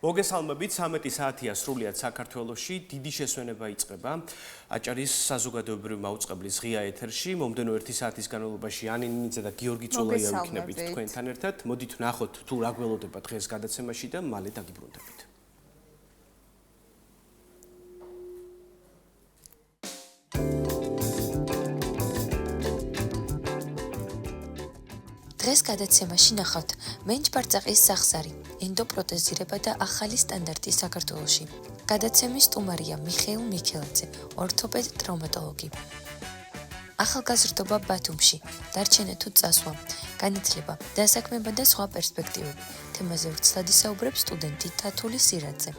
მოგესალმებით 13 საათია სრულიად საქართველოში დიდი შესვენება იწყება აჭარის საზოგადოებრივი მაუწყებლის ღია ეთერში მომდენო 1 საათის განმავლობაში ანინი ნინიძე და გიორგი წოლაია ვიქნებით თქვენთან ერთად მოდით ვნახოთ თუ რა გველოდება დღეს გადაცემაში და მალე დაგიბრუნდებით დღეს გადაცემაში ნახავთ მენჯბარწაყის სახსარი, ენდოპროტეზირება და ახალი სტანდარტი საქართველოში. გადაცემის სტუმარია მიხეილ მიქელაძე, ორთოპედ-ტრავმატოლოგი. ახალგაზრდობა ბათუმში, დარჩენა თუ წასვლა, განათლება, დასაქმება და სხვა პერსპექტივები. თემაზე ვრცლად ისაუბრებს სტუდენტი თათული სირაძე.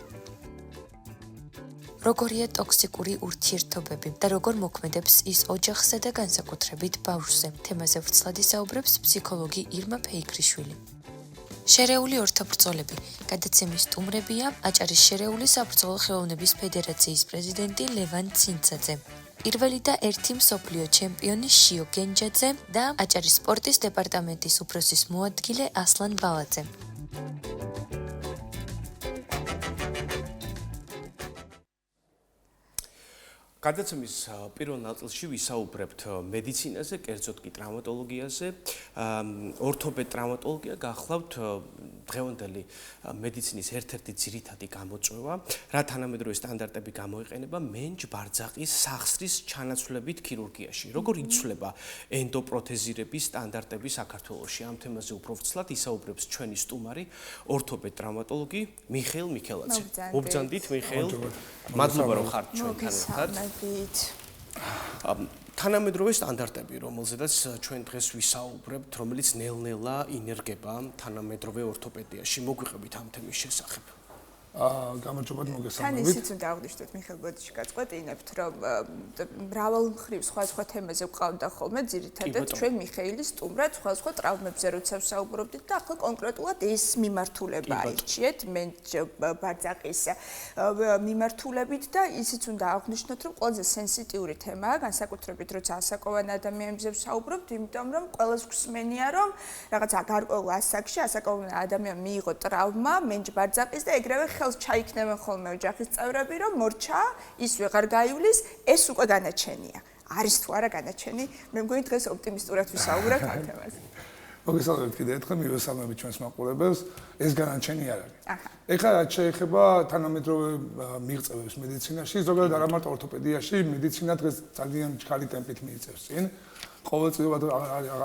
როგორია ტოქსიკური ურთიერთობები და როგორ მოქმედებს ის ოჯახსა და განსაკუთრებით ბავშვზე. თემაზე ვრცლად ისაუბრებს ფსიქოლოგი ირმა ფეიქრიშვილი. შერეული ორთაბრძოლები. გადაცემის სტუმრებია აჭარის შერეული საბრძოლო ხელოვნების ფედერაციის პრეზიდენტი ლევან ცინცაძე. პირველი და ერთი მსოფლიო ჩემპიონი შიო გენჯაძე და აჭარის სპორტის დეპარტამენტის უფროსის მოადგილე ასლან ბალაძე. გადაცემის პირველ ნაწილში ვისაუბრებთ მედიცინაზე, კერძოდ კი ტრავმატოლოგიაზე. ორთოპედ-ტრავმატოლოგია გახლავთ დღევანდელი მედიცინის ერთ-ერთი ძირითადი გამოწვევა, რა თანამედროვე სტანდარტები გამოიყენება მენჯ-ბარძაყის სახსრის ჩანაცვლებით ქირურგიაში. როგორ იცვლება ენდოპროთეზირების სტანდარტები საქართველოში? ამ თემაზე უფრო ვრცლად ისაუბრებს ჩვენი სტუმარი, ორთოპედ-ტრავმატოლოგი მიხეილ მიქელაძე. მობრძანდით მიხეილ. მადლობა რომ ხართ ჩვენთან ერთად. თანამედროვე სტანდარტები, რომელზედაც ჩვენ დღეს ვისაუბრებთ, რომელიც ნელ-ნელა ინერგება თანამედროვე ორთოპედიაში. მოგვიყევით ამ თემის შესახებ. გამარჯობათ მოგესალმებით. თან ისიც უნდა აღვნიშნოთ მიხეილ ბოდიში გაწყვეტინებთ, რომ მრავალ მხრივ სხვა თემაზე ვყავდა ხოლმე ძირითადად ჩვენ მიხეილის სტუმრად სხვა ტრავმებზე როცა ვსაუბრობდით და ახლა კონკრეტულად ეს მიმართულება აირჩიეთ მენჯ-ბარძაყის მიმართულებით და ისიც უნდა აღვნიშნოთ, რომ ყველაზე სენსიტიური თემაა, განსაკუთრებით როცა ასაკოვან ადამიანებზე ვსაუბრობთ, იმიტომ რომ ყველას გვსმენია, რომ რაღაცა გარკვეულ ასაკში ასაკოვან ადამიანმა მიიღო ტრავმა მენჯ-ბარძაყის და ეგრევე ხელს ჩაიქნებენ ხოლმე ოჯახის წევრები, რომ მორჩა, ის ვეღარ გაივლის, ეს უკვე განაჩენია. არის თუ არა განაჩენი? მე მგონი დღეს ოპტიმისტურად ვისაუბრებთ ამ თემაზე. მოგესალმებით კიდევ ერთხელ, მივესალმებით ჩვენს მაყურებელს. ეს განაჩენი არ არის. ეხლა რაც შეეხება თანამედროვე მიღწევებს მედიცინაში, ზოგადად არა მარტო ორთოპედიაში, მედიცინა დღეს ძალიან ჩქარი ტემპით მიიწევს წინ. ყოველწლიურად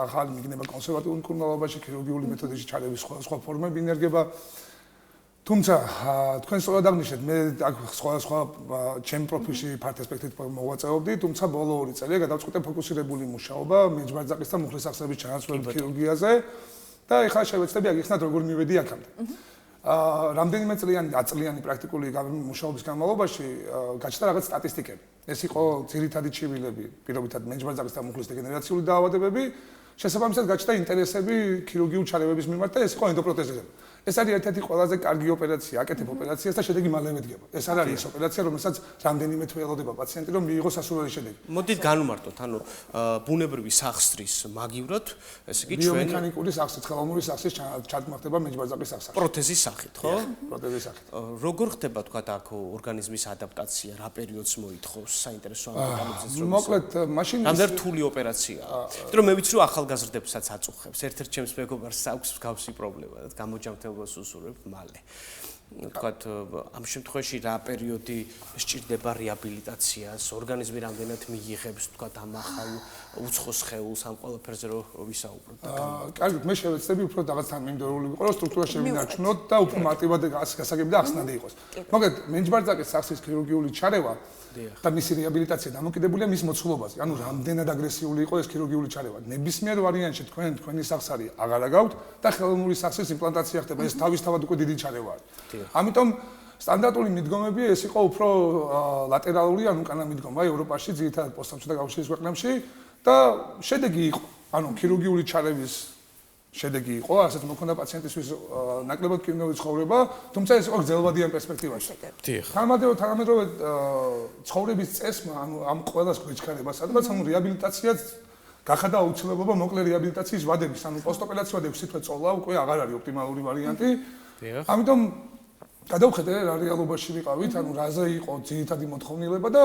ახალი მიგნება კონსერვატიულ მკურნალობაში, ქირურგიული მეთოდების ჩარევის სხვა ფორმები ინერგება. თუმცა თქვენ სწორად აღნიშნეთ, მე სხვა ჩემ პროფილში ფართ ასპექტით მოვაწეობდი, თუმცა ბოლო 2 წელია გადავწყვიტე ფოკუსირებული მუშაობა მენჯ-ბარძაყის და მუხლის სახსრების ჩანაცვლებით ქირურგიაზე და ეხლა შევეცდები აგიხსნათ როგორ მივედი აქამდე. რამდენიმე წლიანი პრაქტიკული მუშაობის განმავლობაში გაჩნდა რაღაც სტატისტიკები. ეს იყო ძირითადი ჩივილები, პირობითად მენჯ-ბარძაყის და მუხლის დეგენერაციული დაავადებები. შესაბამისად გაჩნდა ინტერესები ქირურგიულ ჩარევების მიმართ და ეს იყო ენდოპროთეზირება. ეს არის ერთ-ერთი ყველაზე კარგი ოპერაცია, აკეთებ ოპერაციას და შედეგი მალევე დგება. ეს არ არის ეს ოპერაცია, რომელსაც რამდენიმე თვე ელოდება პაციენტი, რომ მიიღოს სასურველი შედეგი. მოდით განვმარტოთ, ანუ ბუნებრივი სახსრის მაგივრად, ესე იგი ჩვენ ბიომექანიკური სახსრის, ხელოვნური სახსრის ჩართმართება მენჯ-ბარძაყის სახსრად. პროთეზის სახით, ხო? პროთეზის სახით. როგორ ხდება თქვა აქ ორგანიზმის ადაპტაცია, რა პერიოდს მოითხოვს საინტერესო ამ დეტალებზე რომ მოკლედ, მაშინ რამდენ რთული ოპერაციაა. იმიტომ რომ მე ვიცი რომ ახალგაზრდებსაც აწუხებს. ერთ-ერთ ჩემს მეგობარს აქვს მსგავსი პრობლემა და გამოჯამთელებას უსურვებ მალე. თქვათ ამ შემთხვევაში რა პერიოდი სჭირდება რეაბილიტაციას, ორგანიზმი რამდენად მიიღებს, თქვათ ამ ახალ უცხო სხეულს ამ ყველაფერზე რომ ვისაუბროთ. კარგით, მე შევეცდები უფრო რაღაც თანმიმდევრული ვიყო, რომ სტრუქტურა შევინარჩუნოთ და უფრო მარტივად გასაგები და ახსნადი იყოს. მოკლედ, მენჯ-ბარძაყის სახსრის ქირურგიული ჩარევა და მისი რეაბილიტაცია დამოკიდებულია მის მოცულობაზე. ანუ რამდენად აგრესიული იყო ეს ქირურგიული ჩარევა. ნებისმიერ ვარიანტში თქვენი სახსარი აღარ აგავთ და ხელოვნური სახსრის იმპლანტაცია ხდება. ეს თავისთავად უკვე დიდი ჩარევა არის. ამიტომ სტანდარტული მიდგომები ეს იყო უფრო ლატერალური, ანუ უკანა მიდგომა ევროპაში, ძირითადად პოსტსამჩა და კავშირის ქვეყნებში და შედეგი იყო. ანუ ქირურგიული ჩარევის შედეგი იყო, ასეთ მოქონდა პაციენტისთვის ნაკლებად კინოვი ცხოვრება, თუმცა ეს იყო გრძელვადიან პერსპექტივაში. თანამედროვე ცხოვრების წესმა, ანუ ამ ყველას გვეჩქარება, სადღაც ამ რეაბილიტაციაც გახადა აუცილებლობა მოკლე რეაბილიტაციის ვადების, ანუ პოსტოპერაციო ვადების თვითონ წოლა უკვე აღარ არის ოპტიმალური ვარიანტი. ამიტომ გადავხედე რა რეალობაში ვიყავით, ანუ რაზე იყო ძირითადი მოთხოვნილება და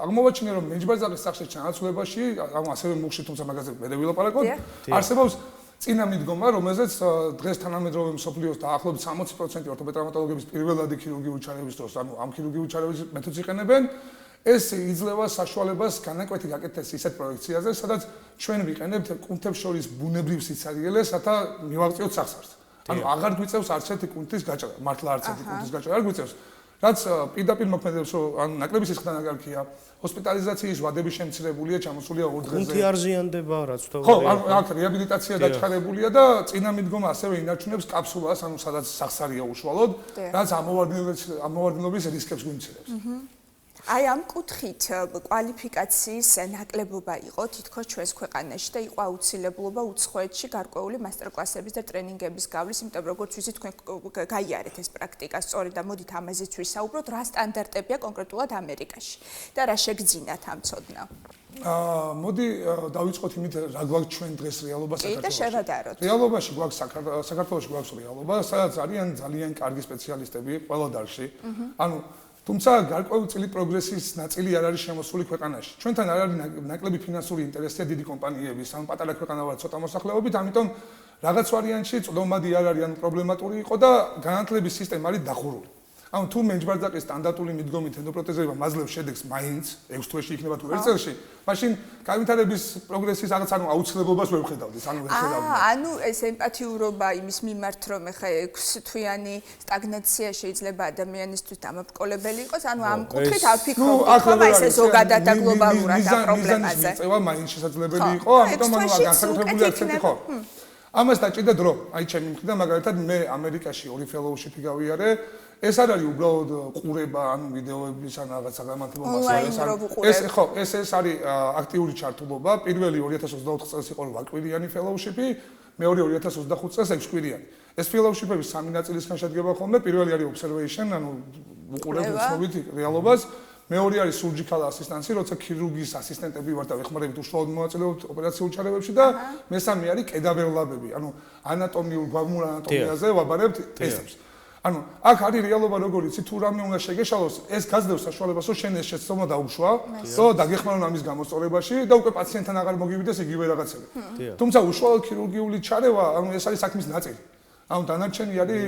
აღმოვაჩინე რომ მეჯბარძაყის სახში ჩანაცვლებაში, ანუ ასევე მუხში, თუმცა მაგაზე მე ვილაპარაკოთ, არსებობს წინა მიდგომა, რომელზეც დღეს თანამედროვე მსოფლიოს დაახლოებით 60% ორთოპედ-ტრავმატოლოგების პირველადი ქირურგიული ჩარევის დროს, ანუ ამ ქირურგიული ჩარევის მეთოდს იყენებენ, ეს იძლევა საშუალებას განაკვეთი გაკეთდეს ისეთ პროექციაზე, სადაც ჩვენ ვიყენებთ კუნთებს შორის ბუნებრივ სიცარიელეს, რათა მივაღწიოთ სახსარს. ანუ აღარ გვიწევს არც ერთი კუნთის გაჭრა, მართლა არც ერთი კუნთის გაჭრა არ გვიწევს. რაც პირდაპირ მოქმედებს, რომ ანუ ნაკლები სისხლი დანაკარგია, ჰოსპიტალიზაციის ვადები შემცირებულია, ჩამოსულია 2 დღეზე. კუნთი არ ზიანდება, რაც თქო. ხო, ანუ აქ რეაბილიტაცია დაჩქარებულია და წინა მიდგომა ასევე ინარჩუნებს კაფსულას, ანუ სადაც სახსარია უშუალოდ, რაც ამოვარდნილობის რისკებს გვიმცირებს. აი ამ კუთხით კვალიფიკაციის ნაკლებობა იყო თითქოს ჩვენს ქვეყანაში და იყო აუცილებლობა უცხოეთში გარკვეული მასტერკლასების და ტრენინგების გავლის, იმიტომ როგორც ვიცით თქვენ გაიარეთ ეს პრაქტიკა სწორედ და მოდით ამაზეც ვისაუბროთ, რა სტანდარტებია კონკრეტულად ამერიკაში და რა შეგძინათ ამ ცოდნა. მოდი დავიწყოთ იმით, რა გვაქვს ჩვენ დღეს რეალობა საქართველოში. და შევადაროთ. რეალობაში გვაქვს საქართველოში გვაქვს რეალობა, სადაც არიან ძალიან კარგი სპეციალისტები ყველა დარგში. ანუ თუმცა გარკვეული პროგრესის ნაწილი არ არის შემოსული ქვეყანაში. ჩვენთან არ არის ნაკლები ფინანსური ინტერესია დიდი კომპანიების, ან პატარა ქვეყანა ვარ ცოტა მოსახლეობით, ამიტომ რაღაც ვარიანტში წვდომადი არ არის, ან პრობლემატური იყო და განათლების სისტემა არის დახურული. ანუ თუ მეჯბარძაყის სტანდარტული მიდგომით ენდოპროთეზება მაძლევს შედეგს მაინც 6 თვეში იქნება თუ 1 წელში, მაშინ განვითარების პროგრესის რაღაც ანუ აუცილებლობას ვერ ვხედავდით, ანუ ვერ ვხედავდით. ანუ ეს ემპათიურობა იმის მიმართ, რომ ეხა 6 თვიანი სტაგნაცია შეიძლება ადამიანისთვის დამაბკოლებელი იყოს, ანუ ამ კუთხით არ ფიქრობთ, ხომ ესე ზოგადად და გლობალურად ამ პრობლემაზე. წევა მაინც შესაძლებელი იყო, ამიტომ ანუ განსაკუთრებული აქცენტი ხო. ამას დაჭირდა დრო. აი ჩემი მხრიდან მაგალითად მე ამერიკაში 2 ფელოუშიპი გავიარე. ეს არ არის უბრალოდ ყურება, ანუ ვიდეოების ან რაღაც საგამართლებო მასალას. ეს ხო, ეს არის აქტიური ჩართულობა. პირველი 2024 წელს იყო 8 კვირიანი ფელოუშიპი, მეორე 2025 წელს 6 კვირიანი. ეს ფელოუშიპები 3 ნაწილისგან შედგება ხოლმე. პირველი არის observation, ანუ უყურებ უცნობით რეალობას. მეორე არის surgical assistance, როცა ქირურგის ასისტენტები ვართ და ვეხმარებით უშუალოდ მონაწილეობთ ოპერაციულ ჩარევებში და მესამე არის კედავერლაბები, ანუ ანატომიურ გვამურ ანატომიაზე ვაბარებთ ტესტებს. ანუ აქ არის რეალობა როგორ იცი თუ რამე უნდა შეგეშალოს ეს გაძლევს საშუალებას რომ შენ ეს შეცდომა დაუშვა რომ დაგეხმარონ ამის გამოსწორებაში და უკვე პაციენტთან აღარ მოგივიდეს იგივე რაღაცები თუმცა უშუალოდ ქირურგიული ჩარევა ანუ ეს არის საქმის ნაწილი ანუ დანარჩენი არის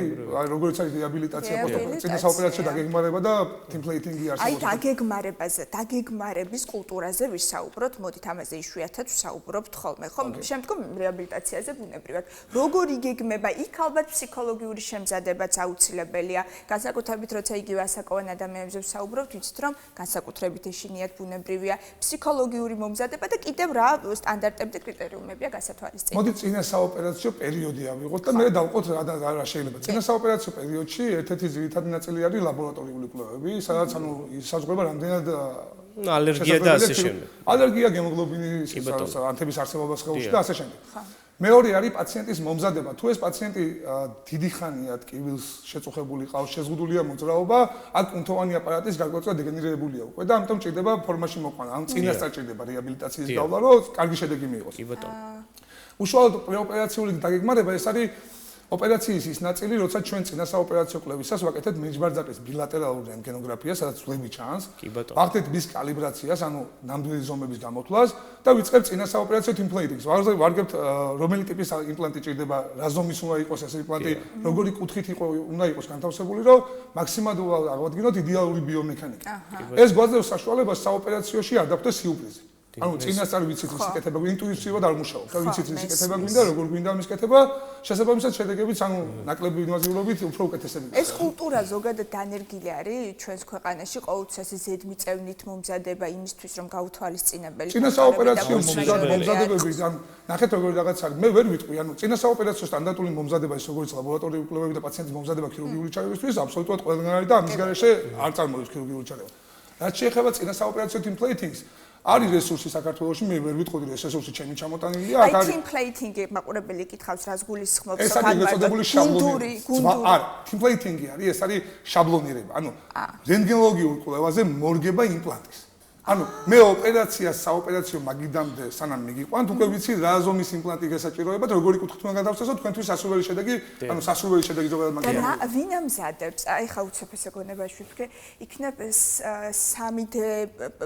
როგორც არის რეაბილიტაცია წინა საოპერაციო დაგეგმარება და ტემპლეიტინგი არსებობს აი დაგეგმარებაზე დაგეგმარების კულტურაზე ვისაუბროთ მოდით ამაზე იშვიათად ვსაუბრობთ ხოლმე ხო შემდგომ რეაბილიტაციაზე ბუნებრივად როგორ იგეგმება იქ ალბათ ფსიქოლოგიური შემზადებაც აუცილებელია განსაკუთრებით როცა იგივე ასაკოვან ადამიანებზე ვსაუბრობთ ვიცით რომ განსაკუთრებით ეშინიათ ბუნებრივია ფსიქოლოგიური მომზადება და კიდევ რა სტანდარტები და კრიტერიუმებია გასათვალისწინებელია მოდი წინა საოპერაციო პერიოდი ავიღოთ და მე დავყოთ რა შეიძლება. წინა საოპერაციო პერიოდში ერთ-ერთი ძირითადი ნაწილი არის ლაბორატორიული კვლევები, სადაც ანუ ისაზღვრება რამდენად ალერგია და ასე შემდეგ. ალერგია, გემოგლობინის ანთების არსებობა სხეულში და ასე შემდეგ. მეორე არის პაციენტის მომზადება. თუ ეს პაციენტი დიდი ხანია ტკივილს შეწუხებული ყავს, შეზღუდულია მოძრაობა, აქ კუნთოვანი აპარატის გარკვეულწილად დეგენერირებულია უკვე და ამიტომ ჭირდება ფორმაში მოყვანა. ანუ წინასწარ ჭირდება რეაბილიტაციის გავლა, რომ კარგი შედეგი მიიღოს. კი ბატონო. უშუალოდ პრეოპერაციული დაგეგმარება ეს არის ოპერაციის ის ნაწილი, როცა ჩვენ წინა საოპერაციო კვლევისას ვაკეთებთ მეჯბარძაყის ბილატერალურ რენტგენოგრაფიას, სადაც ძვლები ჩანს. ვახდეთ მის კალიბრაციას, ანუ ნამდვილი ზომების გამოთვლას და ვიწყებთ წინა საოპერაციო ტემპლეიტინგს. ვარგებთ რომელი ტიპის იმპლანტი ჭირდება, რა ზომის უნდა იყოს ეს იმპლანტი, როგორი კუთხით უნდა იყოს განთავსებული, რომ მაქსიმალურად აღვადგინოთ იდეალური ბიომექანიკა. ეს გვაძლევს საშუალებას საოპერაციოში არ დაგვდეს სიურპრიზი. ანუ წინასწარ ვიცით ის კეთება, ინტუიტივად არ მუშაობ. და ვიცით ის კეთება გვინდა, როგორ გვინდა ამის კეთება, შესაბამისად შედეგებიც ანუ ნაკლები ინვაზიურობით უფრო უკეთესები. ეს კულტურა ზოგადად დანერგილი არის ჩვენს ქვეყანაში ყოველთვის ეს ზედმიწევნით მომზადება იმისთვის რომ გაუთვალისწინებელი. წინა საოპერაციო მომზადებები ან ნახეთ როგორ რაღაც არის. მე ვერ ვიტყვი, ანუ წინა საოპერაციო სტანდარტული მომზადება ის როგორც ლაბორატორიული კვლევები და პაციენტის მომზადება ქირურგიული ჩარევისთვის აბსოლუტურად ყველგან არის და ამის გარეშე არ წარმოებს ქირურგიული ჩარევა. რაც შეეხება წინა საოპერაციო ტემპლეიტინგს არის რესურსი საქართველოში, მე ვერ ვიტყოდი რომ ეს რესურსი ჩემი ჩამოტანილია, აქ არის ტემპლეიტინგი მაყურებელი კითხავს, რას გულისხმობს ეს არის მეთოდებული შაბლონი. არა, ტემპლეიტინგი არის, ეს არის შაბლონირება. ანუ რენტგენოლოგიურ კვლევაზე მორგება იმპლანტის. ანუ მე ოპერაციას საოპერაციო მაგიდამდე სანამ მიგიყვანთ, უკვე ვიცი რა ზომის იმპლანტი გასაჭიროებათ, როგორი კუთხით უნდა გადავწესოთ, თქვენთვის სასურველი შედეგი, ანუ სასურველი შედეგი ზოგადად მაგიდამდე. და ვინ ამზადებს? აი ხა უცებ ესე გონებაში ვფიქრე, იქნებ 3D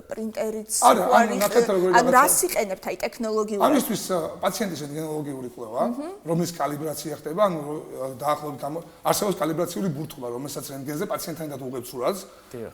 პრინტერიც ანუ რას იყენებთ აი ტექნოლოგიურად? ამისთვის პაციენტის რენტგენოლოგიური კვლევა, რომლის კალიბრაცია ხდება, ანუ დაახლოებით არსებობს კალიბრაციული ბურთულა, რომელსაც რენტგენზე პაციენტთან დაგუღებს სურათს.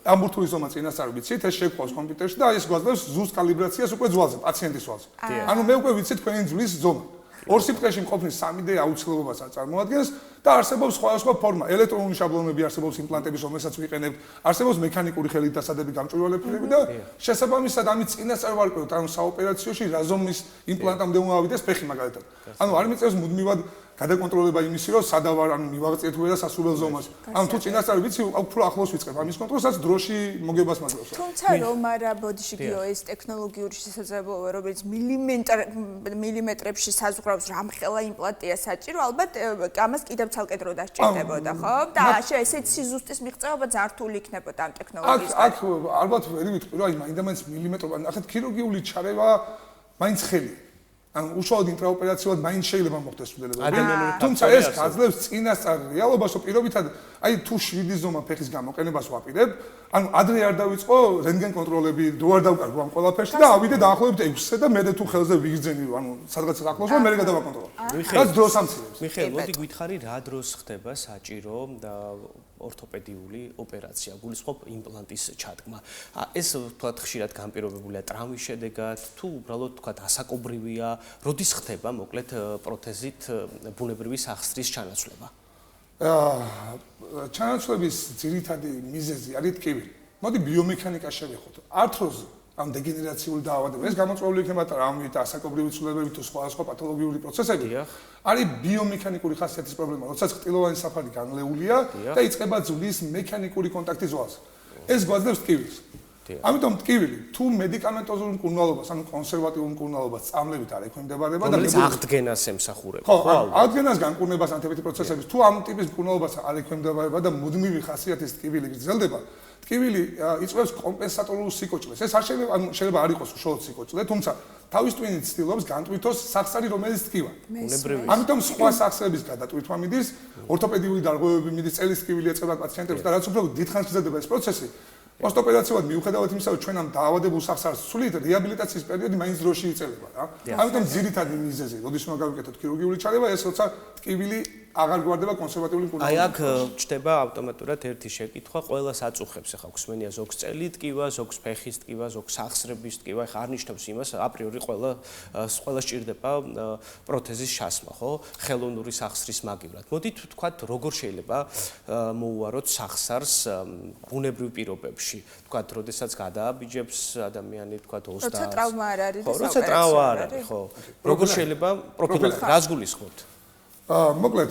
ამ ბურთულის ზომა წინასწარ ვიცით, ეს შეგყვავს კომპიუტერში და ეს გვაძლევს ზუსტ კალიბრაციას უკვე ძვალზე, პაციენტის ძვალზე. ანუ მე უკვე ვიცი თქვენი ძვლის ზომა. ორ სიბრტყეში მყოფნის 3D აუცილებლობას წარმოადგენს და არსებობს სხვადასხვა ფორმა, ელექტრონული შაბლონები არსებობს იმპლანტების, რომელსაც ვიყენებთ, არსებობს მექანიკური ხელით დასადები გამჭვირვალეები და შესაბამისად ამით წინასწარ ვარკვევთ, ანუ საოპერაციოში რა ზომის იმპლანტამდე უნდა ავიდეს ფეხი მაგალითად. ანუ არ მიწევს მუდმივად გადაკონტროლება იმისი, რომ სადავარ ანუ მივაღწიეთ ვერა სასურველ ზომას. ანუ თუ წინასწარ ვიცი, უფრო ახლოს ვიწყებ ამის კონტროლსაც, დროში მოგებას მაძლევს. თუმცა რომ არა ბოდიში გიო ეს ტექნოლოგიური შესაძლებლობა, რომელიც მილიმეტრებში საზღვრავს რამხელა იმპლანტია საჭირო, ალბათ ამას კიდევ ცალკე დრო დასჭირდებოდა, ხო? და ესეც სიზუსტის მიღწევა ძალიან რთული იქნებოდა ამ ტექნოლოგიის. აქ ალბათ ვერ ვიტყვი, რომ აი მაინდა-მაინც მილიმეტრობა, ნახეთ ქირურგიული ჩარევა მაინც ხელია. ანუ უშუალოდ ინტრაოპერაციულად მაინც შეიძლება მოხდეს ცვლილებები. თუმცა ეს გაძლევს წინასწარ რეალობას, რომ პირობითად აი თუ 7 ზომა ფეხის გამოყენებას ვაპირებ, ანუ ადრე არ დავიწყო რენტგენ კონტროლები, დრო არ დავკარგო ამ ყველაფერში და ავიდე დაახლოებით 6-ზე და მე თუ ხელზე ვიგრძენი, ანუ სადღაც ახლოს ვარ, მე გადავაკონტროლო. რაც დროს ამცირებს. მიხეილ, მოდი გითხარი რა დროს ხდება საჭირო ორთოპედიული ოპერაცია, გულისხმობ იმპლანტის ჩადგმა. ეს თქვათ ხშირად განპირობებულია ტრავმის შედეგად, თუ უბრალოდ თქვათ ასაკობრივია, როდის ხდება მოკლედ პროთეზით ბუნებრივი სახსრის ჩანაცვლება? ჩანაცვლების ძირითადი მიზეზი არის ტკივილი. მოდი ბიომექანიკა შევეხოთ. ართროზი, ამ დეგენერაციული დაავადება, ეს გამოწვეული იქნება ტრავმით, ასაკობრივი ცვლილებებით თუ სხვადასხვა პათოლოგიური პროცესებით. არის ბიომექანიკური ხასიათის პრობლემა, როდესაც ხრტილოვანი საფარი განლეულია და იწყება ძვლის მექანიკური კონტაქტი ზღვაზე. ეს გვაძლევს ტკივილს. ამიტომ ტკივილი თუ მედიკამენტოზურ მკურნალობას, ანუ კონსერვატიულ მკურნალობას წამლებით არ ექვემდებარება და რომელიც აღდგენას ემსახურება. ხო, აღდგენას განკურნებას ანთებითი პროცესების თუ ამ ტიპის მკურნალობას არ ექვემდებარება და მუდმივი ხასიათის ტკივილი გრძელდება, ტკივილი იწვევს კომპენსატორულ სიკოჭლეს. ეს არ შეიძლება, ანუ შეიძლება არ იყოს უშუალოდ სიკოჭლე, თუმცა თავის ტვინით ცდილობს განტვირთოს სახსარი, რომელიც ტკივა. ამიტომ სხვა სახსრების გადატვირთვა მიდის, ორთოპედიული დარღვევები მიდის, წელის ტკივილი ეწევა პაციენტებს და რაც უფრო დიდხანს გრძელდება ეს პროცესი. პოსტოპერაციულად მიუხედავად იმისა, რომ ჩვენ ამ დაავადებულ სახსარს სულით რეაბილიტაციის პერიოდი მაინც დროში იწყება რა. ამიტომ ძირითადი მიზეზი, როდის უნდა გავიკეთოთ ქირურგიული ჩარევა, ეს როცა ტკივილი აღარ გვარდება კონსერვატიული მკურნალობა. აი აქ ჩდება ავტომატურად ერთი შეკითხვა, ყველას აწუხებს ახლა გვსმენია ზოგს წელი ტკივა, ზოგს ფეხის ტკივა, ზოგს სახსრების ტკივა, ახლა არ ნიშნავს იმას, აპრიორი ყველა სჭირდება პროთეზის ჩასმა, ხო? ხელოვნური სახსრის მაგივრად. მოდით ვთქვათ, როგორ შეიძლება მოუაროთ სახსარს ბუნებრივ პირობებში. ვთქვათ, როდესაც გადააბიჯებს ადამიანი, ვთქვათ, ოსტას. როცა ტრავმა არ არის და როცა ტრავმა არ არის, ხო? როგორ შეიძლება პროფილაქტიკა, რას გულისხმობთ? მოკლედ,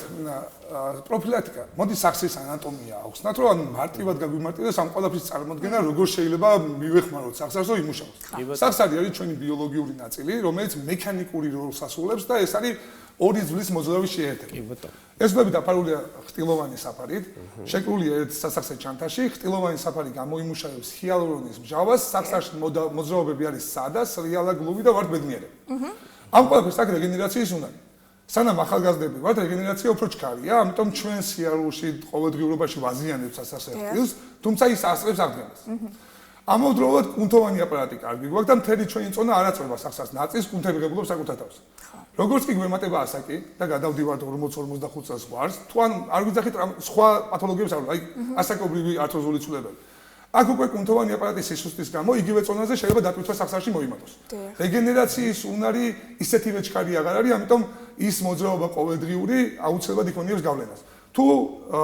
პროფილაქტიკა, მოდი სახსრის ანატომია აუხსნათ, რომ ანუ მარტივად გაგვიმარტივდეს ამ ყველაფრის წარმოქმნა, როგორ შეიძლება მივეხმაროთ სახსარს, რომ იმუშაოს. სახსარი არის ჩვენი ბიოლოგიური ნაწილი, რომელიც მექანიკური როლს ასრულებს და ეს არის ორი ძვლის მოძრაობის შეერთება. ეს ძვლები დაფარულია ხრტილოვანი საფარით, შეკრულია ერთ სასახსრე ჩანთაში, ხრტილოვანი საფარი გამოიმუშავებს ჰიალურონის მჟავას, სახსარში მოძრაობები არის სადა, სრიალა, გლუვი და ვარდბედნიერები. ამ ყველაფერს აქ რეგენერაციის უნარი. სანამ ახალგაზრდები ვართ, რეგენერაცია უფრო ჩქარია, ამიტომ ჩვენ სიარულში ყოველდღიურობაში ვაზიანებთ სასახსრე ხრტილს, თუმცა ის ასწრებს აღდგენას. ამავდროულად კუნთოვანი აპარატი კარგი გვაქვს და მთელი ჩვენი წონა არ აწვება სახსარს ნაწილს, კუნთები ღებულობს საკუთარ თავს. როგორც კი გვემატება ასაკი და გადავდივართ 40-45 წელს ვარს, თუ ან არ გვიძახით სხვა პათოლოგიებს არ, აი ასაკობრივი ართროზული ცვლილებები. აქ უკვე კუნთოვანი აპარატის სისუსტის გამო იგივე წონაზე შეიძლება დატვირთვა სახსარში მოიმატოს. რეგენერაციის უნარი ისეთივე ჩქარი აღარ არის, ამიტომ ის მოძრაობა ყოველდღიური აუცილებლად იქონიებს გავლენას. თუ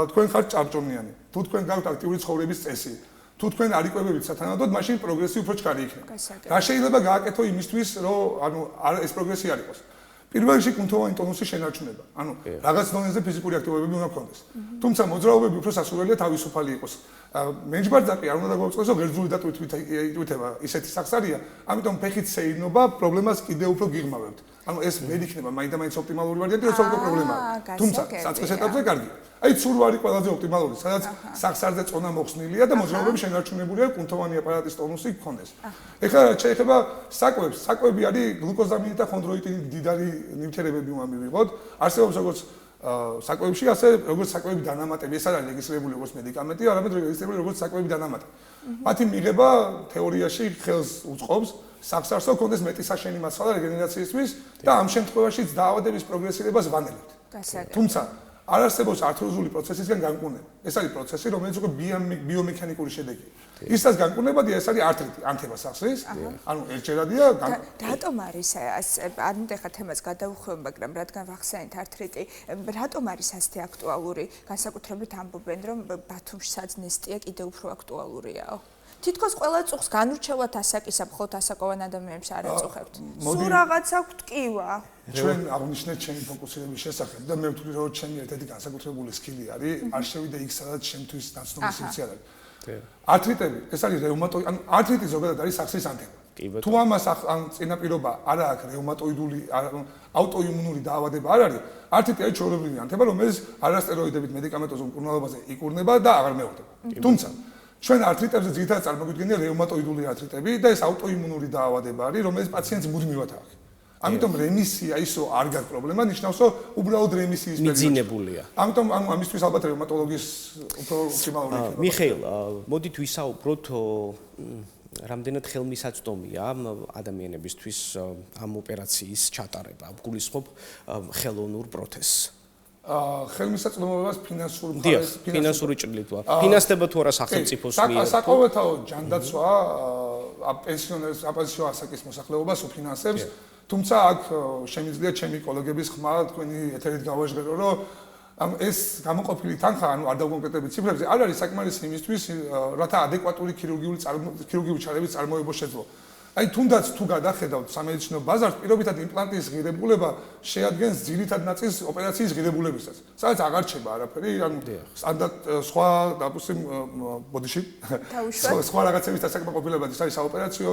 თქვენ ხართ ჭარჭონიანი, თუ თქვენ გაქვთ აქტიური ცხოვრების წესი, თუ თქვენ არ იკვებებით სათანადოდ, მაშინ პროგრესი უფრო ჩქარი იქნება. რა შეიძლება გააკეთო იმისთვის, რომ ანუ ეს პროგრესი არ იყოს? პირველ რიგში კუნთოვანი ტონუსის შენარჩუნება. ანუ რაღაც დონეზე ფიზიკური აქტივობები უნდა გქონდეს. თუმცა მოძრაობები უფრო სასურველია თავისუფალი იყოს. მენჯბარძაკი არ უნდა დაგვაწყდეს, რომ ღერძული დატვირთვა ისეთი სახსარია, ამიტომ ფეხით სეირნობა პრობლემას კიდევ უფრო გიღრმავებთ. ანუ ეს ვერ იქნება მაინდა-მაინც ოპტიმალური ვარიანტი, როცა უკვე პრობლემაა. თუმცა საწყის ეტაპზე კარგია. აი ცურვარი ყველაზე ოპტიმალური, სადაც სახსარზე წონა მოხსნილია და მოძრაობები შენარჩუნებულია, კუნთოვანი აპარატის ტონუსი გქონდეს. ეხლა შეიძლება საკვები არის გლუკოზამინი და ხონდროიტინი დიდარი ნივთიერებები უნდა მივიღოთ. არსებობს როგორც საკვებში, ასე როგორც საკვები დანამატები, ეს არ არის რეგისტრირებული როგორც მედიკამენტი, არამედ რეგისტრირებული როგორც საკვები დანამატები. მათი მიღება თეორიაში ხელს უწყობს სახსარსო კონდეს მეტი საშენი მასალა რეგენერაციისთვის და ამ შემთხვევაშიც დაავადების პროგრესირებას ვანელებთ. თუმცა არ არსებობს ართროზული პროცესისგან განკურნება. ეს არის პროცესი, რომელიც უკვე ბიომექანიკური შედეგია. ისაც განკურნებადია, ეს არის არტრიტი, ანთება სახსრის. ანუ ერთჯერადია. რატომ არის არ მინდა ხა თემას გადავუხვევ, მაგრამ რადგან ვახსენეთ არტრიტი, რატომ არის ასეთი აქტუალური? განსაკუთრებით ამბობენ, რომ ბათუმშიც ნესტია კიდევ უფრო აქტუალურიაო. თითქოს ყველა წუხს განურჩევათ ასაკისა, მხოლოდ ასაკოვან ადამიანებს არ აწუხებთ. სულ რაღაც აქვთ კივა. ჩვენ აღნიშნეთ ჩემი ფოკუსირების შესახებ და მე ვთვლი რომ ჩემი ერთ-ერთი განსაკუთრებული სკილი არის არ შევიდე იქ სადაც ჩემთვის ნაცნობი სივრცე არ არის. არტრიტები, ეს არის რეუმატოიდი, ანუ არტრიტი ზოგადად არის სახსრის ანთება. თუ ამას ან წინაპირობა არ აქვს რეუმატოიდული აუტოიმუნური დაავადება არ არის, არტრიტი არის ჩვეულებრივი ანთება, რომელიც არასტეროიდებით მედიკამენტოზულ მკურნალობაზე იკურნება და აღარ მეორდება. თუმცა ჩვენ არტრიტებზე ძირითადად წარმოგვიდგენია რეუმატოიდული არტრიტები და ეს აუტოიმუნური დაავადება არის, რომელიც პაციენტს მუდმივად აქვს. ამიტომ რემისია ისო არ გაქვს პრობლემა, ნიშნავს, რომ უბრალოდ რემისიის პერიოდში მიძინებულია. ამიტომ ამისთვის ალბათ რეუმატოლოგის უფრო ოპტიმალური იქნება. მიხეილ, მოდით ვისაუბროთ რამდენად ხელმისაწვდომია ადამიანებისთვის ამ ოპერაციის ჩატარება, გულისხმობ ხელოვნურ პროთეზს. ხელმისაწვდომობას ფინანსური ჭრილით ვარ. ფინანსდება თუ არა სახელმწიფოს მიერ? საყოველთაო ჯანდაცვა პენსიონერს, აპენსიო ასაკის მოსახლეობას უფინანსებს. თუმცა აქ შემიძლია ჩემი კოლეგების ხმა თქვენი ეთერით გავაჟღერო, რომ ეს გამოყოფილი თანხა, ანუ არ დავკონკრეტებით ციფრებზე, არ არის საკმარისი იმისთვის, რათა ადეკვატური ქირურგიული ჩარევის წარმოება შეძლო. აი თუნდაც თუ გადახედავთ სამედიცინო ბაზარს, პირობითად იმპლანტის ღირებულება შეადგენს ძირითად ნაწილს ოპერაციის ღირებულებისას. სადაც აღარ რჩება არაფერი, ანუ სტანდარტ სხვა დაპუსტი ბოდიში სხვა რაღაცების დასაკმაყოფილებლად ის არის საოპერაციო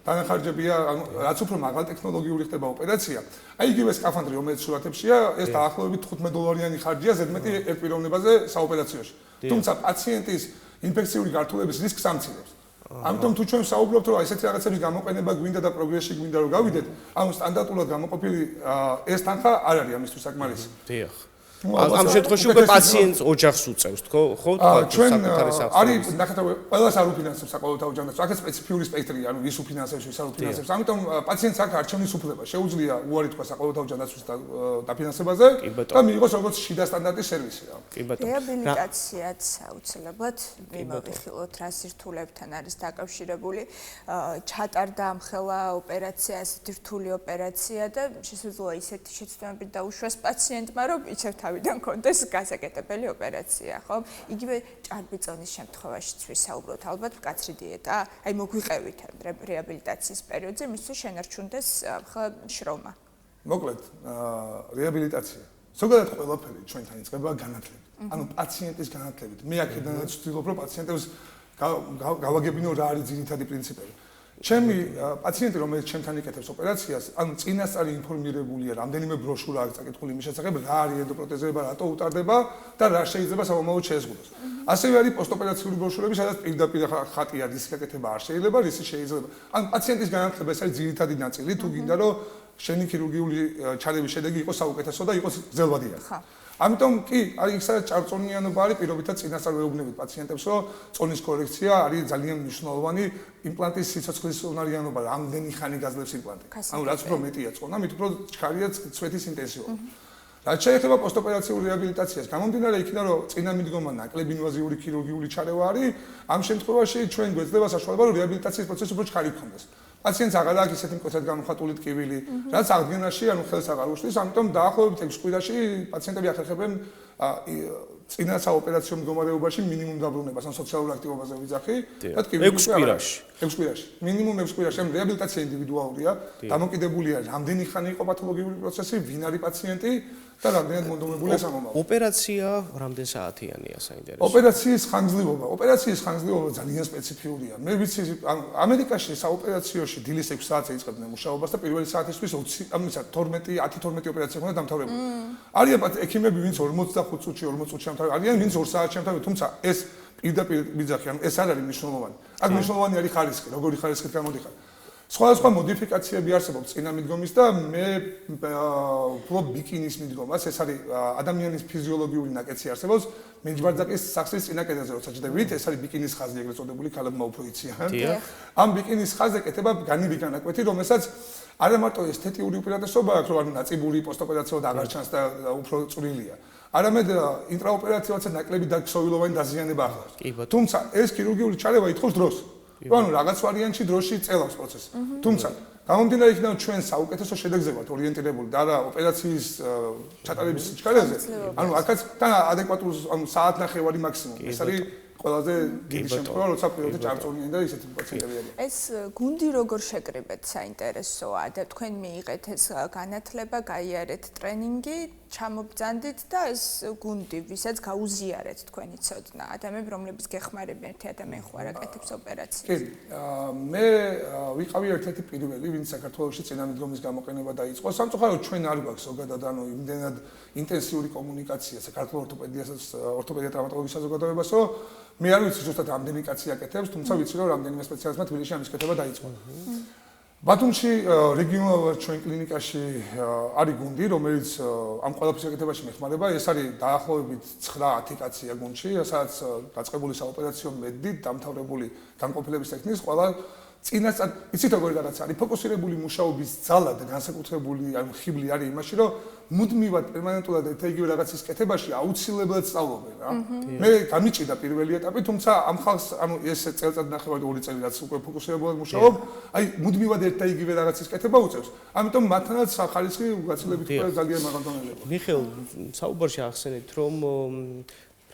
დანახარჯებია, ანუ რაც უფრო მაღალ ტექნოლოგიური ხდება ოპერაცია. აი იგივე სკაფანდრი, რომელიც სურათებშია, ეს დაახლოებით $15 ხარჯია ზედმეტი ერთ პიროვნებაზე საოპერაციოში. თუმცა პაციენტის ინფექციური გართულების რისკს ამცირებს. ამიტომ თუ ჩვენ საუბრობთ რომ ესეთი რაღაცების გამოყენება გვინდა და პროგრესში გვინდა რომ გავიდეთ, ანუ სტანდარტულად გამოყოფილი ეს თანხა არ არის ამისთვის საკმარისი. დიახ. ამ შემთხვევაში უკვე პაციენტს ოჯახს უწევს, ხო? ჩვენ არის ნახეთ რომ ყველას არ უფინანსებს საყოველთაო ჯანდაცვა. აქ სპეციფიური სპექტრია, ანუ ვის უფინანსებს, ვის არ უფინანსებს. ამიტომ პაციენტს აქვს არჩევნის უფლება. შეუძლია უარი თქვა საყოველთაო ჯანდაცვის დაფინანსებაზე და მიიღოს როგორც შიდა სტანდარტის სერვისი რა. რეაბილიტაციაც აუცილებლად მიმოვიხილოთ რა სირთულებთან არის დაკავშირებული. ჩატარდა ამხელა ოპერაცია, ასეთი რთული ოპერაცია და შესაძლოა ისეთი შეცდომებით დაუშვას პაციენტმა, რომ იცევ თავიდან კონდეს გასაკეთებელი ოპერაცია, ხო? იგივე ჭარბიწონის შემთხვევაშიც ვისაუბროთ, ალბათ მკაცრი დიეტა, აი მოგვიყევით რეაბილიტაციის პერიოდზე, მისთვის შენარჩუნდეს ახლა შრომა. მოკლედ, რეაბილიტაცია. ზოგადად ყველაფერი ჩვენთან იწყება განათლებით. ანუ პაციენტის განათლებით. მე აქედანაც ვცდილობ, რომ პაციენტებს გავაგებინო რა არის ძირითადი პრინციპები. ჩემი პაციენტი, რომელიც ჩემთან იკეთებს ოპერაციას, ანუ წინასწარი ინფორმირებულია, რამდენიმე ბროშურა აქვს წაკითხული იმის შესახებ, რა არის ენდოპროთეზება, რატო უტარდება და რა შეიძლება სამომავლოდ შეეზღუდოს. ასევე არის პოსტოპერაციული ბროშურები, სადაც პირდაპირ ხატია, რის გაკეთება არ შეიძლება, რის შეიძლება. ანუ პაციენტის განათლება ეს არის ძირითადი ნაწილი, თუ გინდა რომ შენი ქირურგიული ჩარევის შედეგი იყოს საუკეთესო და იყოს ძელვადიანი. ამიტომ კი, აი იქ სადაც ჭარბწონიანობა არის, პირობითად წინასწარ ვეუბნებით პაციენტებს, რომ წონის კორექცია არის ძალიან მნიშვნელოვანი იმპლანტის სიცოცხლის უნარიანობა, რამდენი ხანი გაძლევს იმპლანტი. ანუ რაც უფრო მეტია წონა, მით უფრო ჩქარია წვეთის ინტენსივობა. რაც შეეხება პოსტოპერაციულ რეაბილიტაციას, გამომდინარე იქიდან, რომ წინამიდგომა ნაკლები ინვაზიური ქირურგიული ჩარევა არის, ამ შემთხვევაში ჩვენ გვეძლება საშუალება, რომ რეაბილიტაციის პროცესი უფრო ჩქარი გქონდეს. პაციენტს აღარ აქვს ისეთი მკვეთრად გამოხატული ტკივილი, რაც აღდგენაში ანუ ხელს აღარ უშლის, ამიტომ დაახლოებით 6 კვირაში პაციენტები ახერხებენ წინა საოპერაციო მდგომარეობაში მინიმუმ დაბრუნებას, ან სოციალურ აქტივობაზე ვიძახი და ტკივილი 6 კვირაში. 6 კვირაში. მინიმუმ 6 კვირაში. ამ რეაბილიტაცია ინდივიდუალურია, დამოკიდებულია რამდენი ხანი იყო პათოლოგიური პროცესი, ვინ არის პაციენტი და რამდენად მონდომებულია სამომავლო. ოპერაცია რამდენ საათიანია საინტერესო? ოპერაციის ხანგრძლივობა ძალიან სპეციფიურია. მე ვიცი, ამერიკაში საოპერაციოში დილის 6 საათზე იწყებდნენ მუშაობას და პირველი საათისთვის 10-12 ოპერაცია ხონდა დამთავრებული. არიან ექიმები, ვინც 45 წუთში, 40 წუთში ამთავრებენ, არიან ვინც 2 საათში ამთავრებენ, თუმცა ეს პირდაპირ ბიძახი, ეს არ არის მნიშვნელოვანი. აქ მნიშვნელოვანი არის ხარისხი, როგორი ხარისხით გამოდიხარ. სხვადასხვა მოდიფიკაციები არსებობს წინამიდგომის და მე ვფლობ ბიკინის მიდგომას, ეს არის ადამიანის ფიზიოლოგიური ნაკეცი არსებობს მეჯბარძაკის სახსრის წინა კედელზე, როცა ჭდებით, ეს არის ბიკინის ხაზი, ეგრეთ წოდებული, ქალებმა უფრო იციან. ამ ბიკინის ხაზზე კეთება განივი განაკვეთი, რომელსაც არა მარტო ესთეტიური უპირატესობა აქვს, რომ ნაწიბური პოსტოპერაციულად აღარ ჩანს და უფრო წვრილია. არამედ ინტრაოპერაციულადაც ნაკლები დაქსოვილოვანი დაზიანება ახდენს. თუმცა ეს ქირურგიული ჩარევა ითხოვს დროს. ანუ რაღაც ვარიანტში დროში წელავს პროცესს. თუმცა გამომდინარე იქიდან ჩვენ საუკეთესო შედეგზე ვართ ორიენტირებული და არა ოპერაციის ჩატარების სიჩქარეზე. ანუ აქაც თან ადეკვატურ საათნახევარი მაქსიმუმ. ეს არის ყველაზე დიდი შემთხვევა, როცა პირდაპირ ჭარბწონიანი და ისეთი პაციენტები არიან. ეს გუნდი როგორ შეკრიბეთ საინტერესოა და თქვენ მიიღეთ ეს განათლება, გაიარეთ ტრენინგი, ჩამობძანდით და ეს გუნდი, ვისაც გაუზიარეთ თქვენი ცოდნა, ადამიანები, რომლებიც გეხმარებიან ერთი ადამიანი ხო არ აკეთებს ოპერაციას. კი, მე ვიყავი ერთ-ერთი პირველი, ვინც საქართველოში წინამიდგომის გამოყენება დაიწყო. სამწუხაროდ ჩვენ არ გვაქვს ზოგადად იმდენად ინტენსიური კომუნიკაცია საქართველოს ორთოპედია ტრავმატოლოგიის საზოგადოებას, რომ მე არ ვიცი ზუსტად რამდენი კაცი აკეთებს, თუმცა ვიცი რომ რამდენიმე სპეციალისტმა თბილისში ამის კეთება დაიწყო. ბათუმში რეგიონალურ ჩვენ კლინიკაში არის გუნდი, რომელიც ამ ყველაფრის აკეთებაში მეხმარება. ეს არის დაახლოებით 9-10 კაცია გუნდში, სადაც დაწყებული საოპერაციო მედით დამთავრებული განყოფილების ტექნიკის ყველა წინასწარ იცით როგორი რაღაც არის ფოკუსირებული მუშაობის ძალა და განსაკუთრებული ხიბლი არის იმაში, რომ მუდმივად პერმანენტულად ერთ იგივე რაღაცის კეთებაში აუცილებლად სწავლობენ რა. მე გამიჭირდა პირველი ეტაპი, თუმცა ამ ხალხს ეს წელწად ნახევარი 2 წელი რაც უკვე ფოკუსირებულად მუშაობ, აი მუდმივად ერთ და იგივე რაღაცის კეთება უწევს. ამიტომ მათთანაც ხარისხი გაცილებით ძალიან მაღალდონელია. მიხეილ, საუბარში ახსენეთ, რომ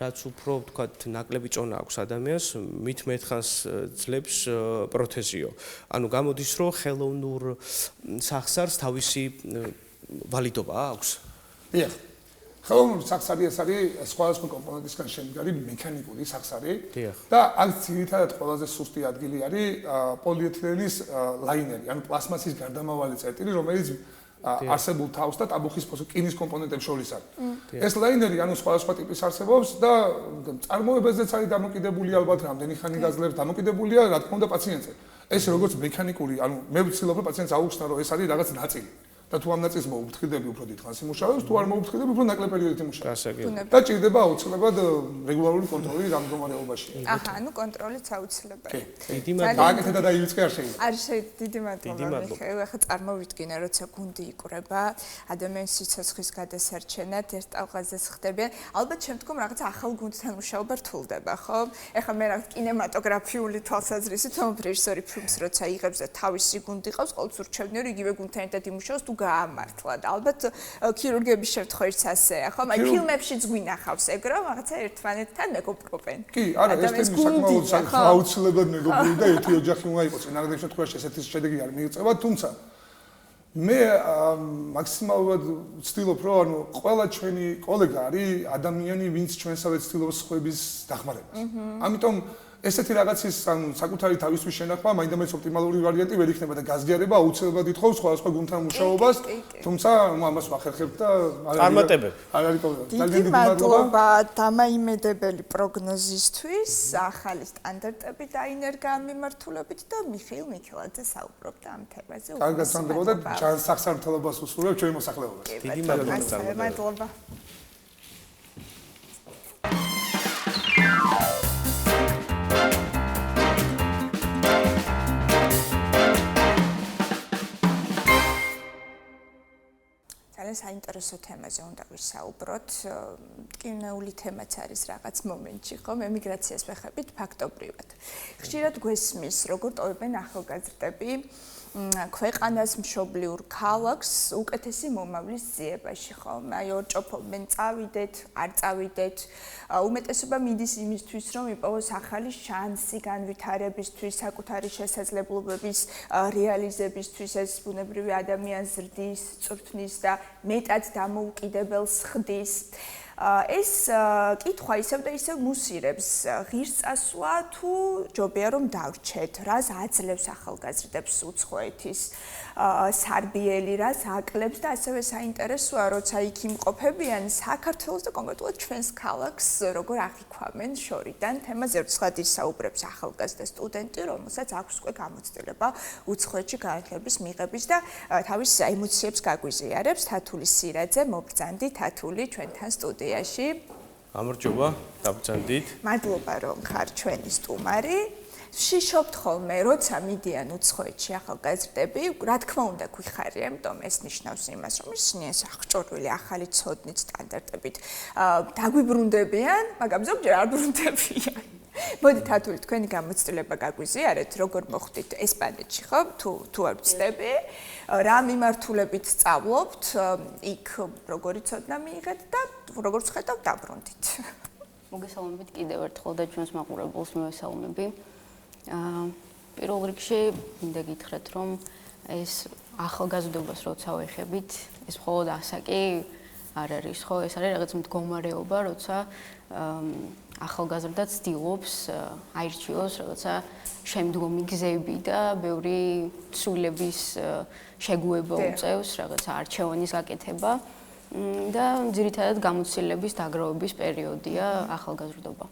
რაც უფრო ვთქვათ ნაკლები წონა აქვს ადამიანს, მით მეთხანს ძლებს პროთეზიო. ანუ გამოდის, რომ ხელოვნურ სახსარს თავისი ვალიდობა აქვს? დიახ. ხელოვნური სახსარი ეს არის სხვადასხვა კომპონენტისგან შემდგარი მექანიკური სახსარი და აქ ძირითადად ყველაზე სუსტი ადგილი არის პოლიეთილენის ლაინერი, ანუ პლასმასის გარდამავალი წერტილი, რომელიც არსებულ თავს და ტაბუხის კინის კომპონენტებს შორის არის. ეს ლაინერი ანუ სხვადასხვა ტიპის არსებობს და წარმოებაზეც არის დამოკიდებული ალბათ რამდენი ხანი გაძლევს, დამოკიდებულია რა თქმა უნდა პაციენტზე. ეს როგორც მექანიკური, ანუ მე ვცდილობ რომ პაციენტს აუხსნა რომ ეს არის რაღაც ნაწილი. და თუ ამ ნაწილს მოუფრთხილდები უფრო დიდხანს იმუშავებს, თუ არ მოუფრთხილდები უფრო ნაკლებ პერიოდით იმუშავებს. და ჭირდება აუცილებლად რეგულარული კონტროლი რამ მდგომარეობაში. აჰა, ანუ კონტროლიც აუცილებელია. დიდი მადლობა. გააკეთა და დაივიწყე არ შეიძლება. არ შეიძლება, დიდი მადლობა მიხეილ. ახლა წარმოვიდგინე, როცა გუნდი იყურება, ადამიანის სიცოცხლის გადასარჩენად ერთ ტალღაზეს ხდებიან. ალბათ შემდგომ რაღაც ახალ გუნდთან მუშაობა რთულდება, ხო? ახლა მე რაღაც კინემატოგრაფიული თვალსაზრისით, რომ რეჟისორი ფილმს როცა იღებს და თავისი გუნდი ყავს, ყოველთვის ურჩევდნენ, რომ იგივე გუნდთან ერთად იმუშაოს თუ გაამართლა და ალბათ ქირურგების შემთხვევაშიც ასეა, ხო? აი ფილმებშიც გვინახავს ეგ რომ რაღაცა ერთმანეთთან მეგობრობენ. კი, არა, ეს თემი საკმაოდ აუცილებლად მეგობრული და ერთი ოჯახი უნდა იყოს. წინააღმდეგ შემთხვევაში ესეთი შედეგი არ მიიღწევა, თუმცა მე მაქსიმალურად ვცდილობ, რომ ანუ ყველა ჩვენი კოლეგა არის ადამიანი, ვინც ჩვენსავე ცდილობს სხვების დახმარებას. ამიტომ ესეთი რაღაცის ანუ საკუთარი თავისთვის შენახვა მაინდამაინც ოპტიმალური ვარიანტი ვერ იქნება და გაზიარება აუცილებლად ითხოვს სხვადასხვა გუნდთან მუშაობას, თუმცა ამას ვახერხებ და წარმატებები. არ არის პრობლემა. დიდი მადლობა დამაიმედებელი პროგნოზისთვის, ახალი სტანდარტები დაინერგა ამ მიმართულებით და მიხეილ მიქელაძე საუბრობდა ამ თემაზე. კარგად სამდროა და ჩანს სახსრთელობას უსურვებ ჩვენი მოსახლეობას. დიდი მადლობა. საინტერესო თემაზე უნდა ვისაუბროთ. ტკივნეული თემაც არის რაღაც მომენტში, ხო? ემიგრაციას ვეხებით ფაქტობრივად. ხშირად გვესმის, როგორ ტოვებენ ახალგაზრდები ქვეყანას მშობლიურ ქალაქს უკეთესი მომავლის ძიებაში ხომ? აი ორჭოფობენ წავიდეთ, არ წავიდეთ. უმეტესობა მიდის იმისთვის, რომ იპოვოს ახალი შანსი განვითარებისთვის, საკუთარი შესაძლებლობების რეალიზებისთვის, ეს ბუნებრივი ადამიანს ზრდის, წვრთნის და მეტად დამოუკიდებელს ხდის. ეს კითხვა ისევ და ისევ მუსირებს ღირს წასვლა თუ ჯობია რომ დავრჩეთ, რას აძლევს ახალგაზრდებს უცხოეთის სარბიელი, რას აკლებს და ასევე საინტერესოა, როცა იქ იმყოფებიან საქართველოს და კონკრეტულად ჩვენს ქალაქს როგორ აღიქვამენ შორიდან. თემაზე ერთხელ ისაუბრებს ახალგაზრდა სტუდენტი, რომელსაც აქვს უკვე გამოცდილება უცხოეთში განათლების მიღების და თავის ემოციებს გაგვიზიარებს. თათული სირაძე, მობრძანდი თათული ჩვენთან სტუდიაში. გამარჯობა, დაბრძანდით. მადლობა რომ ხარ ჩვენი სტუმარი. შიშობთ ხოლმე, როცა მიდიან უცხოეთში ახალგაზრდები, რა თქმა უნდა გვიხარია, იმიტომ ეს ნიშნავს იმას, რომ ისინი ეს აღჭურვილი ახალი ცოდნით სტანდარტებით დაგვიბრუნდებიან, მაგრამ ზოგჯერ არ ბრუნდებიან. მოდი თათული თქვენი გამოცდილება გაგვიზიარეთ, როგორ მოხდით ესპანეთში, ხო? თუ არ ვწდები, რა მიმართულებით სწავლობთ, იქ როგორი ცოდნა მიიღეთ და როგორც ხედავთ დაბრუნდით. მოგესალმებით კიდევ ერთხელ და ჩვენს მაყურებელს მივესალმები. პირველ რიგში მინდა გითხრათ, რომ ეს ახალგაზრდობას როცა ვეხებით, ეს მხოლოდ ასაკი არ არის, ხო? ეს არის რაღაც მდგომარეობა, როცა ახალგაზრდა ცდილობს აირჩიოს რაღაცა შემდგომი გზები და ბევრი ცვლილების შეგუება უწევს, რაღაცა არჩევანის გაკეთება და ძირითადად გამოცდილების დაგროვების პერიოდია ახალგაზრდობა.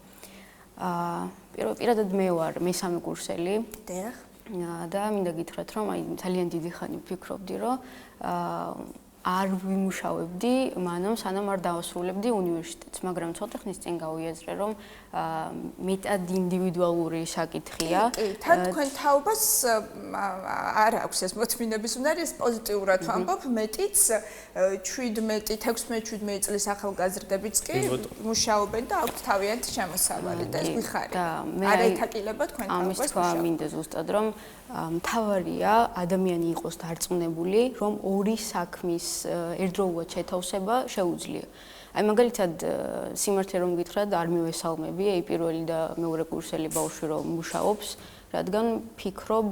პირადად მე ვარ მესამე კურსელი. დიახ. და მინდა გითხრათ, რომ აი ძალიან დიდი ხანი ვფიქრობდი, რომ არ ვიმუშავებდი, მანამ სანამ არ დავასრულებდი უნივერსიტეტს, მაგრამ ცოტა ხნის წინ გავიაზრე, რომ მეტად ინდივიდუალური საკითხია. თქვენ თაობას არ აქვს ეს მოთმინების უნარი, ეს პოზიტიურად ვამბობ, მეტიც 16-17 წლის ახალგაზრდებიც კი მუშაობენ და აქვთ თავიანთი შემოსავალი და ეს გვიხარია. არ ეთაკილება თქვენ თაობას. ამის თქვა მინდა ზუსტად, რომ მთავარია ადამიანი იყოს დარწმუნებული, რომ ორი საქმის ერთდროულად შეთავსება შეუძლია. აი მაგალითად სიმართლე რომ გითხრათ, არ მივესალმები, აი პირველი და მეორე კურსელი ბავშვი რომ მუშაობს, რადგან ფიქრობ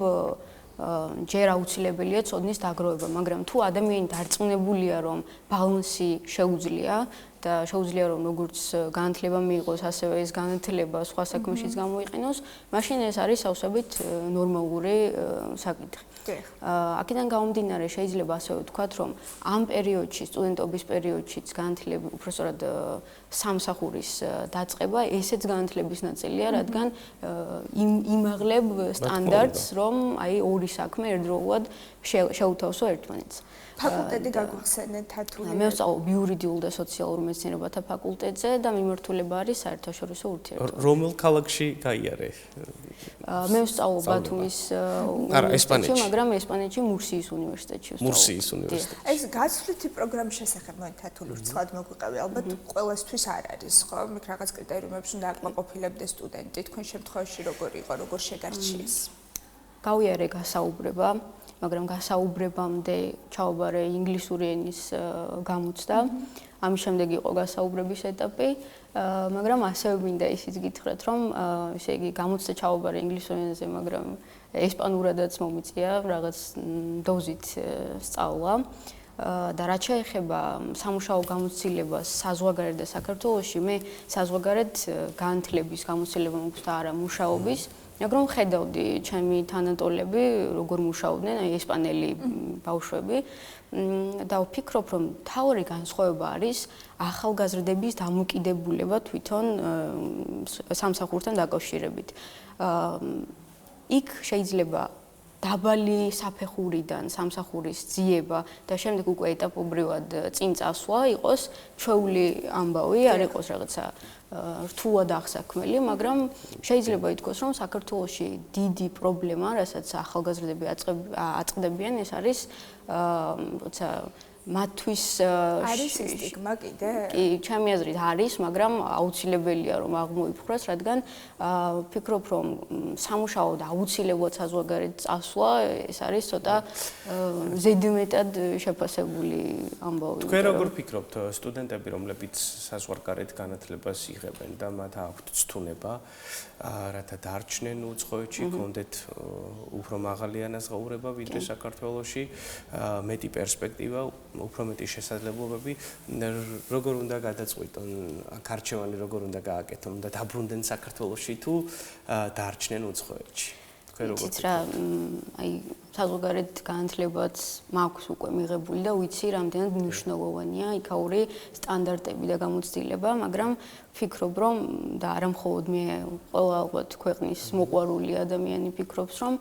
ჯერ აუცილებელია ცოდნის დაგროვება, მაგრამ თუ ადამიანი დარწმუნებულია, რომ ბალანსი შეუძლია და შეუძლია რომ როგორც განათლება მიიღოს, ასევე ეს განათლება სხვა საქმეშიც გამოიყენოს, მაშინ ეს არის სავსებით ნორმალური საკითხი. აქედან გამომდინარე შეიძლება ასე ვთქვათ, რომ ამ პერიოდში, სტუდენტობის პერიოდშიც განათლება უბრალოდ სამსახურის დაწყება, ესეც განათლების ნაწილია, რადგან იმაღლებ სტანდარტს, რომ აი ორი საქმე ერთდროულად შეუთავსო ერთმანეთს. ფაკულტეტი გაგვახსენეთ თათული. მე ვსწავლობ იურიდიულ და სოციალურ მეცნიერებათა ფაკულტეტზე და მიმართულება არის საერთაშორისო ურთიერთობები. რომელ ქალაქში გაიარე? მე ვსწავლობ ბათუმის უნივერსიტეტში, მაგრამ ესპანეთში მურსიის უნივერსიტეტში ვსწავლობ. მურსიის უნივერსიტეტში. ეს გაცვლითი პროგრამის შესახებ თათული რცხვად მოგვიყევი, ალბათ ყველასთვის არ არის, ხო? იქ რაღაც კრიტერიუმებს უნდა აკმაყოფილებდეს სტუდენტი. თქვენ შემთხვევაში როგორ იყო, როგორ შეგარჩიეს? გავიარე გასაუბრება, მაგრამ გასაუბრებამდე ჩავაბარე ინგლისური ენის გამოცდა. ამის შემდეგ იყო გასაუბრების ეტაპი, მაგრამ ასევე მინდა ისიც გითხრათ, რომ ესე იგი გამოცდა ჩავაბარე ინგლისურ ენაზე, მაგრამ ესპანურადაც მომიწია რაღაც დოზით სწავლა. და რაც შეეხება სამუშაო გამოცდილებას საზღვარგარეთ და საქართველოში, მე საზღვარგარეთ განათლების გამოცდილება მაქვს და არა მუშაობის. მაგრამ ხედავდი ჩემი თანატოლები როგორ მუშაობდნენ, აი ესპანელი ბავშვები და ვფიქრობ, რომ მთავარი განსხვავება არის ახალგაზრდების დამოკიდებულება თვითონ სამსახურთან დაკავშირებით. იქ შეიძლება დაბალი საფეხურიდან სამსახურის ძიება და შემდეგ უკვე ეტაპობრივად წინ წასვლა იყოს ჩვეული ამბავი, არ იყოს რაღაცა რთულად აღსაქმელი, მაგრამ შეიძლება ითქვას, რომ საქართველოში დიდი პრობლემა, რასაც ახალგაზრდები აწყდებიან, ეს არის როცა მათთვის არის ეს სტიგმა კიდე? კი, ჩემი აზრით არის, მაგრამ აუცილებელია რომ აღმოიფხვრას, რადგან ვფიქრობ რომ სამუშაო და აუცილებლად საზღვარგარეთ წასვლა ეს არის ცოტა ზედმეტად შეფასებული ამბავი. თქვენ როგორ ფიქრობთ სტუდენტები რომლებიც საზღვარგარეთ განათლებას იღებენ და მათ აქვთ ცთუნება რათა დარჩნენ უცხოეთში, კონდეთ უფრო მაღალი ანაზღაურება ვიდრე საქართველოში, მეტი პერსპექტივა, უფრო მეტი შესაძლებლობები, როგორ უნდა გადაწყვიტონ, აქ არჩევანი როგორ უნდა გააკეთონ, უნდა დაბრუნდნენ საქართველოში თუ დარჩნენ უცხოეთში. იცით რა, აი საზღვარგარეთ განათლებაც მაქვს უკვე მიღებული და ვიცი რამდენად მნიშვნელოვანია იქაური სტანდარტები და გამოცდილება, მაგრამ ვფიქრობ რომ და არა მხოლოდ მე, ყველა ალბათ ქვეყნის მოყვარული ადამიანი ფიქრობს რომ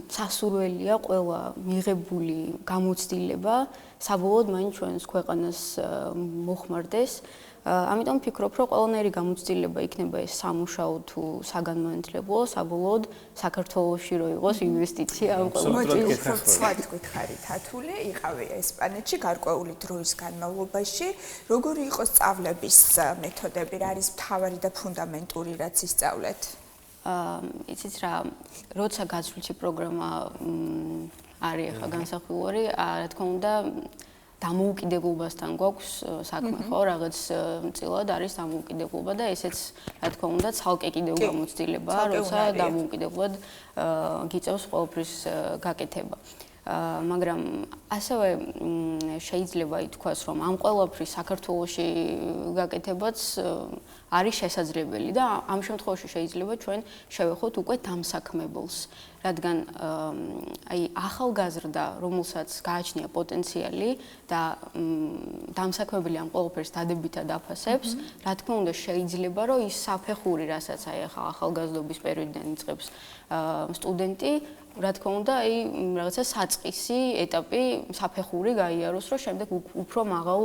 სასურველია ყველა მიღებული გამოცდილება საბოლოოდ მაინც ჩვენს ქვეყანას მოხმარდეს. ამიტომ ვფიქრობ, რომ ყველანაირი გამოცდილება იქნება ეს სამუშაო თუ საგანმანათლებლო, საბოლოოდ საქართველოში რო იყოს ინვესტიცია ამ ყველაფერში. სხვა გითხარით, ათული იყავი ესპანეთში გარკვეული დროის განმავლობაში, როგორი იყო სწავლების მეთოდები, რა არის მთავარი და ფუნდამენტური რაც ისწავლეთ? იცით რა, როცა გაცვლითი პროგრამა არის ახლა განსახილვარი, რა თქმა უნდა დამოუკიდებლობასთან გვაქვს საქმე, ხო, რაღაც წილად არის დამოუკიდებლობა და ესეც რა თქმა უნდა ცალკე კიდევ გამოცდილებაა, როცა დამოუკიდებლად გიწევს ყველაფრის გაკეთება. მაგრამ ასევე შეიძლება ითქვას, რომ ამ ყველაფრის საქართველოში გაკეთებაც არის შესაძლებელი და ამ შემთხვევაში შეიძლება ჩვენ შევეხოთ უკვე დამსაქმებელს, რადგან აი ახალგაზრდა, რომელსაც გააჩნია პოტენციალი და დამსაქმებელი ამ ყველაფერს დადებითად აფასებს, რა თქმა უნდა შეიძლება რომ ის საფეხური, რასაც აი ახალგაზრდობის პერიოდიდან იწყებს სტუდენტი, რა თქმა უნდა, აი რაღაცა საწყისი ეტაპი საფეხური გაიაროს, რომ შემდეგ უფრო მაღალ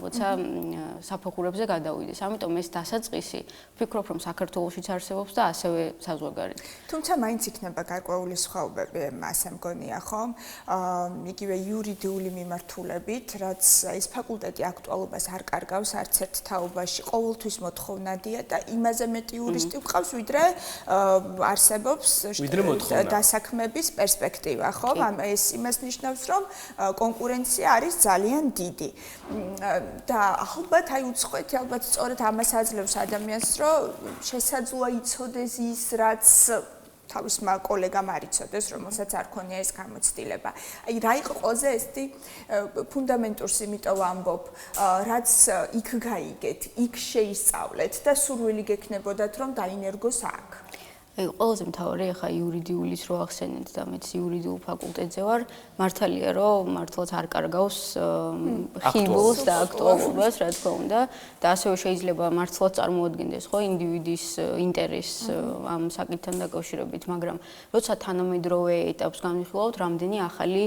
როცა საფეხურებზე გადავიდეს. ამიტომ ეს დასაწყისი ვფიქრობ, რომ საქართველოშიც არსებობს და ასევე საზღვარგარეთ. თუმცა მაინც იქნება გარკვეული სხვაობები, ასე მგონია, ხო? იგივე იურიდიული მიმართულებით, რაც ეს ფაკულტეტი აქტუალობას არ კარგავს არც ერთ თაობაში, ყოველთვის მოთხოვნადია და იმაზე მეტი იურისტი ვყავს, ვიდრე არსებობს დასაქმების პერსპექტივა, ხო? ეს იმას ნიშნავს, რომ კონკურენცია არის ძალიან დიდი. და ალბათ აი უცხოეთი ალბათ სწორედ ამას აძლევს ადამიანს, რომ შესაძლოა იცოდეს ის, რაც თავისმა კოლეგამ არ იცოდეს, რომელსაც არ ქონია ეს გამოცდილება. აი რა იყო ყველაზე ესეთი ფუნდამენტურს იმიტომ ვამბობ, რაც იქ გაიგეთ, იქ შეისწავლეთ და სურვილი გექნებოდათ, რომ დაინერგოს აქ. აი ყველაზე მთავარი ახლა იურიდიულიც რო ახსენეთ და მეც იურიდიულ ფაკულტეტზე ვარ, მართალია რომ მართლაც არ კარგავს ხიბლს და აქტუალობას, რა თქმა უნდა, და ასევე შეიძლება მართლაც წარმოადგენდეს ხო ინდივიდის ინტერესს ამ საკითხთან დაკავშირებით, მაგრამ როცა თანამედროვე ეტაპს განვიხილავთ, რამდენი ახალი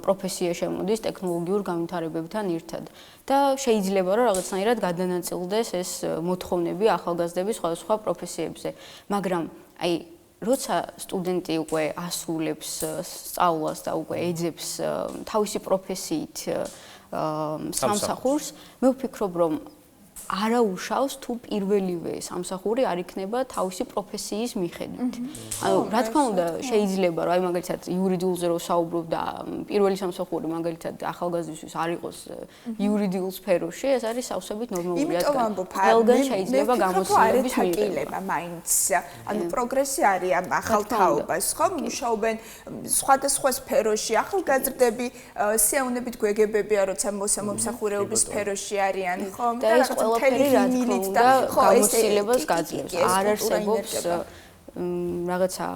პროფესია შემოდის ტექნოლოგიურ განვითარებებთან ერთად. და შეიძლება რომ რაღაცნაირად გადანაწილდეს ეს მოთხოვნები ახალგაზრდების სხვადასხვა პროფესიებზე, მაგრამ აი როცა სტუდენტი უკვე ასრულებს სწავლას და უკვე ეძებს თავისი პროფესიით სამსახურს, მე ვფიქრობ რომ არა უშავს თუ პირველივე სამსახური არ იქნება თავისი პროფესიის მიხედვით. ანუ რა თქმა უნდა შეიძლება რომ აი მაგალითად იურიდიულზე რო საუბრობ და პირველი სამსახური მაგალითად ახალგაზრდისთვის არ იყოს იურიდიულ სფეროში, ეს არის სავსებით ნორმალური, რადგან ყველგან შეიძლება გამოცდილების მიღება. მაინც ანუ პროგრესი არის ამ ახალ თაობას, ხო? მუშაობენ სხვადასხვა სფეროში, ახალგაზრდები სიავნებით გვეგებებია, როცა მომსახურეობის სფეროში არიან, ხო? და ეს ყველაფერი რა თქმა უნდა გამოცდილებას გაძლევს. არ არსებობს რაღაცა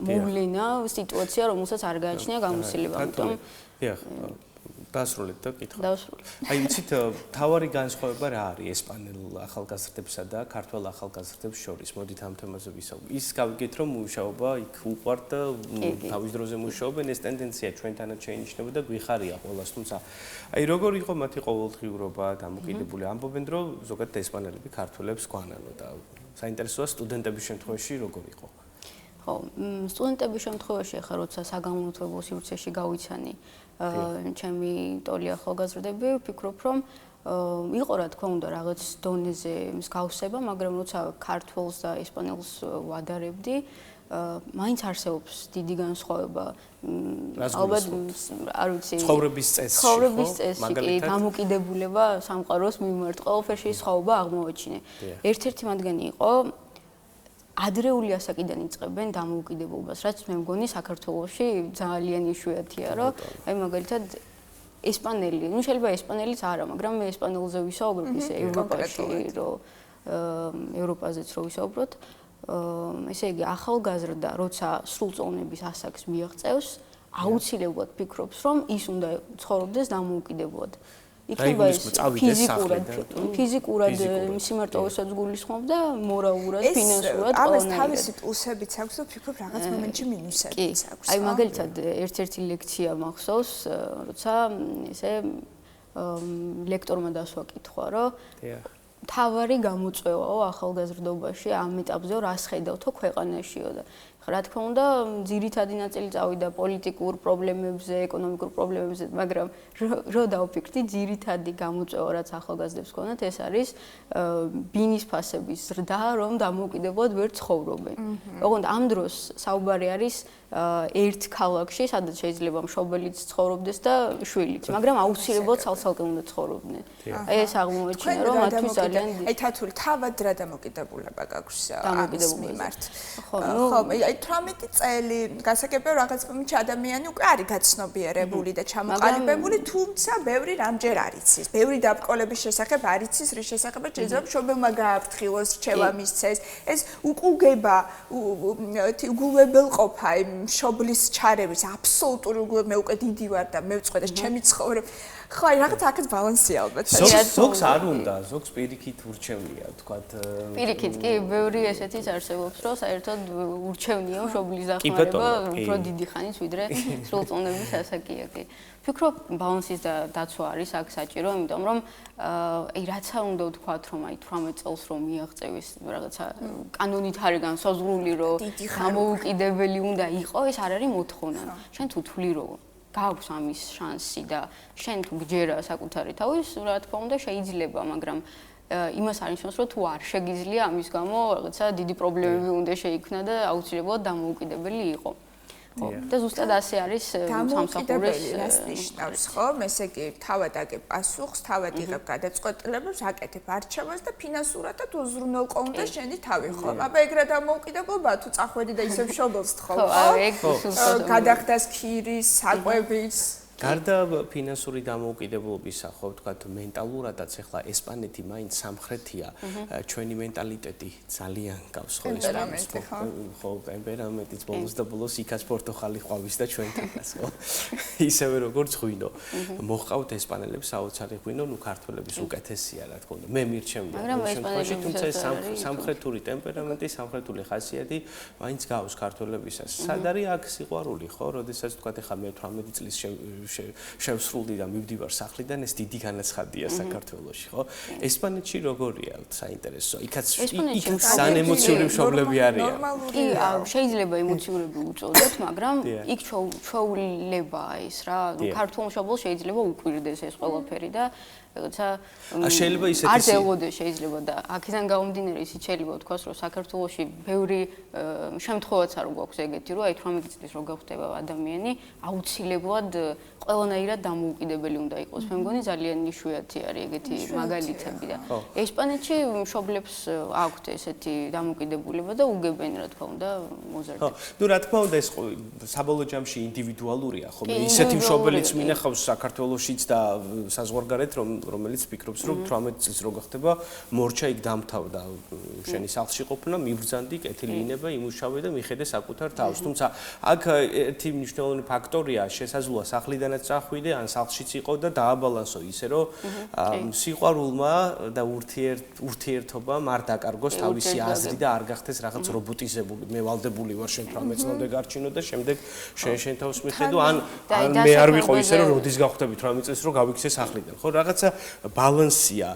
მოვლენა, სიტუაცია, რომელსაც არ გააჩნია გამოცდილება, ამიტომ დასრულეთ და კითხავთ. დავსრულეთ. აი იცით, თავარი განსხვავება რა არის ესპანელ ახალგაზრდებსა და ქართველ ახალგაზრდებს შორის? მოდით ამ თემაზე ვისაუბროთ. ის გავიგეთ, რომ მუშაობა იქ უყვართ და თავის დროზე მუშაობენ, ეს ტენდენცია ჩვენთანაც შეინიშნება და გვიხარია ყველას, თუმცა აი როგორ იყო მათი ყოველდღიურობა, დამოკიდებული ამბობენ, რომ ზოგადად ესპანელები ქართველებს გვანანო და საინტერესოა სტუდენტების შემთხვევაში როგორ იყო? ხო, სტუდენტების შემთხვევაში ახლა როცა საგამომთბებო სივრცეში გავიცანი ჩემი ტოლი ახალგაზრდები, ვფიქრობ, რომ იყო რა თქმა უნდა რაღაც დონეზე მსგავსება, მაგრამ როცა ქართულს და ესპანელს ვადარებდი, მაინც არსებობს დიდი განსხვავება. ალბათ არ ვიცი, ცხოვრების წესი, კი, დამოკიდებულება სამყაროს მიმართ, ყველაფერში სხვაობა აღმოვაჩინე. ერთ-ერთი მათგანი იყო ადრეული ასაკიდან იწყებენ დამოუკიდებლობას, რაც მე მგონი საქართველოში ძალიან იშვიათია, რომ აი მაგალითად ესპანელი, ну შეიძლება ესპანელიც არა, მაგრამ მე ესპანელზე ვისაუბრებ ისე ევროპაში, რომ ევროპაზეც რო ვისაუბროთ, ესე იგი ახალგაზრდა, როცა სრულწლოვნების ასაკს მიაღწევს, აუცილებლად ფიქრობს, რომ ის უნდა ცხოვრობდეს დამოუკიდებლად. იქნება ეს ფიზიკურად სიმარტოვესაც გულისხმობ და მორალურად, ფინანსურად ყველანაირად. ამას თავისი პლუსებიც აქვს და ფიქრობ რაღაც მომენტში მინუსებიც აქვს. აი მაგალითად ერთ-ერთი ლექცია მახსოვს, როცა ესე ლექტორმა დასვა კითხვა, რომ თავარი გამოწვევაო ახალგაზრდობაში ამ ეტაპზე რას ხედავთო ქვეყანაშიო და რა თქმა უნდა ძირითადი ნაწილი წავიდა პოლიტიკურ პრობლემებზე, ეკონომიკურ პრობლემებზე, მაგრამ რო დავფიქრდი ძირითადი გამოწვევა რაც ახალგაზრდებს ჰქონდათ ეს არის ბინის ფასების ზრდა, რომ დამოუკიდებლად ვერ ცხოვრობენ. ოღონდ ამ დროს საუბარი არის ერთ ქალაქში, სადაც შეიძლება მშობელიც ცხოვრობდეს და შვილიც, მაგრამ აუცილებლად ცალ-ცალკე უნდა ცხოვრობდნენ. ეს აღმოაჩინა, რომ მათთვის ძალიან აი თათული თავად რა დამოკიდებულება გაქვს ამის მიმართ. ხო, აი 18 წელი გასაგებია რაღაც მომენტში ადამიანი უკვე არის გაცნობიერებული და ჩამოყალიბებული, თუმცა ბევრი რამჯერ არ იცის. ბევრი დაბრკოლების შესახებ არ იცის, რის შესახებაც შეიძლება მშობელმა გააფრთხილოს, რჩევა მისცეს. ეს უკუგება, უგულებელყოფა მშობლის ჩარევის აბსოლუტური უგულება, მე უკვე დიდი ვარ და მე ვწყვეტ ეს ჩემი ცხოვრება. ხო, აი რაღაც აქაც ბალანსია ალბათ. ზოგს არ უნდა, ზოგს პირიქით ურჩევნია, თქვათ. პირიქით კი, ბევრი ესეთიც არსებობს, რომ საერთოდ ურჩევნია მშობლის დახმარება უფრო დიდი ხანით, ვიდრე სრულწლოვნების ასაკია კი. ვფიქრობ, ბალანსის დაცვა არის აქ საჭირო, იმიტომ რომ აი რაც არ უნდა ვთქვათ, რომ აი 18 წელს რომ მიაღწევის რაღაცა კანონით არის განსაზღვრული, რომ დამოუკიდებელი უნდა იყოს, ეს არ არის მოთხოვნა. შენ თუ თვლი რომ გაქვს ამის შანსი და შენ თუ გჯერა საკუთარი თავის, რა თქმა უნდა შეიძლება, მაგრამ იმას არ ნიშნავს, რომ თუ არ შეგიძლია ამის გამო რაღაცა დიდი პრობლემები უნდა შეიქმნა და აუცილებლად დამოუკიდებელი იყო. ხო, და ზუსტად ასე არის სამსახურის რას ნიშნავს, ხო? ესე იგი, თავად აგებ პასუხს, თავად იღებ გადაწყვეტილებებს, აკეთებ არჩევანს და ფინანსურადაც უზრუნველყო უნდა შენი თავი, ხო? აბა ეგრე დამოუკიდებლობა თუ წახვედი და ისე მშობელს თხოვ, ხო? გადახდას ქირის, საკვების გარდა ფინანსური დამოუკიდებლობისა, ხო ვთქვათ, მენტალურადაც ახლა ესპანეთი მაინც სამხრეთია, ჩვენი მენტალიტეტი ძალიან გავს ხო ესპანეთს, ხო, ტემპერამენტიც ბოლოს და ბოლოს იქაც პორტუგალი ყვავის და ჩვენთანაც, ხო. ისევე როგორც ღვინო. მოჰყავთ ესპანელებს საოცარი ღვინო, ნუ ქართველების უკეთესია, რა თქმა უნდა. მე მირჩევია ამ შემთხვევაში, თუმცა სამხრეთური ტემპერამენტი, სამხრეთული ხასიათი მაინც გავს ქართველებისას. სად არის აქ სიყვარული, ხო? როდესაც ვთქვათ, ახლა მე 18 წლის შევსრულდი და მივდივარ სახლიდან, ეს დიდი განაცხადია საქართველოში, ხო? ესპანეთში როგორია, საინტერესო. იქაც ძალიან ემოციური მშობლები არიან. კი, შეიძლება ემოციურები უწოდოთ, მაგრამ იქ ჩვეულება ის რა, ქართულ მშობელს შეიძლება უკვირდეს ეს ყველაფერი და როცა შეიძლება ისეთი არ დაელოდეს შეიძლება და აქედან გამომდინარე ისიც შეიძლება ვთქვას, რომ საქართველოში ბევრი შემთხვევაც არ გვაქვს ეგეთი, რომ აი 18 წლის რო გახვდება ადამიანი, აუცილებლად ყველანაირად დამოუკიდებელი უნდა იყოს. მე მგონი ძალიან იშვიათი არის ეგეთი მაგალითები და ესპანეთში მშობლებს აქვთ ესეთი დამოუკიდებულება და უგებენ რა თქმა უნდა მოზარდებს. ხო, ნუ რა თქმა უნდა ეს საბოლოო ჯამში ინდივიდუალურია, ხო? ისეთი მშობელიც მინახავს საქართველოშიც და საზღვარგარეთ, რომელიც ფიქრობს, რომ 18 წლის რო გახდება, მორჩა იქ დამთავრდა შენი სახლში ყოფნა, მიბრძანდი, კეთილი ინება, იმუშავე და მიხედე საკუთარ თავს. თუმცა აქ ერთი მნიშვნელოვანი ფაქტორია, შესაძლოა სახლიდანაც წახვიდე, ან სახლშიც იყო და დააბალანსო ისე, რომ სიყვარულმა და ურთიერთობამ არ დაკარგოს თავისი აზრი და არ გახდეს რაღაც რობოტიზებული. მე ვალდებული ვარ შენ 18 წლამდე გარჩინო და შემდეგ შენ თავს მიხედო, ან მე არ ვიყო ისე, რომ როდის გავხდები 18 წელს, რომ გავიქცე სახლიდან. ხო, რაღაცა ბალანსია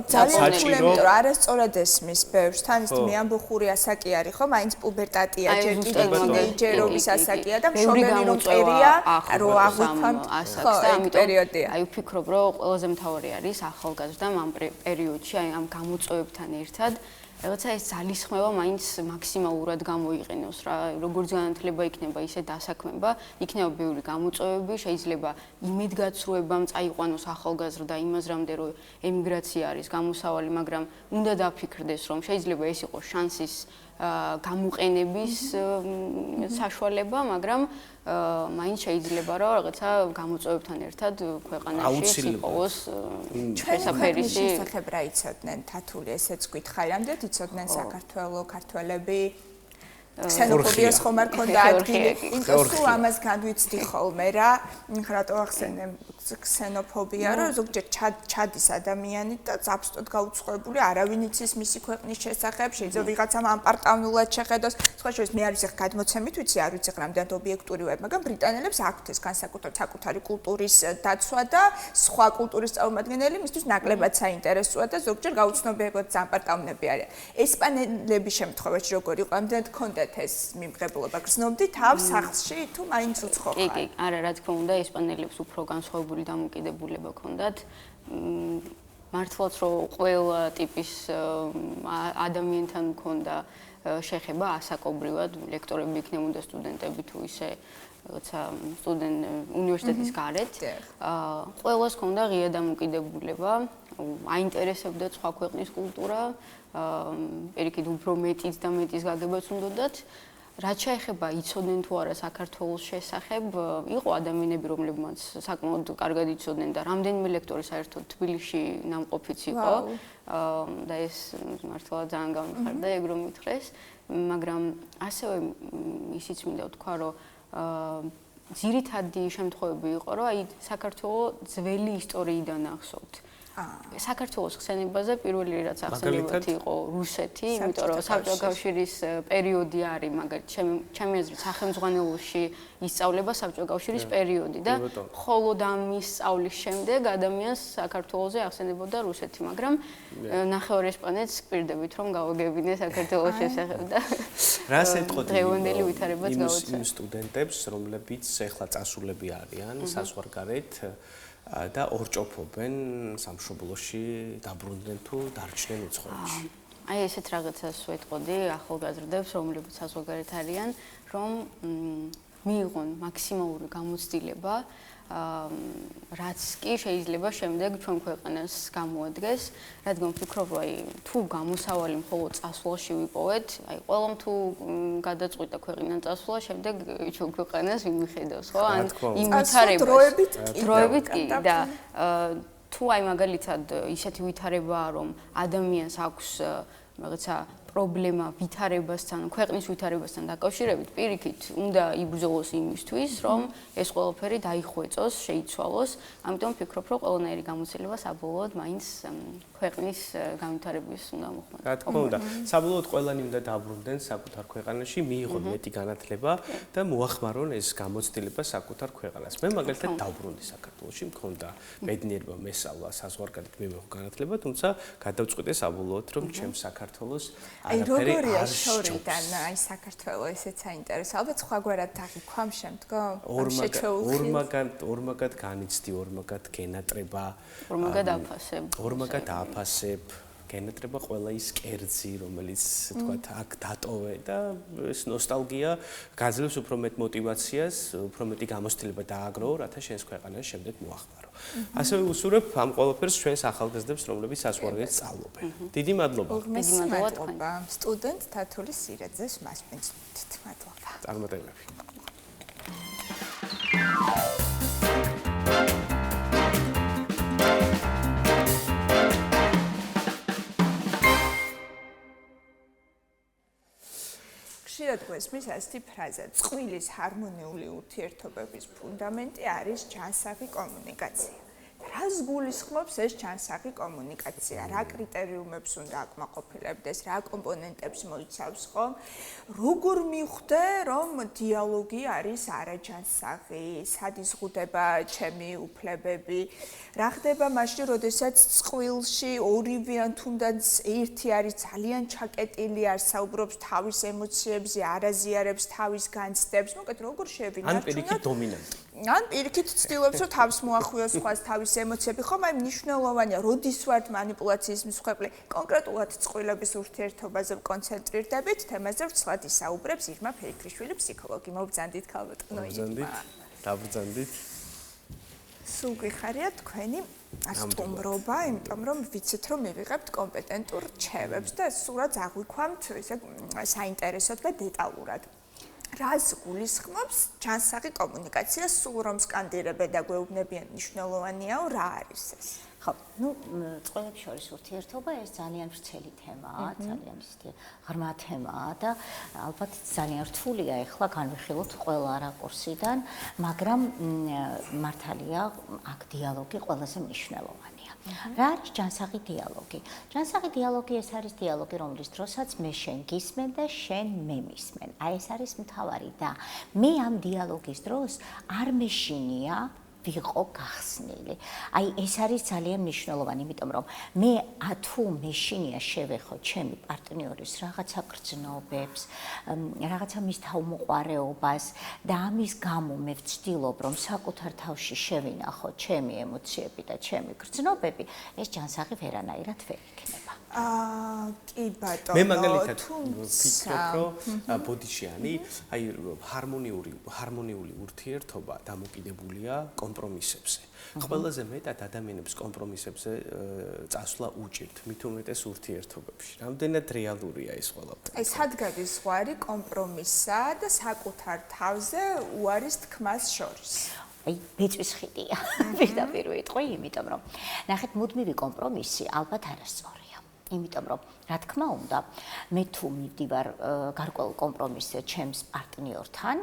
ძალიან რთული, არასწორად ესმის ბევრს. თან ის მეამბოხური ასაკი არის, ხო? მაინც პუბერტატია, ჯერ კიდევ თინეიჯერობის ასაკია და მშობელი რომ წერია, რომ აღვიქვამთ, ხო, ამ პერიოდია. აი ვფიქრობ, რომ ყველაზე მთავარი არის ახალგაზრდამ ამ პერიოდში, აი ამ გამოწვევებთან ერთად რაღაცა ეს ძალისხმევა მაინც მაქსიმალურად გამოიყენოს რა, როგორც განათლება იქნება, ისე დასაქმება, იქნება ბევრი გამოწვევები, შეიძლება იმედგაცრუებამ წაიყვანოს ახალგაზრდა იმაზრამდე, რომ ემიგრაცია არის გამოსავალი, მაგრამ უნდა დაფიქრდეს, რომ შეიძლება ეს იყოს შანსის გამოყენების საშუალება, მაგრამ მაინც შეიძლება რომ რაღაცა გამოწვევებთან ერთად ქვეყანაში იყოს შესაფერისი შესახებ რა იცოდნენ თათული ესეც გითხარი ამდენ იცოდნენ საქართველოს ქართველები ქსენოფობიას ხომ არ ქონდა ადგილი იმიტომ რომ ამას განვიცდი ხოლმე რა რატო ახსენე ქსენოფობია რომ ზოგჯერ ჩადის ადამიანი და აბსოლუტურად გაუცხოებული არავინ იცის მისი ქვეყნის შესახებ შეიძლება ვიღაცამ ამპარტავნულად შეხედოს სხვა შორის მე არ ვიცი გადმოცემით ვიცი არ ვიცი რამდენად ობიექტური ვარ მაგრამ ბრიტანელებს აქვთ ეს განსაკუთრებით საკუთარი კულტურის დაცვა და სხვა კულტურის წარმომადგენელი მისთვის ნაკლებად საინტერესოა და ზოგჯერ გაუცნობიერებლად ამპარტავნები არიან ესპანელების შემთხვევაში როგორ იყო ამდენად ქონდათ ეს მიმღებლობა გრძნობდი თავს სახლში თუ მაინც უცხო ხარ კი არა რა თქმა უნდა ესპანელებს უფრო განსხვავებული დამოკიდებულება ქონდათ მართლაც რომ ყველა ტიპის ადამიანთან ქონდა შეხება ასაკობრივად ლექტორები იქნებოდა სტუდენტები თუ ისე როცა უნივერსიტეტის გარეთ ყველას ქონდა ღია დამოკიდებულება აინტერესებდა სხვა ქვეყნის კულტურა პირიქით უფრო მეტის და მეტის გაგებაც უნდათ რაც შეეხება იცოდნენ თუ არა საქართველოს შესახებ იყო ადამიანები რომლებმაც საკმაოდ კარგად იცოდნენ და რამდენიმე ლექტორი საერთოდ თბილისში ნამყოფიც იყო და ეს მართლა ძალიან გამიხარდა ეგ რომ მითხრეს მაგრამ ასევე ისიც მინდა ვთქვა რომ ძირითადი შემთხვევები იყო რომ აი საქართველოს ძველი ისტორიიდან ახსოვთ საქართველოს ხსენებაზე პირველი რაც ახსენებათ იყო რუსეთი, იმიტომ რომ საბჭოთა კავშირის პერიოდი არის, მაგალითად, ჩემი აზრით, სახელმძღვანელოში ისწავლება საბჭოთა კავშირის პერიოდი და მხოლოდ ამის სწავლის შემდეგ ადამიანს საქართველოზე ახსენებოდა რუსეთი, მაგრამ ნახევარ ესპანეთს გვირდებით რომ გავაგებინე საქართველოს შესახებ და რას ეთყოდი დღევანდელი ვითარებაც გავაცნობ იმ სტუდენტებს, რომლებიც ეხლა წასულები არიან საზღვარგარეთ და ორჭოფობენ სამშობლოში დაბრუნდნენ თუ დარჩნენ უცხოეთში. აი ესეთ რაღაცას ვეთყოდი ახალგაზრდებს, რომლებიც საზღვარგარეთ არიან, რომ მიიღონ მაქსიმალური გამოცდილება, რაც კი შეიძლება შემდეგ ჩვენ ქვეყანას გამოადგეს, რადგან ვფიქრობ, აი თუ გამოსავალი მხოლოდ წასვლაში ვიპოვეთ, აი ყველამ თუ გადაწყვიტა ქვეყანიდან წასვლა, შემდეგ ჩვენ ქვეყანას ვინ მიხედავს, ხო? ან იმ ვითარებას დროებით კი და თუ აი მაგალითად ისეთი ვითარებაა, რომ ადამიანს აქვს რაღაცა პრობლემა ვითარებასთან, ქვეყნის ვითარებასთან დაკავშირებით, პირიქით, უნდა იბრძოლოს იმისთვის, რომ ეს ყველაფერი დაიხვეწოს, შეიცვალოს. ამიტომ ვფიქრობ, რომ ყველანაირი გამოცდილება საბოლოოდ მაინც ქვეყნის განვითარების უნდა მოხმარდეს. რა თქმა უნდა, საბოლოოდ ყველანი უნდა დაბრუნდნენ საკუთარ ქვეყანაში, მიიღონ მეტი განათლება და მოახმარონ ეს გამოცდილება საკუთარ ქვეყანას. მე მაგალითად დავბრუნდი საქართველოში, მქონდა ბედნიერება მესწავლა საზღვარგარეთ მიმეღო განათლება, თუმცა გადავწყვიტე საბოლოოდ, რომ ჩემ საქართველოს აი როგორია შორიდან აი საქართველოს ესეც საინტერესო. ალბათ სხვაგვარად დაგიქვამ შემდგომ ორმაგად განიცდი, ორმაგად გენატრება, ორმაგად აფასებ, გენატრება ყველა ის კერძი, რომელიც თქვათ აქ დატოვე და ეს ნოსტალგია გაძლევს უფრო მეტ мотиваციას, უფრო მეტი გამოცდილება დააგროვო, რათა შენს ქვეყანას შემდეგ მოახმარო. ასევე უსურებ ამ ყველაფერს ჩვენს ახალგაზრდებს, რომლებიც საზღვარგარეთ სწავლობენ. დიდი მადლობა. დიდი მადლობა. სტუდენტ თათული სირაძეს მასპინძლით. მადლობა. წარმატებები. ხშირად გვესმის ასეთი ფრაზა: წყვილის ჰარმონიული ურთიერთობების ფუნდამენტი არის ჯანსაღი კომუნიკაცია. რას გულისხმობს ეს ჯანსაღი კომუნიკაცია? რა კრიტერიუმებს უნდა აკმაყოფილებდეს, რა კომპონენტებს მოიცავს, ხო? როგორ მივხვდე, რომ დიალოგი არის არაჯანსაღი? სად იზღუდება ჩემი უფლებები? რა ხდება მაშინ, როდესაც წყვილში ორივე ან თუნდაც ერთი არის ძალიან ჩაკეტილი, არ საუბრობს თავის ემოციებზე, არ აზიარებს თავის განცდებს, მოკლედ როგორ შევინარჩუნოთ? ან პირიქით დომინანტი. ან პირიქით ცდილობს, რომ თავს მოახვიოს სხვას თავის ემოციები, ხომ აი მნიშვნელოვანია, როდის ვართ მანიპულაციის მსხვერპლი, კონკრეტულად წყვილების ურთიერთობაზე კონცენტრირდებით, თემაზე ვცლად ისაუბრებს ირმა ფეიქრიშვილი, ფსიქოლოგი. მობრძანდით ქალბატონო ირმა. დაბრძანდით. სულ გიხარია თქვენი სტუმრობა, იმიტომ რომ ვიცით, რომ მივიღებთ კომპეტენტურ რჩევებს და სულაც აღვიქვამთ ესე საინტერესოდ და დეტალურად. რას გულისხმობს ჯანსაღი კომუნიკაცია? სულ რომ სკანდირებენ და გვეუბნებიან მნიშვნელოვანიაო, რა არის ეს? ხო, წყვილებს შორის ურთიერთობა ეს ძალიან ვრცელი თემაა, ძალიან ისეთი ღრმა თემაა და ალბათ ძალიან რთულია ახლა განვიხილოთ ყველა რაკურსიდან, მაგრამ მართალია აქ დიალოგი ყველაზე მნიშვნელოვანია. რა არის ჯანსაღი დიალოგი? ჯანსაღი დიალოგი ეს არის დიალოგი, რომლის დროსაც მე შენ გისმენ და შენ მე მისმენ. აი ეს არის მთავარი და მე ამ დიალოგის დროს არ მეშინია ვიყო გახსნილი. აი ეს არის ძალიან მნიშვნელოვანი, იმიტომ რომ მე თუ მეშინია შევეხო ჩემი პარტნიორის რაღაცა გრძნობებს, რაღაცა მის თავმოყარეობას და ამის გამო მე ვცდილობ რომ საკუთარ თავში შევინახო ჩემი ემოციები და ჩემი გრძნობები, ეს ჯანსაღი ვერანაირად ვერ იქნება. კი ბატონო. მე მაგალითად ვფიქრობ, რომ ბოდიშიანი, აი ჰარმონიული ურთიერთობა დამოკიდებულია კომპრომისებზე. ყველაზე მეტად ადამიანებს კომპრომისებზე წასვლა უჭირთ, მით უმეტეს ურთიერთობებში. რამდენად რეალურია ეს ყველაფერი? აი სად გადის ზღვარი კომპრომისსა და საკუთარ თავზე უარის თქმას შორის? აი ბეწვის ხიდია. პირდაპირ ვიტყვი, იმიტომ რომ ნახეთ მუდმივი კომპრომისი ალბათ არასწორია. იმიტომ რომ რა თქმა უნდა მე თუ მივდივარ გარკვეულ კომპრომისზე ჩემს პარტნიორთან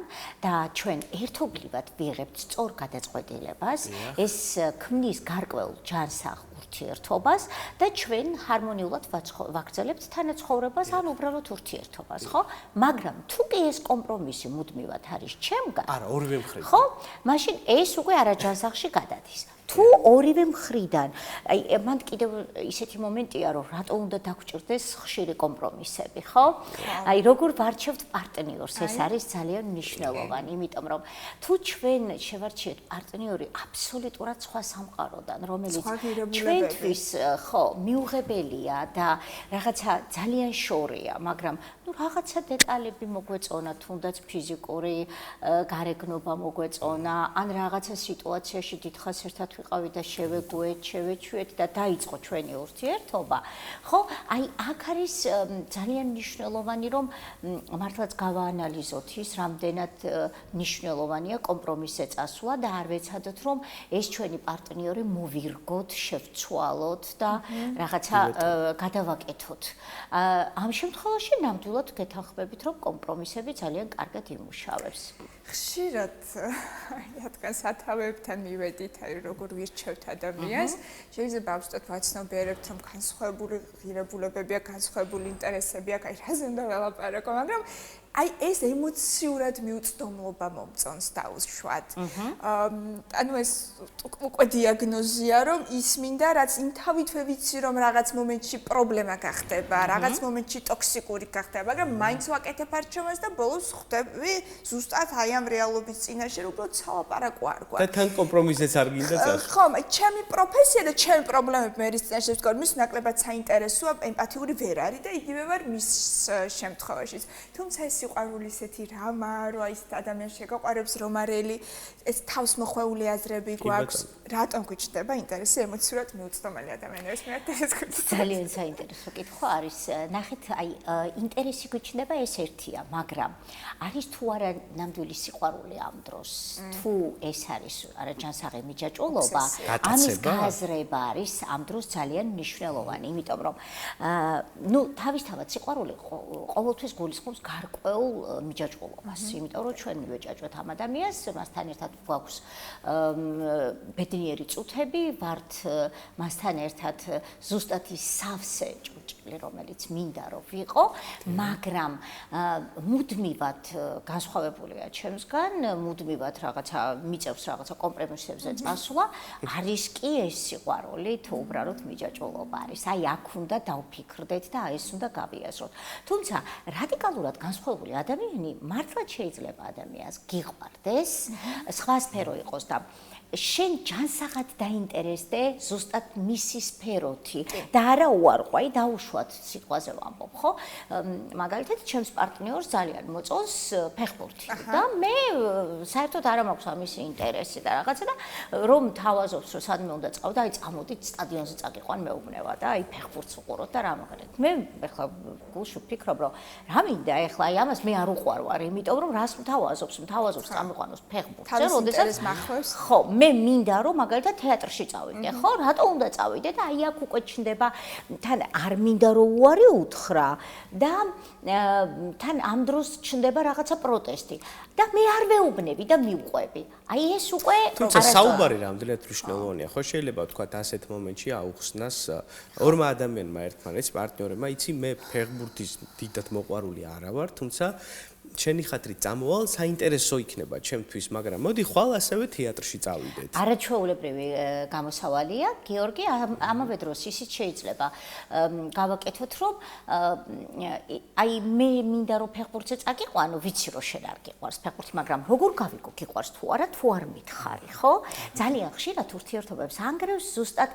და ჩვენ ერთობლივად ვიღებთ სწორ გადაწყვეტილებას, ეს ქმნის გარკვეულ ჯანსაღ ურთიერთობას და ჩვენ ჰარმონიულად ვაგრძელებთ თანაცხოვრებას ან უბრალოდ ურთიერთობას, ხო? მაგრამ თუ კი ეს კომპრომისი მუდმივად არის ჩემგან, არა, ორივე მხრიდან. ხო? მაშინ ეს უკვე არაჯანსაღში გადადის. თუ ორივე მხრიდან, აი მან კიდევ ისეთი მომენტია, რომ რატო უნდა დაგვჭირდეს ხშირი კომპრომისები, ხო? აი როგორ ვარჩევთ პარტნიორს, ეს არის ძალიან მნიშვნელოვანი, იმიტომ რომ თუ ჩვენ შევარჩიეთ პარტნიორი აბსოლუტურად სხვა სამყაროდან, რომელიც ჩვენთვის ხო მიუღებელია და რაღაცა ძალიან შორია, მაგრამ ну რაღაცა დეტალები მოგვეწონა, თუნდაც ფიზიკური გარეგნობა მოგვეწონა, ან რაღაცა სიტუაციაში დიდხანს ერთად ვიყავით და შევეგუეთ, შევეჩვიეთ და დაიწყო ჩვენი ურთიერთობა. ხო, აი აქ არის ძალიან მნიშვნელოვანი, რომ მართლაც გავაანალიზოთ ის, რამდენად მნიშვნელოვანია კომპრომისზე წასვლა და არ ვეცადოთ, რომ ეს ჩვენი პარტნიორი მოვირგოთ, შევცვალოთ და რაღაცა გადავაკეთოთ. ამ შემთხვევაში ნამდვილად გეთანხმებით, რომ კომპრომისები ძალიან კარგად იმუშავებს. ხშირად რადგან სათავეებთან მივედით, აი როგორ ვირჩევთ ადამიანს, შეიძლება აბსოლუტურად ვაცნობიერებთ, რომ განსხვავებული ღირებულებები აქვს, განსხვავებული ინტერესები აქვს, აი რაზე უნდა ველაპარაკო, მაგრამ აი ეს ემოციურად მიუწვდომლობა მომწონს დაუშვათ. ანუ ეს უკვე დიაგნოზია, რომ ის მინდა, რაც იმ თავითვე ვიცი, რომ რაღაც მომენტში პრობლემა გახდება, რაღაც მომენტში ტოქსიკური გახდება, მაგრამ მაინც ვაკეთებ არჩევანს და ბოლოს ხვდები ზუსტად აი ამ რეალობის წინაშე, რომ უბრალოდ სალაპარაკო არ გვაქვს. და თან კომპრომისეც არ გინდა წასვლა. ხო, აი ჩემი პროფესია და ჩემი პრობლემები მერის წინაშე ვთქვი, მის ნაკლებად საინტერესოა, ემპათიური ვერ არის და იგივე ვარ მის შემთხვევაშიც. თუმცა ეს სიყვარული ისეთი რამა, რომ აი ეს ადამიანს შეგაყვარებს რომარელი, ეს თავს მოხვეული აზრები გვაქვს. რატომ გვიჩნდება ინტერესი ემოციურად მიუწვდომელი ადამიანების მიერ ეს ძალიან საინტერესო კითხვა არის. ნახეთ, აი ინტერესი გვიჩნდება ეს ერთია, მაგრამ არის თუ არა ნამდვილი სიყვარული ამ დროს? თუ ეს არის არაჯანსაღი მიჯაჭვულობა, ამის გააზრება არის ამ დროს ძალიან მნიშვნელოვანი, იმიტომ რომ ну თავისთავად სიყვარული ყოველთვის გულისხმობს გარკვეულ გარკვეულ მიჯაჭვულობას, იმიტომ რომ ჩვენ მივეჭაჭვეთ ამ ადამიანს, მასთან ერთად გვაქვს ბედნიერი წუთები, ვართ მასთან ერთად ზუსტად ის სავსე ჭურჭელი, რომელიც მინდა რომ ვიყო, მაგრამ მუდმივად განსხვავებულია ჩემსგან, მუდმივად რაღაცა მიწევს რაღაცა კომპრომისებზე წასვლა, არის კი ეს სიყვარული, თუ უბრალოდ მიჯაჭვულობა არის. აი აქ უნდა დავფიქრდეთ და ეს უნდა გავიაზროთ. თუმცა რადიკალურად განსხვავებული ადამიანი მართლაც შეიძლება ადამიანს გიყვარდეს, სხვა სფერო იყოს და შენ ჯანსაღად დაინტერესდე ზუსტად მისი სფეროთი და არა უარყო, აი დაუშვათ სიტყვაზე ვამბობ, ხო? მაგალითად, ჩემს პარტნიორს ძალიან მოწონს ფეხბურთი და მე საერთოდ არ მაქვს ამისი ინტერესი და რაღაცა და რომ თავაზობს, რომ სადმე უნდა წავდა, აი წამოდით სტადიონზე წაგიყვან მეუბნება და აი ფეხბურთს უყუროთ და რა მაგალითად. მე ეხლა გულში ვფიქრობ, რომ რა მინდა ეხლა აი ამას მე არ უყვარვარ, იმიტომ რომ რას მთავაზობს წამიყვანოს ფეხბურთზე, როდესაც მახავს. ხო, მე მინდა რომ მაგალითად თეატრში წავიდე, ხო? რატო უნდა წავიდე და აი აქ უკვე ჩნდება თან არ მინდა რომ უარი უთხრა და თან ამ დროს ჩნდება რაღაცა პროტესტი და მე არ ვეუბნები და მივყვები. აი ეს უკვე თუმცა საუბარი რამდენად მნიშვნელოვანია, ხო? შეიძლება ვთქვათ ასეთ მომენტში აუხსნას ორმა ადამიანმა ერთმანეთს პარტნიორებმა, იცი მე ფეხბურთის დიდად მოყვარული არა ვარ, თუმცა შენი ხათრით წამოვალ, საინტერესო იქნება ჩემთვის, მაგრამ მოდი ხვალ ასევე თეატრში წავიდეთ. არაჩვეულებრივი გამოსავალია, გიორგი, ამავე დროს ისიც შეიძლება გავაკეთოთ, რომ აი მე მინდა რომ ფეხბურთზე წაგიყვანო, ვიცი რომ შენ არ გიყვარს ფეხბურთი, მაგრამ როგორ გავიგო გიყვარს თუ არა, თუ არ მითხარი, ხო? ძალიან ხშირად ურთიერთობებს ანგრევს ზუსტად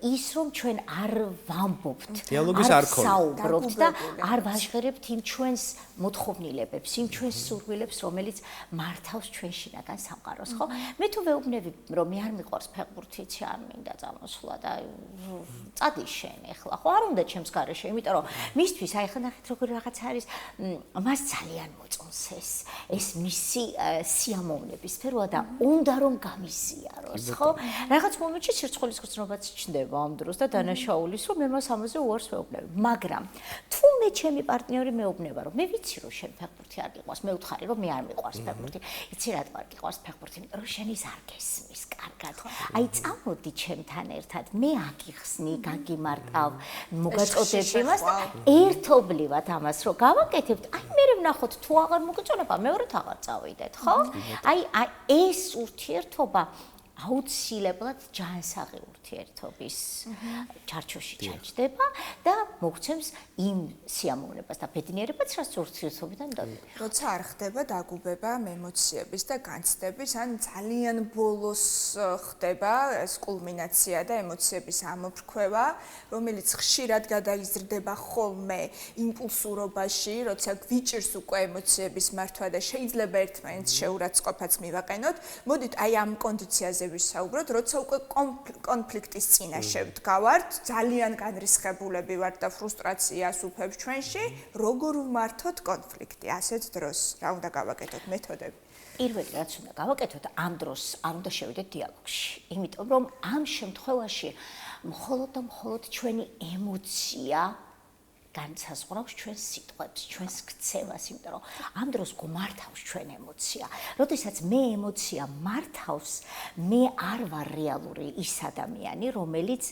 ის რომ ჩვენ არ ვამბობთ, არ საუბრობთ და არ ვაჟღერებთ იმ ჩვენს მოთხოვნილებებს, იმ ჩვენს სურვილებს, რომელიც მართავს ჩვენ შინაგან სამყაროს, ხო? მე თუ ვეუბნები, რომ მე არ მიყვარს ფეხბურთი, არ მინდა წამოსვლა და წადი შენ ეხლა, ხო? არ უნდა ჩემს გარეშე, იმიტომ რომ მისთვის აი ხა ნახეთ როგორ რაღაც არის, მას ძალიან მოწონს ეს მისი სიამოვნების სფეროა და უნდა რომ გამიზიაროს, ხო? რაღაც მომენტში სირცხვილის გრძნობაც ჩნდება ამ დროს და დანაშაულის, რომ მე მას ამაზე უარს ვეუბნები, მაგრამ თუ მე ჩემი პარტნიორი მეუბნება, რომ მე ვიცი რომ შენ ფეხბურთი არ გიყვარს, მე ვთხარი რომ მე არ მიყვარს ფეხბურთი. იცი რატო არ გიყვარს ფეხბურთი? იმიტომ რომ შენ ის არ გესმის კარგად. აი წამოდი ჩემთან ერთად, მე აგიხსნი, გაგიმარტავ, მოგაწოდებ იმას და ერთობლივად ამას რო გავაკეთებთ, აი მე ვნახოთ თუ აღარ მოგეწონება, მეორედ აღარ წავიდეთ, ხო? აი ეს ურთიერთობა აუცილებლად ჯანსაღი ურთიერთობის ჩარჩოში ჩაჯდება და მოგცემს იმ სიამოვნებას და ბედნიერებას, რაც ურთიერთობიდან დავიღებ. როცა არ ხდება დაგუბება ემოციების და განცდების, ან ძალიან ბოლოს ხდება ეს კულმინაცია და ემოციების ამოფრქვევა, რომელიც ხშირად გადაიზრდება ხოლმე იმპულსურობაში, როცა გვიჭირს უკვე ემოციების მართვა და შეიძლება ერთმანეთს შეურაცხყოფაც მივაყენოთ. მოდით აი ამ კონდიციაზე ვისაუბროთ, როცა უკვე კონფლიქტის წინაშე ვდგავართ, ძალიან განრისხებულები ვართ და ფრუსტრაცია ასუფებს ჩვენში, როგორ ვმართოთ კონფლიქტი ასეთ დროს? რა უნდა გავაკეთოთ მეთოდები? პირველი რაც უნდა გავაკეთოთ, ამ დროს არ უნდა შევიდეთ დიალოგში, იმიტომ რომ ამ შემთხვევაში მხოლოდ და მხოლოდ ჩვენი ემოცია განსაზღვრავს ჩვენს სიტყვებს, ჩვენს ქცევას, იმიტომ რომ ამ დროს გვმართავს ჩვენ ემოცია. როდესაც მე ემოცია მართავს, მე არ ვარ რეალური ის ადამიანი, რომელიც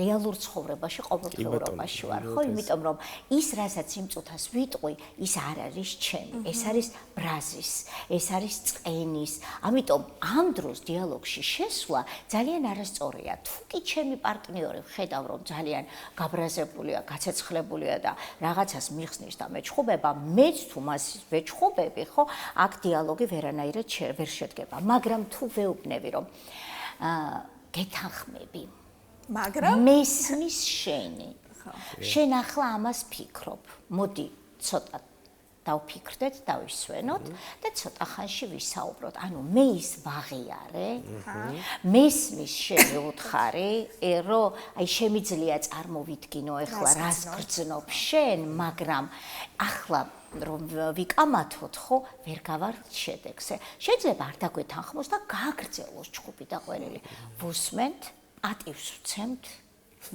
რეალურ ცხოვრებაში, ყოველდღიურობაში ვარ, ხო? იმიტომ რომ ის, რასაც იმ წუთას ვიტყვი, ის არ არის ჩემი, ეს არის ბრაზის, ეს არის წყენის. ამიტომ ამ დროს დიალოგში შესვლა ძალიან არასწორია. თუ კი ჩემი პარტნიორი ხედავ, რომ ძალიან გაბრაზებულია, გაცეცხლებულია და რაღაცას მიხსნის და მეჩხუბება, მეც თუ მას ვეჩხუბები, ხო, აქ დიალოგი ვერანაირად ვერ შედგება. მაგრამ თუ ვეუბნები, რომ გეთანხმები, მაგრამ მესმის შენი. შენ ახლა ამას ფიქრობ. მოდი, ცოტა დავფიქრდეთ, დავისვენოთ და ცოტა ხანში ვისაუბროთ. ანუ მე ის ვაღიარე, მესმის შენი უთხარი, რომ აი შემიძლია წარმოვიდგინო ეხლა რას გრძნობ შენ, მაგრამ ახლა რომ ვიკამათოთ, ხო, ვერ გავართ შედეგზე. შეიძლება არ დაგვეთანხმოს და გააგრძელოს ჩხუბი და ყველელი. ვუსმენთ, პატივს ვცემთ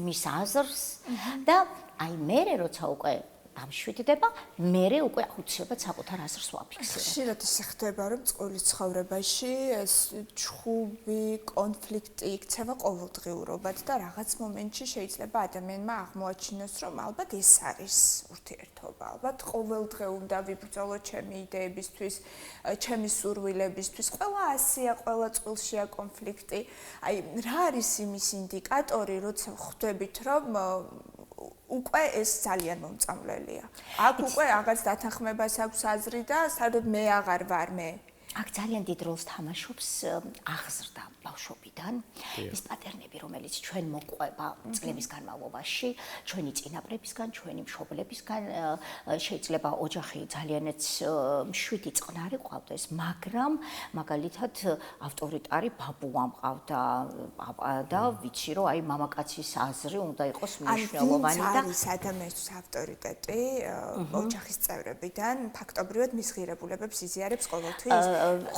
მის აზრს და აი მე როცა უკვე დამშვიდდება, მერე უკვე აუცილებლად საკუთარ აზრს ვაფიქსირებ. ხშირად ისე ხდება, რომ წყვილი ცხოვრებაში ეს ჩხუბი, კონფლიქტი იქცევა ყოველდღიურობად და რაღაც მომენტში შეიძლება ადამიანმა აღმოაჩინოს, რომ ალბათ ეს არის ურთიერთობა. ალბათ ყოველდღე უნდა ვიბრძოლო ჩემი იდეებისთვის, ჩემი სურვილებისთვის. ყველა ასეა, ყველა წვილშია კონფლიქტი. აი, რა არის იმის ინდიკატორი, როცა ხვდებით, რომ უკვე ეს ძალიან მომწამლელია. აქ უკვე რაღაც დათანხმებას აქვს აზრი და საერთოდ მე აღარ ვარ მე. აქ ძალიან დიდ როლს თამაშობს აღზრდა ბავშვობიდან. ის პატერნები, რომელიც ჩვენ მოყვება წლების განმავლობაში, ჩვენი წინაპრებისგან, ჩვენი მშობლებისგან, შეიძლება ოჯახი ძალიანაც მშვიდი წყნარი ყავდეს, მაგრამ მაგალითად ავტორიტარი ბაბუა მყავდა და ვიცი რომ აი მამაკაცის აზრი უნდა იყოს მნიშვნელოვანი და არის ადამიანის ავტორიტეტი ოჯახის წევრებიდან ფაქტობრივად მის ღირებულებებს იზიარებს ყოველთვის.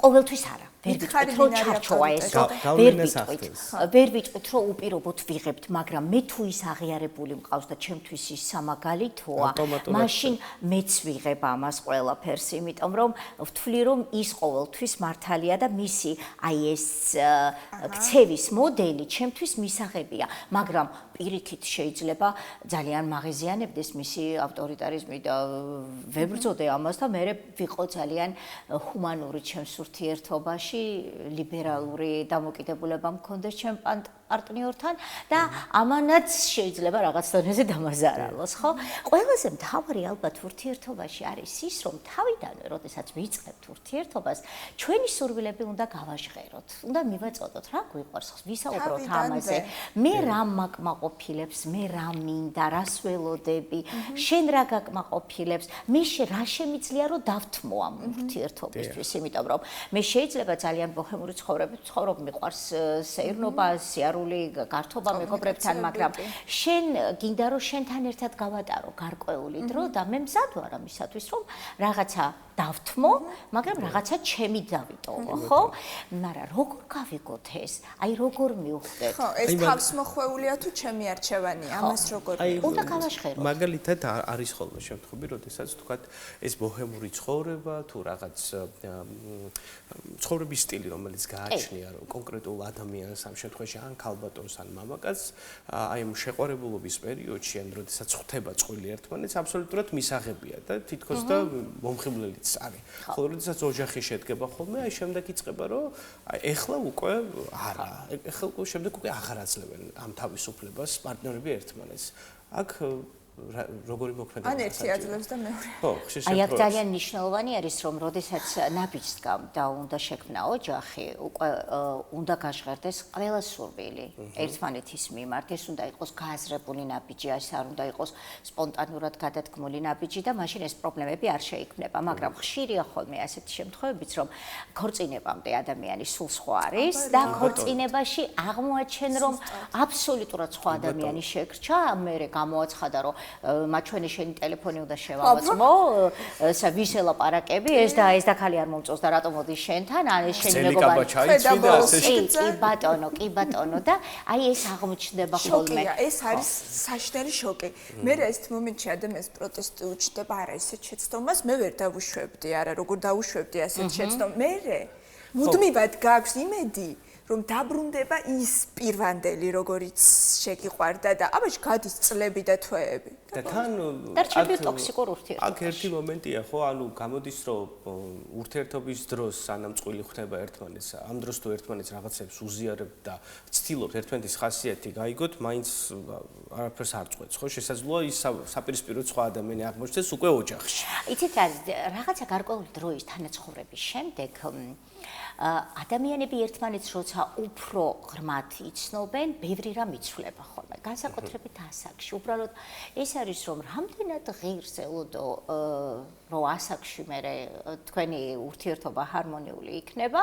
ყოველთვის არა. ვერ ვიტყვით რომ ჩარჩოა ეს. ვერ ვიტყვით რომ უპირობოდ ვიღებთ, მაგრამ მე თუ ის აღიარებული მყავს და ჩემთვის ის სამაგალითოა, მაშინ მეც ვიღებ ამას ყველაფერს, იმიტომ რომ ვთვლი რომ ის ყოველთვის მართალია და მისი აი ეს ქცევის მოდელი ჩემთვის მისაღებია, მაგრამ პირიქით შეიძლება ძალიან მაღეზიანებდეს მისი ავტორიტარიზმი და ვებრძოდე ამას და მე ვიყო ძალიან ჰუმანური ჩემს ურთიერთობაში, ლიბერალური დამოკიდებულება მქონდეს ჩემ პარტნიორთან და ამანაც შეიძლება რაღაც დონეზე დამაზარალოს, ხო? ყველაზე მთავარი ალბათ ურთიერთობაში არის ის, რომ თავიდანვე, როდესაც ვიწყებთ ურთიერთობას, ჩვენი სურვილები უნდა გავაჟღეროთ, უნდა მივაწოდოთ, რა გვიყვარს, ვისაუბროთ ამაზე. მე რა მაკმაყოფილებს, მე რა მინდა, რას ველოდები, შენ რა გაკმაყოფილებს, მე რა შემიძლია რომ დავთმო ამ ურთიერთობისთვის, იმიტომ რომ მე შეიძლება ძალიან ბოჰემური ცხოვრებით ვცხოვრობ, მიყვარს სეირნობა, სიარული, გართობა მეგობრებთან, მაგრამ შენ გინდა რომ შენთან ერთად გავატარო გარკვეული დრო და მე მზად ვარ ამისათვის, რომ რაღაცა დავთმო, მაგრამ რაღაცა ჩემი დავიტოვო, ხო? მაგრამ როგორ გავიგოთ ეს? აი როგორ მივხვდეთ? ხო, ეს თავსმოხვეულია თუ ჩემი არჩევანია, ამას როგორ უნდა გავაჟღეროთ. მაგალითად არის ხოლმე შემთხვევები, როდესაც თქვათ ეს ბოჰემური ცხოვრება თუ რაღაც ცხოვრების სტილი, რომელიც გააჩნია რომ კონკრეტულ ადამიანს ამ შემთხვევაში ან ქალბატონს ან მამაკაცს, აი ამ შეყვარებულობის პერიოდში, ან როდესაც ხვდება წყვილი ერთმანეთს, აბსოლუტურად მისაღებია და თითქოს და მომხიბვლელიც არის. ხოლო როდესაც ოჯახი შედგება ხოლმე, აი შემდეგ იწყება რომ აი ეხლა უკვე არა, ეხლა უკვე შემდეგ უკვე აღარ აძლევენ ამ თავისუფლებას პარტნიორები ერთმანეთს. აქ როგორი მოქმედება ან ერთი აძლევს და მეორე. ხო, ხშირ აი აქ ძალიან მნიშვნელოვანი არის რომ როდესაც ნაბიჯს და უნდა შექმნა ოჯახი, უკვე უნდა გაჟღერდეს ყველა სურვილი ერთმანეთის მიმართ. ეს უნდა იყოს გააზრებული ნაბიჯი, ეს არ უნდა იყოს სპონტანურად გადადგმული ნაბიჯი და მაშინ ეს პრობლემები არ შეიქმნება. მაგრამ ხშირია ხოლმე ასეთი შემთხვევებიც, რომ ქორწინებამდე ადამიანი სულ სხვა არის და ქორწინებაში აღმოაჩენ რომ აბსოლუტურად სხვა ადამიანი შეგრჩა, მერე გამოაცხადა რომ მაჩვენე შენი ტელეფონი უნდა შევავაწმო, ვის ელაპარაკები, ეს და ხალი არ მომწონს და რატომ მოდის შენთან, ან ეს შენი მეგობარი. კი ბატონო და აი ეს აღმოჩნდება ხოლმე. შოკია, ეს არის საშნელი შოკი. მე ეს მომენტში ადამიანს პროტესტი უჩნდება, არა ესეთ შეცდომას მე ვერ დავუშვებდი, არა როგორ დავუშვებდი ასეთ შეცდომას. მე მუდმივად გაქვს იმედი რომ დაბრუნდება ის პირვანდელი, როგორიც შეგიყვარდა და აბაში გადის წლები და თვეები. და თან დარჩები ტოქსიკურ ურთიერთობაში. აქ ერთი მომენტია, ხო, ანუ გამოდის რომ ურთიერთობის დროს სანამ წყვილი ხვდება ერთმანეთს, ამ დროს თუ ერთმანეთს რაღაცებს უზიარებთ და ცდილობთ ერთმანეთის ხასიათი გაიგოთ, მაინც არაფერს არ წყვეტს, ხო? შესაძლოა ის საპირისპიროდ სხვა ადამიანი აღმოჩნდეს უკვე ოჯახში. იცით რა, რაღაცა გარკვეული დროის თანაცხოვრების შემდეგ ადამიანები ერთმანეთს როცა უფრო ღრმად იცნობენ, ბევრი რამ იცვლება ხოლმე. განსაკუთრებით ასაკში. უბრალოდ ეს არის რომ რამდენად ღირს ელოდო რომ ასაკში მე თქვენი ურთიერთობა ჰარმონიული იქნება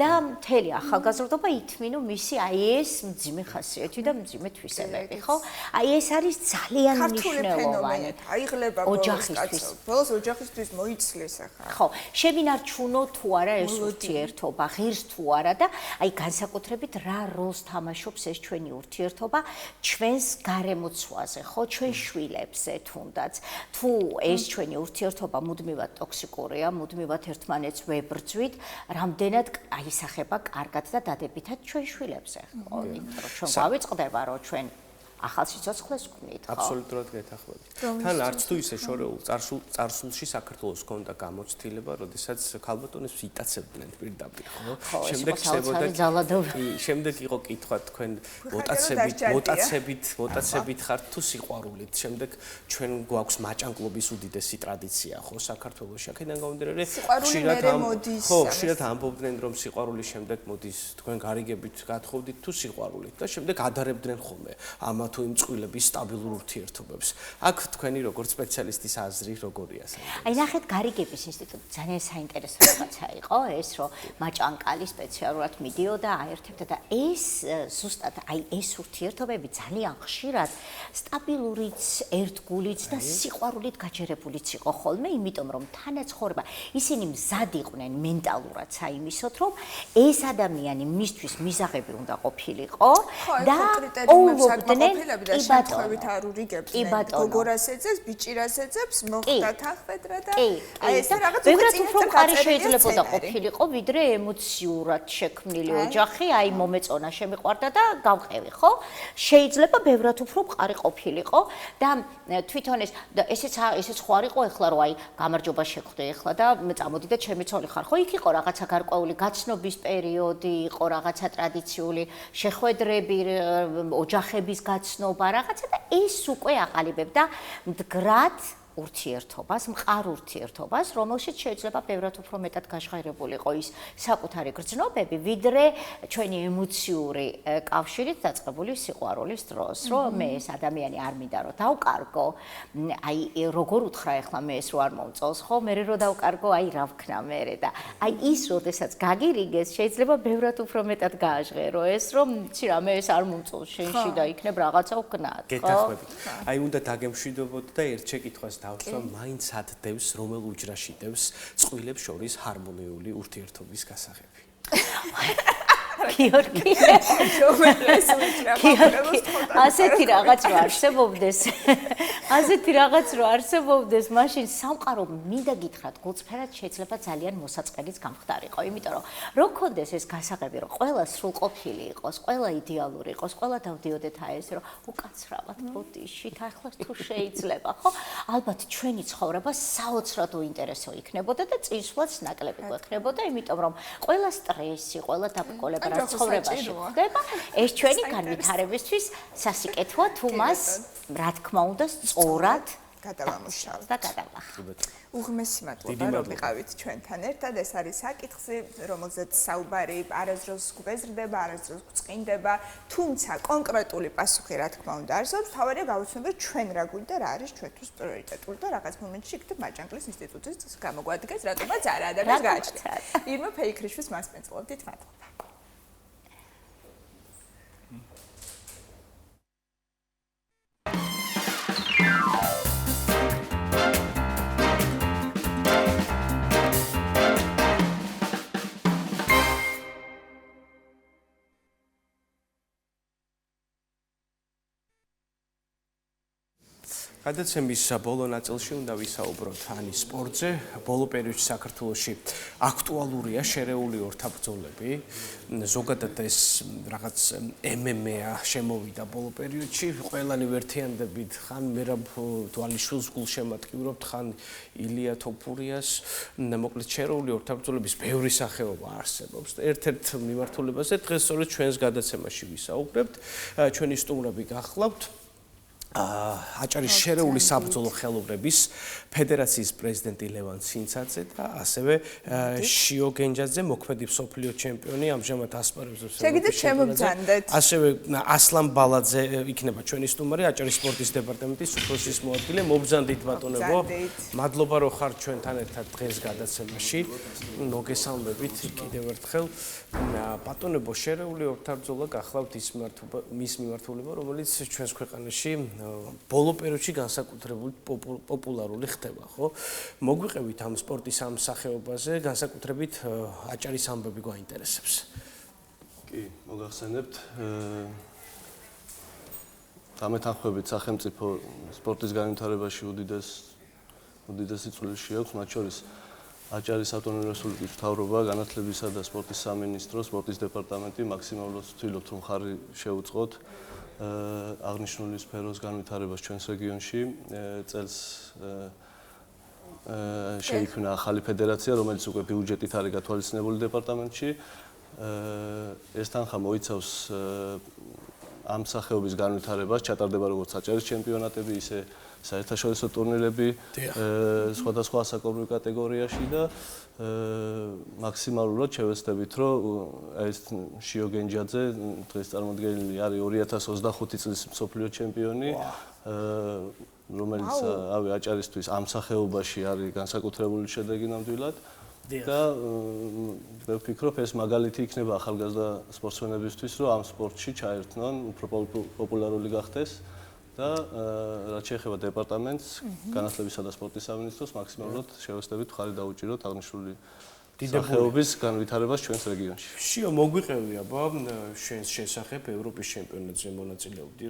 და მთელი ახალგაზრდობა ითმინო მისი აი ეს მძიმე ხასიათი და მძიმე თვისებები, ხო? აი ეს არის ძალიან მნიშვნელოვანი. აიღლება ოჯახისთვის. ბოლოს ოჯახისთვის მოიცლეს ახლა. ხო, შემინარჩუნო თუ არა ეს ურთიერთობა. ურთიერთობა ღირს თუ არა და აი განსაკუთრებით რა როლს თამაშობს ეს ჩვენი ურთიერთობა ჩვენს გარემოცვაზე, ხო, ჩვენ შვილებზე თუნდაც. თუ ეს ჩვენი ურთიერთობა მუდმივად ტოქსიკურია, მუდმივად ერთმანეთს ვებრძვით, რამდენად აისახება კარგად და დადებითად ჩვენ შვილებზე, ხო? იმიტომ რომ ჩვენ გავიწყდება, რომ ჩვენ ახალ სიცოცხლეს ვქმნით, ხო? აბსოლუტურად გეთანხმებით. თან არც თუ ისე შორეულ წარსულში საქართველოს ჰქონდა გამოცდილება, როდესაც ქალბატონებს იტაცებდნენ პირდაპირ, ხო? შემდეგ იყო კითხვა თქვენ მოტაცებით ხართ თუ სიყვარულით. შემდეგ ჩვენ გვაქვს მაჭანკლობის უდიდესი ტრადიცია, ხო, საქართველოში. აქედან გამომდინარე, ხშირად ამბობდნენ, რომ სიყვარულის შემდეგ მოდის თქვენ გარიგებით გათხოვდით თუ სიყვარულით და შემდეგ ადარებდნენ ხოლმე ამა თუ იმ წყვილების სტაბილურ ურთიერთობებს. აქ თქვენი როგორც სპეციალისტის აზრი როგორია საინტერესო? აი ნახეთ, გარიგების ინსტიტუტი ძალიან საინტერესო რაღაცა იყო ეს, რომ მაჭანკალი სპეციალურად მიდიოდა, აერთებდა და ეს ზუსტად აი ეს ურთიერთობები ძალიან ხშირად სტაბილურიც, ერთგულიც და სიყვარულით გაჯერებულიც იყო ხოლმე, იმიტომ რომ თანაცხოვრება ისინი მზად იყვნენ მენტალურად საიმისოთ, რომ ეს ადამიანი მისთვის მიზაღები უნდა ყოფილიყო და ოულობდნენ და შემთხვევით არ ურიგებდნენ გოგორას ეძებს, ბიჭირას ეძებს, მოხდა თანხმედრა და ეს რაღაც ბევრად უფრო მყარი შეიძლებოდა ყოფილიყო, ვიდრე ემოციურად შექმნილი ოჯახი, აი მომეწონა, შემიყვარდა და გავყევი, ხო? შეიძლება ბევრად უფრო მყარი ყოფილიყო და თვითონ ესეც ხო არ იყო ეხლა რომ აი გამარჯობა შეხვდე ეხლა და წამოდი და ჩემი ცოლი ხარ, ხო? იქ იყო რაღაცა გარკვეული გაცნობის პერიოდი, იყო რაღაცა ტრადიციული შეხვედრები, ოჯახების გაცნობა რაღაცა და ეს უკვე აყალიბებდა მდგრად ურთიერთობას, მყარ ურთიერთობას, რომელშიც შეიძლება ბევრად უფრო მეტად გაჟღერებულიყო ის საკუთარი გრძნობები, ვიდრე ჩვენი ემოციური კავშირით დაწყებული სიყვარულის დროს, რომ მე ეს ადამიანი არ მინდა რომ დავკარგო, აი როგორ უთხრა ეხლა მე ეს რო არ მომწონს, ხო, მე რო დავკარგო, აი რა ვქნა მე და აი ის როდესაც გაგირიგეს, შეიძლება ბევრად უფრო მეტად გააჟღერო ეს, რომ იცი რა, მე ეს არ მომწონს შენში და იქნებ რაღაცა ვქნათ, ხო? გეთანხმებით. აი უნდა დაგემშვიდობოთ და ერთ შეკითხვას დავსვა, მაინც ადდევს რომელ უჯრაში დევს წყვილებს შორის ჰარმონიული ურთიერთობის გასაღები. გიორგი, ასეთი რაღაც რო არსებობდეს, მაშინ სამყარო მინდა გითხრათ, გულწრფელად შეიძლება ძალიან მოსაწყენიც გამხდარიყო, იმიტომ რომ რო გქონდეს ეს გასაღები, რომ ყველა სრულყოფილი იყოს, ყველა იდეალური იყოს, ყველა დავდიოდეთ აი ეს, რომ უკაცრავად ბოდიშით, ახლოს თუ შეიძლება, ხო? ალბათ ჩვენი ცხოვრება საოცრად უინტერესო იქნებოდა და წინსვლაც ნაკლები გვექნებოდა, იმიტომ რომ ყველა სტრესი, ყველა დაბრკოლება ცხოვრებაში ხდება, ეს ჩვენი განვითარებისთვის სასიკეთოა თუ მას, რა თქმა უნდა, სწორად გადავამუშავოთ და გადავახოთ. უღმესი მადლობა, რომ ვიყავით ჩვენთან ერთად. ეს არის საკითხი, რომელზეც საუბარი არასდროს გვეზრდება, არასდროს გვწყინდება, თუმცა კონკრეტული პასუხი, რა თქმა უნდა, არსებობს. თავარია გავუცნობთ ჩვენ რა გვინდა, რა არის ჩვენთვის პრიორიტეტული და რაღაც მომენტში იქნებ მაჭანკლის ინსტიტუტის გამოგვადგეს, რატომაც არა ადამიანს გააჩნია. ირმა ფეიქრიშვილს მასპინძლობდით, მადლობა. გადაცემის ბოლო ნაწილში უნდა ვისაუბროთ ანის სპორტზე. ბოლო პერიოდში საქართველოში აქტუალურია შერეული ორთაბრძოლები. ზოგადად ეს რაღაც MMA შემოვიდა ბოლო პერიოდში. ყველანი ვერთიანდებით ხან მერაბ თვალიშვილს გულშემატკივრობთ, ხან ილია თოფურიას. მოკლედ შერეული ორთაბრძოლების ბევრი სახეობა არსებობს. ერთ-ერთ მიმართულებაზე დღეს სწორედ ჩვენს გადაცემაში ვისაუბრებთ. ჩვენი სტუმრები გახლავთ აჭარის შერეული საბრძოლო ხელოვნების ფედერაციის პრეზიდენტი ლევან ცინცაძე და ასევე შიო გენჯაძე, მოქმედი მსოფლიო ჩემპიონი, ამჟამად ასპარეზობს. შეგიძლიათ შემოგძანდეთ. ასევე ასლან ბალაძე იქნება ჩვენი სტუმარი, აჭარის სპორტის დეპარტამენტის უფროსის მოადგილე. მობრძანდით ბატონებო. მადლობა რომ ხართ ჩვენთან ერთად დღეს გადაცემაში. მოგესალმებით კიდევ ერთხელ. ბატონებო, შერეული ორთაბრძოლა გახლავთ მის მიმართულება, რომელიც ჩვენს ქვეყანაში ბოლო პერიოდში განსაკუთრებით პოპულარული ხდება, ხო? მოგვიყევით ამ სპორტის ამ სახეობაზე, განსაკუთრებით აჭარის ამბები გვაინტერესებს. კი, მოგახსენებთ. დამეთანხმებით სახელმწიფო სპორტის განვითარებაში უდიდესი წვლილი შეაქვს, მათ შორის აჭარის ავტონომიური რესპუბლიკის მთავრობა, განათლებისა და სპორტის სამინისტრო, სპორტის დეპარტამენტი მაქსიმალურად ვცდილობთ, რომ ხარი შევუწყოთ აღნიშნული სფეროს განვითარებას ჩვენს რეგიონში. წელს შეიქმნა ახალი ფედერაცია, რომელიც უკვე ბიუჯეტით არის გათვალისწინებული დეპარტამენტში. ეს თანხა მოიცავს ამ სახეობის განვითარებას, ჩატარდება როგორც აჭარის ჩემპიონატები, ისე საერთაშორისო ტურნირები სხვადასხვა ასაკობრივ კატეგორიაში და მაქსიმალურად შევეცდებით, რომ ეს შიო გენჯაძე დღეს წარმოდგენილი არის 2025 წლის მსოფლიო ჩემპიონი, რომელიც აჭარისთვის ამ სახეობაში არის განსაკუთრებული შედეგი ნამდვილად. და მე ვფიქრობ, ეს მაგალითი იქნება ახალგაზრდა სპორტსმენებისთვის, რომ ამ სპორტში ჩაერთნონ, უფრო პოპულარული გახდეს და რაც შეეხება დეპარტამენტს, განათლებისა და სპორტის სამინისტროს, მაქსიმალურად შევეცდებით ხარი დაუჭიროთ აღნიშნული სახეობის განვითარებას ჩვენს რეგიონში. შიო, მოგვიყევი აბა შენს შესახებ ევროპის ჩემპიონატზე მონაწილეობდი,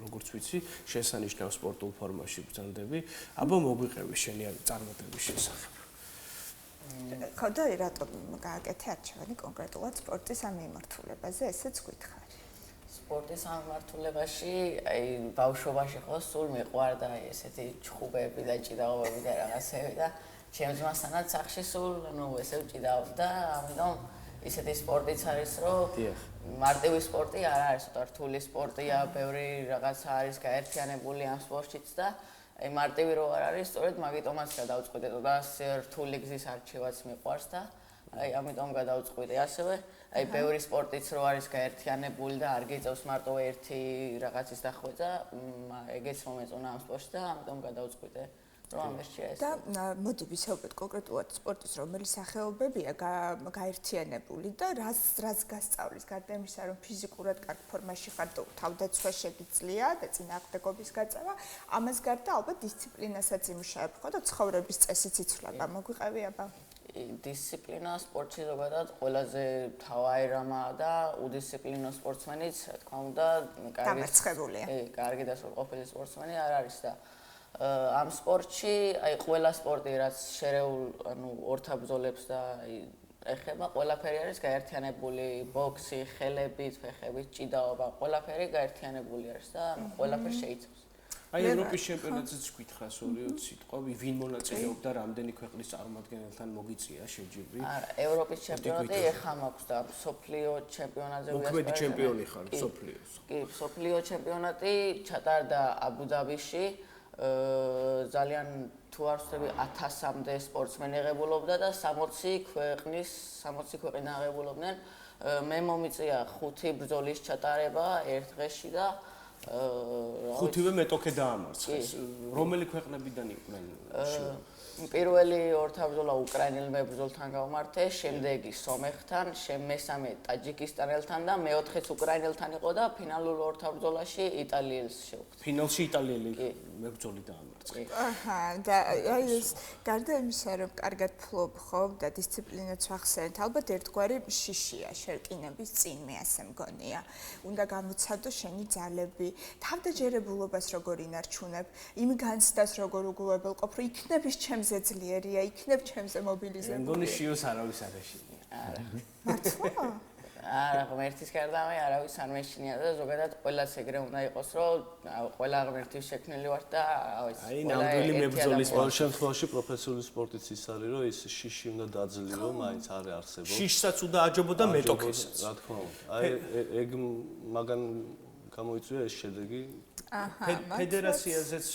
როგორც ვიცი, შესანიშნავ სპორტულ ფორმაში ბრძანდები. აბა მოგვიყევი შენი წარმატების შესახებ. ხო და რატომ გააკეთე არჩევანი კონკრეტულად სპორტის ამ მიმართულებაზე, ესეც გითხარი. სპორტის ამ მიმართულებაში, აი ბავშვობაში ხო სულ მიყვარდა ესეთი ჩხუბები და ჭიდაობები და რაღაცები და ჩემს მასანაც სახში სულ ესე ვჭიდავდი და ამიტომ ისეთი სპორტიც არის, რომ მარტივი სპორტი არ არის, ცოტა რთული სპორტია, ბევრი რაღაცა არის გაერთიანებული ამ სპორტშიც და აი მარტივი რო არ არის, სწორედ მაგიტომაც გადავწყვიტე და რთული გზის არჩევაც მიყვარს და აი ამიტომ გადავწყვიტე ასევე აი ბევრი სპორტიც რო არის გაერთიანებული და არ გიწევს მარტო ერთი რაღაცის დახვეწა, ეგეც მომეწონა ამ სპორტში და ამიტომ გადავწყვიტე რომ ამერჩია ეს. და მოდი ვისაუბროთ კონკრეტულად სპორტის რომელი სახეობებია გაერთიანებული და რაც გასწავლის გარდა იმისა, რომ ფიზიკურად კარგ ფორმაში ხარ და თავდაცვა შეგიძლია და წინააღმდეგობის გაწევა, ამას გარდა ალბათ დისციპლინასაც იმუშავებ ხო და ცხოვრების წესიც იცვლება. მოგვიყევი აბა? დისციპლინა სპორტში ზოგადად ყველაზე მთავარი რამაა და უდისციპლინო სპორტსმენიც, რა თქმა უნდა, კარგი და სრულყოფილი სპორტსმენი არ არის და ამ სპორტში, აი ყველა სპორტი, რაც შერეულ, ანუ ორთაბრძოლებს და ეხება, ყველაფერი არის გაერთიანებული, ბოქსი, ხელებით, ფეხებით, ჭიდაობა, ყველაფერი გაერთიანებული არის და ყველაფერი შეიცავს. აი ევროპის ჩემპიონატზეც გითხრა 2-20 სიტყვა, ვინ მონაწილეობდა, რამდენი ქვეყნის წარმომადგენელთან მოგიწია შეჯიბრი? არა, ევროპის ჩემპიონატი ეხა მაქვს და მსოფლიო ჩემპიონატზე მოქმედი ჩემპიონი ხარ მსოფლიოს. კი, მსოფლიო ჩემპიონატი ჩატარდა აბუ-დაბიში. ძალიან თუ არ ვცდები 1000-მდე სპორტსმენი ღებულობდა და 60 ქვეყნა ღებულობდნენ. მე მომიწია 5 ბრძოლის ჩატარება ერთ დღეში და 5-ვე მეტოქე დაამარცხეს. რომელი ქვეყნებიდან იყვნენ? პირველი ორთაბრძოლა უკრაინელ მებრძოლთან გავმართე, შემდეგი სომეხთან, მესამე ტაჯიკისტანელთან და მეოთხეც უკრაინელთან იყო და ფინალურ ორთაბრძოლაში იტალიელს შევხვდით. ფინალში იტალიელი მებრძოლი დაამარცხა. აჰა, და აი ეს გარდა იმისა, რომ კარგად ფლობ ხო და დისციპლინაც ვახსენეთ, ალბათ ერთგვარი შიშია შერკინების წინ, მე ასე მგონია. უნდა გამოცადო შენი ძალები, თავდაჯერებულობას როგორ ინარჩუნებ, იმ განცდას როგორ უგულებელყოფ, რომ იქნების ჩემზე ძლიერია, იქნებ ჩემზე მობილიზებული. მე მგონი შიოს არავის არ ეშინია. არა. მართლა? არა, ღმერთის გარდამე არავის არ მეშინია და ზოგადად ყველას ეგრე უნდა იყოს, რომ ყველა ღმერთის შექმნილი ვართ და აი ნამდვილი მებრძოლის ყოველ შემთხვევაში პროფესიული სპორტიც ის არის, რომ ის შიში უნდა დაძლიო, მაინც არ არსებობს. შიშსაც უნდა აჯობო და მეტოქესაც. რა თქმა უნდა. აი ეგ მაგან გამოიწვია ეს შედეგი. ფედერაციაზეც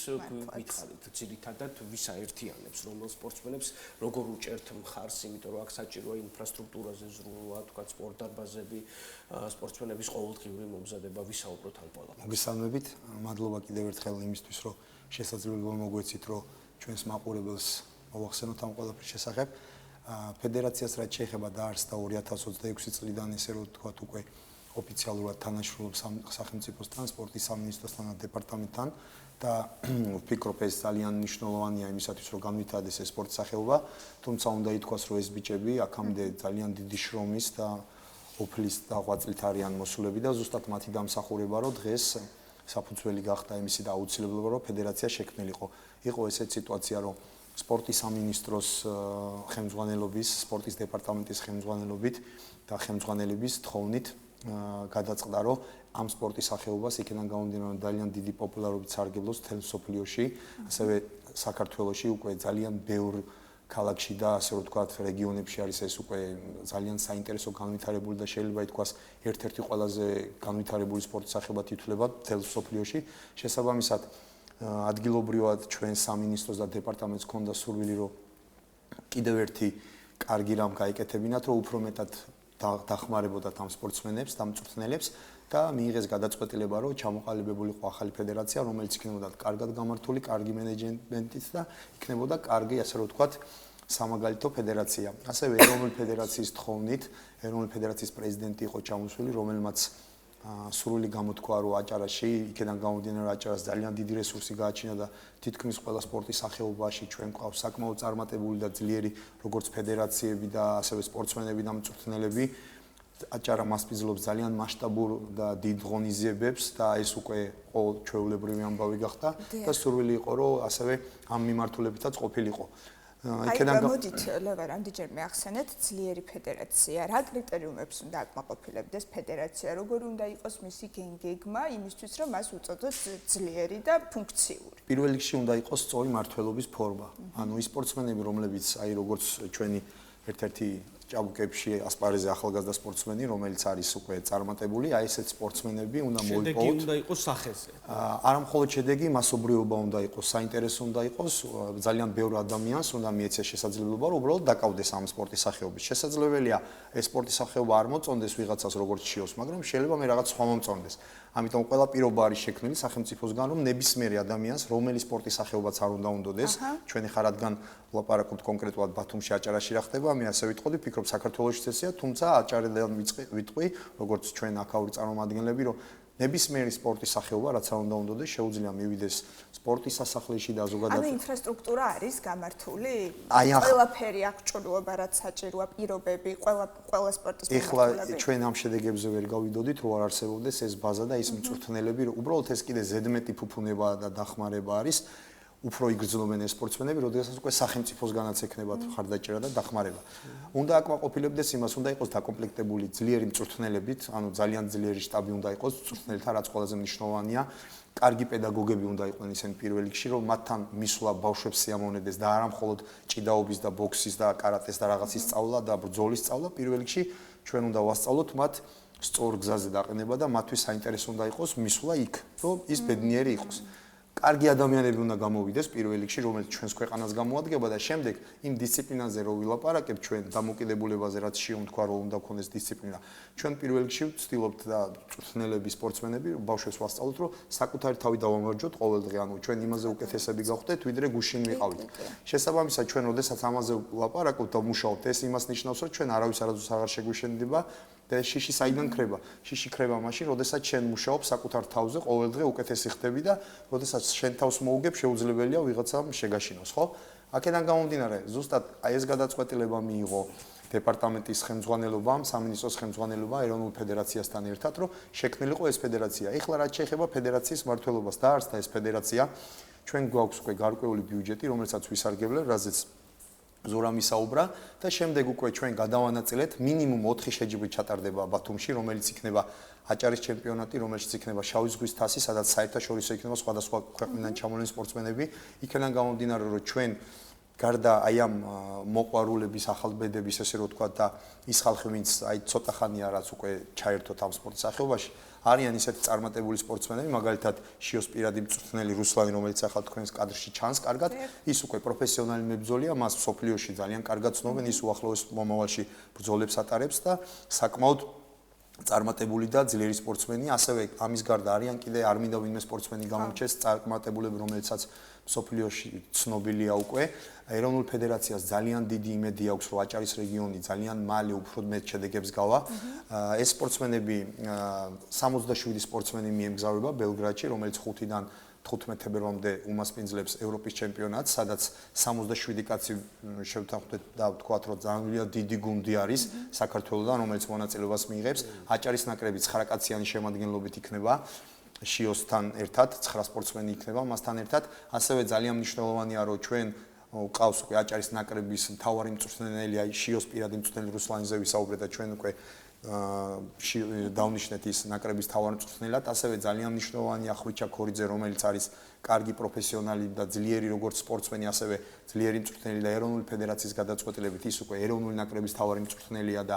გითხარით, ძირითადად ვის აერთიანებს, რომელ სპორტსმენებს როგორ უჭერთ მხარს, იმიტომ რომ აქ საჭიროა ინფრასტრუქტურაზე ზრუნვა, თქვა სპორტ დარბაზები, სპორტსმენების ყოველდღიური მომზადება, ვისაუბროთ ამ ყველაფერზე. მოგესალმებით, მადლობა კიდევ ერთხელ იმისთვის, რომ შესაძლებლობა მოგვეცით, რომ ჩვენს მაყურებელს მოვახსენოთ ამ ყველაფრის შესახებ. ფედერაციას რაც შეეხება დაარსდა 2026 წლიდან, ესე რომ თქვა უკვე ოფიციალურად თანაშრომლობს სახელმწიფოსთან, სპორტის სამინისტროსთან და დეპარტამენტთან და ვფიქრობ ეს ძალიან მნიშვნელოვანია იმისათვის რომ განვითარდეს ეს სპორტის სახეობა, თუმცა უნდა ითქვას რომ ეს ბიჭები აქამდე ძალიან დიდი შრომის და ოფლის დაღვაწლით არიან მოსულები და ზუსტად მათი დამსახურება რომ დღეს საფუძველი გახდა იმისი და აუცილებლობა რომ ფედერაცია შექმნილიყო. იყო ესეთ სიტუაცია რომ სპორტის სამინისტროს ხელმძღვანელობის, სპორტის დეპარტამენტის ხელმძღვანელობით და ხელმძღვანელების თხოვნით გადაწყდა რომ ამ სპორტის სახეობას იქიდან გამომდინარე ძალიან დიდი პოპულარობით სარგებლობს მთელ მსოფლიოში, ასევე საქართველოში უკვე ძალიან ბევრ ქალაქში და ასე რომ ვთქვათ რეგიონებში არის ეს უკვე ძალიან საინტერესო განვითარებული და შეიძლება ითქვას ერთ-ერთი ყველაზე განვითარებული სპორტის სახეობა ითვლება მთელ მსოფლიოში. შესაბამისად ადგილობრივად ჩვენ სამინისტროს და დეპარტამენტს ჰქონდა სურვილი რომ კიდევ ერთი კარგი რამ გაიკეთებინათ რომ უფრო მეტად დახმარებოდათ ამ სპორტსმენებს და მწვრთნელებს და მიიღეს გადაწყვეტილება რომ ჩამოყალიბებულიყო ახალი ფედერაცია რომელიც იქნებოდა კარგად გამართული, კარგი მენეჯმენტით და იქნებოდა კარგი ასე რომ ვთქვათ სამაგალითო ფედერაცია. ასევე ეროვნული ფედერაციის თხოვნით, ეროვნული ფედერაციის პრეზიდენტი იყო ჩამოსული, რომელმაც სრული გამოთქვა რომ აჭარაში, იქიდან გამომდინარე რომ აჭარას ძალიან დიდი რესურსი გააჩინა და თითქმის ყველა სპორტის სახეობაში ჩვენ გვყავს საკმაოდ წარმატებული და ძლიერი როგორც ფედერაციები და ასევე სპორტსმენები და მწვრთნელები. აჭარა მასპინძლობს ძალიან მასშტაბურ და დიდ ღონისძიებებს და ეს უკვე ჩვეულებრივი ამბავი გახდა და სურვილი იყო რომ ასევე ამ მიმართულებითაც ყოფილიყო. მოდით ლევან ამდენჯერმე ახსენეთ ძლიერი ფედერაცია. რა კრიტერიუმებს უნდა აკმაყოფილებდეს ფედერაცია? როგორი უნდა იყოს მისი გეგმა იმისთვის რომ მას უწოდოს ძლიერი და ფუნქციური? პირველ რიგში უნდა იყოს სწორი მმართველობის ფორმა. ანუ ის სპორტსმენები, რომლებიც აი როგორც ჩვენი ერთ-ერთი ჭაბუკებში ასპარეზზე ახალგაზრდა სპორტსმენი, რომელიც არის უკვე წარმატებული, აი ესეთ სპორტსმენები უნდა მოიპოვოთ. შედეგი უნდა იყოს სახეზე. არა მხოლოდ შედეგი, მასობრიობა უნდა იყოს, საინტერესო უნდა იყოს, ძალიან ბევრ ადამიანს უნდა მიეცეს შესაძლებლობა, რომ უბრალოდ დაკავდეს ამ სპორტის სახეობის. შესაძლებელია ეს სპორტის სახეობა არ მოწონდეს ვიღაცას როგორც შიოს, მაგრამ შეიძლება მე რაღაც სხვა მომწონდეს. ამიტომ ყველა პირობა არის შექმნილი სახელმწიფოსგან, რომ ნებისმიერ ადამიანს, რომელი სპორტის სახეობაც არ უნდა უნდოდეს, ჩვენ ხარ რადგან ვლაპარაკობთ კონკრეტულად ბათუმში აჭარაში რა ხდება, მე ასე ვიტყოდი, ფიქრობ საქართველოში წესია, თუმცა აჭარიდან ვიტყვი, როგორც ჩვენ აქაური წარმომადგენლები, რომ ნებისმიერი სპორტის სახეობა, რაც არ უნდა უნდოდეს, შეუძლია მივიდეს სპორტის სასახლეში და ზოგადად. ანუ ინფრასტრუქტურა არის გამართული? ყველაფერი აქვს ჭრილობა, რაც საჭიროა, პირობები, ყველა სპორტის მიმართულებით. ეხლა ჩვენ ამ შედეგებზე ვერ გავიდოდით, რომ არ არსებობდეს ეს ბაზა და ის მწვრთნელები, რომ უბრალოდ ეს კიდე ზედმეტი ფუფუნება და დახმარება არის. უფრო იგრძნობენ ეს სპორტსმენები, როდესაც უკვე სახელმწიფოსგანაც ექნებათ მხარდაჭერა და დახმარება. უნდა აკმაყოფილებდეს იმას, უნდა იყოს დაკომპლექტებული ძლიერი მწვრთნელებით, ანუ ძალიან ძლიერი შტაბი უნდა იყოს მწვრთნელთა, რაც ყველაზე მნიშვნელოვანია. კარგი პედაგოგები უნდა იყვნენ ისინი პირველ რიგში, რომ მათთან მისვლა ბავშვებს სიამოვნებდეს და არა მხოლოდ ჭიდაობის და ბოქსის და კარატეს და რაღაცის სწავლა და ბრძოლის სწავლა, პირველ რიგში ჩვენ უნდა ვასწავლოთ მათ სწორ გზაზე დაყენება და მათთვის საინტერესო უნდა იყოს მისვლა იქ, რომ ის ბედნიერი იყოს. კარგი ადამიანები უნდა გამოვიდეს პირველ რიგში, რომელიც ჩვენს ქვეყანას გამოადგება და შემდეგ იმ დისციპლინაზე რო ვილაპარაკებთ ჩვენ დამოკიდებულებაზე, რაც შეუნთქვა რომ უნდა გქონდეს დისციპლინა. ჩვენ პირველ რიგში ვცდილობთ და მწვრთნელები, სპორტსმენები ბავშვებს ვასწავლოთ, რომ საკუთარი თავი დავამარჯოთ ყოველდღე, ანუ ჩვენ იმაზე უკეთესები გავხდეთ, ვიდრე გუშინ ვიყავით. შესაბამისად, ჩვენ როდესაც ამაზე ვლაპარაკობთ და ვმუშაობთ, ეს იმას ნიშნავს, რომ ჩვენ არავის არასდროს აღარ შეგვიშენდება და შიში საიდან ხრება? შიში ხრება მაშინ, როდესაც შენ მუშაობ საკუთარ თავზე, ყოველდღე უკეთესი ხდები და როდესაც შენ თავს მოუგებ, შეუძლებელია ვიღაცამ შეგაშინოს, ხო? აქედან გამომდინარე, ზუსტად აი ეს გადაწყვეტილება მიიღო დეპარტამენტის ხელმძღვანელობამ, სამინისტროს ხელმძღვანელობამ, ეროვნულ ფედერაციასთან ერთად, რომ შექმნილიყო ეს ფედერაცია. ეხლა რაც შეეხება ფედერაციის მმართველობას, დაარსდა ეს ფედერაცია, ჩვენ გვაქვს უკვე გარკვეული ბიუჯეტი, რომელსაც ვისარგებლებ, რაზეც ზურა მისაუბრა და შემდეგ უკვე ჩვენ გადავანაწილეთ მინიმუმ 4 შეჯიბრით ჩატარდება ბათუმში, რომელიც იქნება აჭარის ჩემპიონატი, რომელშიც იქნება შავი ზღვის თასი, სადაც საერთაშორისო იქნება სხვადასხვა ქვეყნიდან ჩამოვლენილი სპორტსმენები. იქიდან გამომდინარე, რომ ჩვენ გარდა აი ამ მოყვარულების, ახალბედების, ესე რომ ვთქვა და ის ხალხი, ვინც აი ცოტა ხანია რაც უკვე ჩაერთოთ ამ სპორტის სახეობაში, არიან ისეთი წარმატებული სპორტსმენები, მაგალითად შიოს პირადი მწვრთნელი რუსლანი, რომელიც ახლა თქვენს კადრში ჩანს კარგად, ის უკვე პროფესიონალი მებრძოლია, მას სოფლიოში ძალიან კარგად ცნობენ, ის უახლოეს მომავალში ბრძოლებს ატარებს და საკმაოდ წარმატებული და ძლიერი სპორტსმენი, ასევე ამის გარდა არიან კიდე არ მინდა ვინმე სპორტსმენი გამოჩეს, წარმატებულები, რომელიცაც მსოფლიოში ცნობილია უკვე. ეროვნულ ფედერაციას ძალიან დიდი იმედი აქვს, რომ აჭარის რეგიონი ძალიან მალე უფრო მეტ შედეგებს გავა. ეს სპორტსმენები 67 სპორტსმენი მიემგზავრება ბელგრადში, რომელიც 5-დან 15 თებერვალამდე უმასპინძლებს ევროპის ჩემპიონატს, სადაც 67 კაცი შევთანხმდეთ და ვთქვათ, რომ ძალიან დიდი გუნდი არის საქართველოსთან, რომელიც მონაწილეობას მიიღებს. აჭარის ნაკრები 9 კაციანი შემადგენლობით იქნება. შიოსთან ერთად 9 სპორტსმენი იქნება მასთან ერთად. ასევე ძალიან მნიშვნელოვანია, რომ ჩვენ ყავს უკვე აჭარის ნაკრების მთავარი მწვრთნელი, აი შიოს პირადი მწვრთნელი რუსლანიზე ვისაუბრეთ და ჩვენ უკვე დავნიშნეთ ის ნაკრების მთავარ მწვრთნელად. ასევე ძალიან მნიშვნელოვანია ხვიჩა ქორიძე, რომელიც არის კარგი პროფესიონალი და ძლიერი როგორც სპორტსმენი, ასევე ძლიერი მწვრთნელი და ეროვნული ფედერაციის გადაწყვეტილებით ის უკვე ეროვნული ნაკრების მთავარი მწვრთნელია და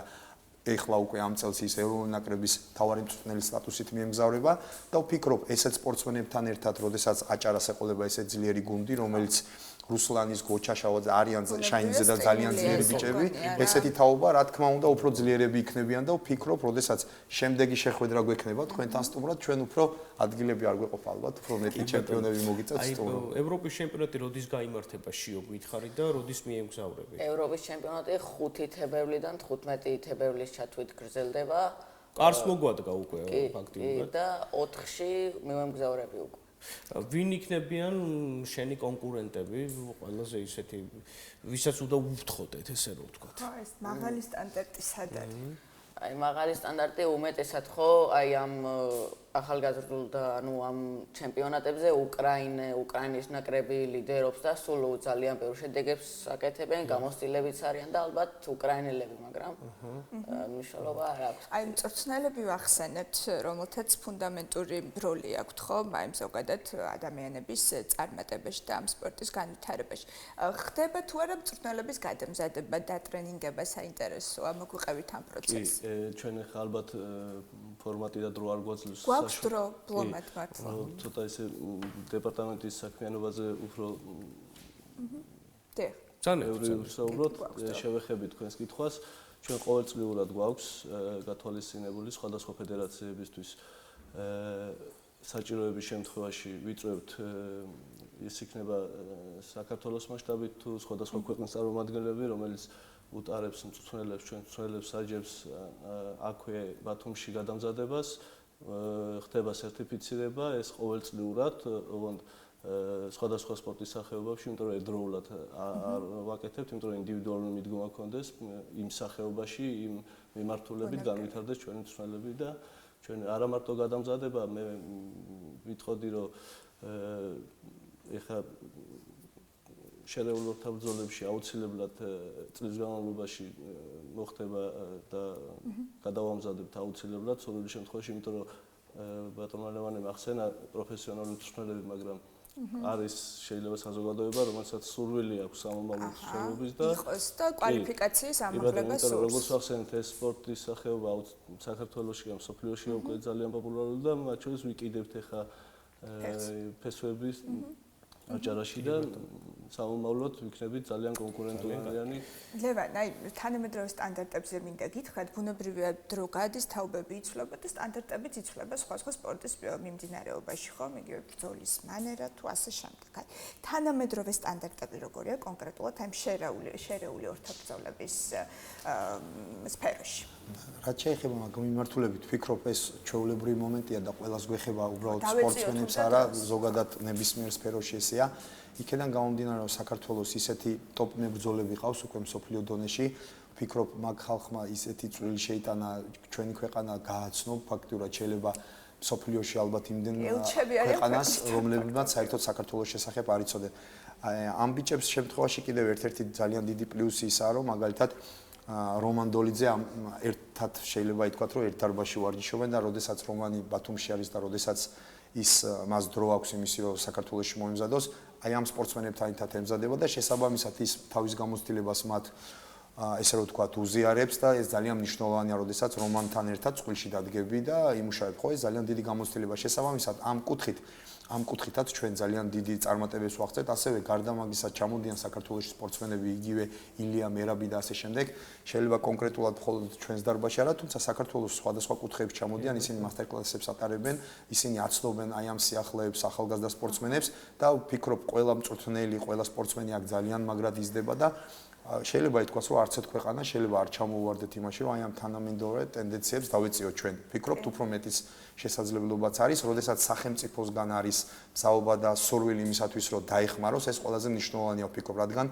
ეხლა უკვე ამ წელს ის ეროვნული ნაკრების მთავარი მწვრთნელის სტატუსით მიემგზავრება და ვფიქრობ, ესეც სპორტსმენებთან ერთად, როდესაც აჭარას ეყოლება ესე ძლიერი გუნდი, რომელიც რუსლანის, გოჩაშავა არიან შაინზე და ძალიან ძლიერი ბიჭები, ესეთი თაობა, რა თქმა უნდა, უფრო ძლიერები იქნებიან და ვფიქრობ, როდესაც შემდეგი შეხვედრა გვექნება თქვენთან სტუმრად, ჩვენ უფრო ადგილები არ გვეყოფ ალბათ, უფრო მეტი ჩემპიონები მოგიწევთ სტუმრად. ევროპის ჩემპიონატი როდის გაიმართება შიო გითხარით და როდის მიემგზავრებით? ევროპის ჩემპიონატი 5 თებერვლიდან 15 თებერვლის ჩათვლით გრძელდება. კარს მოგვადგა უკვე ფაქტიურად. და 4-ში მივემგზავრები უკვე. ვინ იქნებიან შენი კონკურენტები, ყველაზე ისეთი, ვისაც უნდა უთხოვდეთ, ესე რომ ვთქვათ. ხო, ეს მაღალი სტანდარტი სად არის? აი მაღალი სტანდარტი უმეტესად ხო, აი ამ ახალგაზრდულ და ანუ ამ ჩემპიონატებზე უკრაინის ნაკრები ლიდერობს და სულ ძალიან ბევრ შედეგებს აკეთებენ, გამოცდილებიც არიან და ალბათ უკრაინელები, მაგრამ მნიშვნელობა არ აქვს. აი მწვრთნელები ვახსენებთ, რომელთაც ფუნდამენტური როლი აქვთ ხო, აი ზოგადად ადამიანების წარმატებაში და ამ სპორტის განვითარებაში. ხდება თუ არა მწვრთნელების გადამზადება და ტრენინგება საინტერესოა, მოგვიყევით ამ პროცესს. ჩვენ ახლა ალბათ ფორმატი და დრო არ გვაძლევს. გვაქვს დრო ბლომად მართლა. ცოტა ესე დეპარტამენტის საქმიანობაზე უფრო ვსაუბროთ, შევეხებით თქვენს კითხვას. ჩვენ ყოველწლიურად გვაქვს გათვალისწინებული სხვადასხვა ფედერაციებისთვის საჭიროების შემთხვევაში ვიწვევთ ის იქნება საქართველოს მასშტაბით თუ სხვადასხვა ქვეყნის წარმომადგენლები, რომელიც უტარებს მწვრთნელებს, ჩვენ მწვრთნელებს აჯებს აქვე ბათუმში გადამზადებას, ხდება სერტიფიცირება, ეს ყოველწლიურად, ოღონდ სხვადასხვა სპორტის სახეობებში, იმიტომ რომ ერთდროულად არ ვაკეთებთ, იმიტომ რომ ინდივიდუალური მიდგომა გქონდეს იმ სახეობაში, იმ მიმართულებით განვითარდეს ჩვენი მწვრთნელები და ჩვენ არა მარტო გადამზადება, მე ვიტყოდი რომ ეხლა შერეულ ორთაბრძოლებში აუცილებლად წლის განმავლობაში მოხდება და გადავამზადებთ აუცილებლად სრული შემთხვევაში, იმიტომ რომ ბატონმა ლევანემ ახსენა პროფესიონალური მწვრთნელები, მაგრამ არის შეიძლება საზოგადოება, რომელსაც სურვილი აქვს სამომავლო მწვრთნელობის და იყოს და კვალიფიკაციის ამაღლება სურს. როგორც ახსენეთ, ეს სპორტის სახეობა საქართველოში და მსოფლიოში უკვე ძალიან პოპულარული და მათ შორის ვიკიდებთ ახლა ფესვების აჭარაში და სამომავლოდ ვიქნებით ძალიან კონკურენტულიანი. ლევან, აი თანამედროვე სტანდარტებზე მინდა გითხრათ, ბუნებრივია დრო გადის, თაობები იცვლება და სტანდარტებიც იცვლება სხვა სპორტის მიმდინარეობაში, ხო, იგივე ბრძოლის მანერა თუ ასე შემდეგ. აი თანამედროვე სტანდარტები როგორია კონკრეტულად აი შერეული ორთაბრძოლების სფეროში? რაც შეეხება მიმართულებით, ვფიქრობ ეს ჩვეულებრივი მომენტია და ყველას გვეხება უბრალოდ სპორტსმენებს არა, ზოგადად ნებისმიერ სფეროში ესეა. იქედან გამომდინარე, რომ საქართველოს ისეთი ტოპ მებრძოლები ყავს უკვე მსოფლიო დონეში, ვფიქრობ მაგ ხალხმა ისეთი წვლილი შეიტანა ჩვენი ქვეყანა გააცნო, ფაქტიურად შეიძლება მსოფლიოში ალბათ იმდენ ქვეყანას, რომლებმაც საერთოდ საქართველოს შესახებ არ იცოდნენ. ამ ბიჭებს შემთხვევაში კიდევ ერთ-ერთი ძალიან დიდი პლუსი ისაა, რომ მაგალითად რომან დოლიძე ერთად შეიძლება ითქვათ, რომ ერთ დარბაზში ვარჯიშობენ და როდესაც რომანი ბათუმში არის და როდესაც ის მას დრო აქვს იმისი, რომ საქართველოში მოემზადოს, აი ამ სპორტსმენებთან ერთად ემზადება და შესაბამისად ის თავის გამოცდილებას მათ ესე რომ ვთქვათ, უზიარებს და ეს ძალიან მნიშვნელოვანია, როდესაც რომანთან ერთად წყვილში დადგები და იმუშავებ, ხო, ეს ძალიან დიდი გამოცდილება. შესაბამისად, ამ კუთხით ამ კუთხითაც ჩვენ ძალიან დიდი წარმატებებს ვაღწევთ, ასევე გარდა მაგისა ჩამოდიან საქართველოს სპორტსმენები, იგივე ილია მერაბი და ასე შემდეგ. შეიძლება კონკრეტულად მხოლოდ ჩვენს დარბაზში არა, თუმცა საქართველოს სხვადასხვა კუთხეებში ჩამოდიან, ისინი მასტერკლასებს ატარებენ, ისინი აცნობენ აი ამ სიახლეებს, ახალგაზრდა სპორტსმენებს და ვფიქრობ, ყველა მწვრთნელი, ყველა სპორტსმენი აქ ძალიან მაგრად იზრდება და შეიძლება ითქვას, რომ არც ერთ ქვეყანა შეიძლება არ ჩამოვარდეთ იმაში, რომ აი ამ თანამედროვე ტენდენციებს დავეწიოთ ჩვენ. ვფიქრობთ, უფრო მეტის შესაძლებლობაც არის, როდესაც სახელმწიფოსგან არის მზაობა და სურვილი იმისათვის, რომ დაეხმაროს, ეს ყველაზე მნიშვნელოვანია ვფიქრობ, რადგან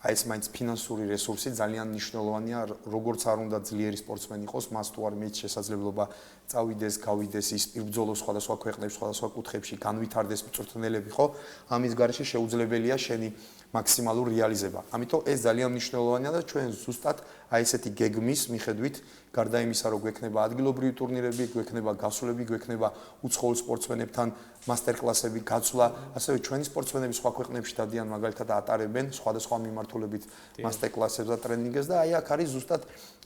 აი ეს მაინც ფინანსური რესურსი ძალიან მნიშვნელოვანია, როგორც არ უნდა ძლიერი სპორტსმენი იყოს, მას თუ არ მიეც შესაძლებლობა წავიდეს, გავიდეს ის იბრძოლოს სხვადასხვა ქვეყნებში, სხვადასხვა კუთხეებში, განვითარდეს მწვრთნელები, ხო? ამის გარეშე შეუძლებელია შენი მაქსიმალურ რეალიზება. ამიტომ ეს ძალიან მნიშვნელოვანია და ჩვენ ზუსტად აი ესეთი გეგმის მიხედვით, გარდა იმისა, რომ გვექნება ადგილობრივი ტურნირები, გვექნება გასვლები, გვექნება უცხოურ სპორტსმენებთან მასტერკლასები, გაცვლა, ასევე ჩვენი სპორტსმენები სხვა ქვეყნებში დადიან მაგალითად ატარებენ სხვადასხვა მიმართულებით მასტერკლასებს და ტრენინგებს და აი აქ არის ზუსტად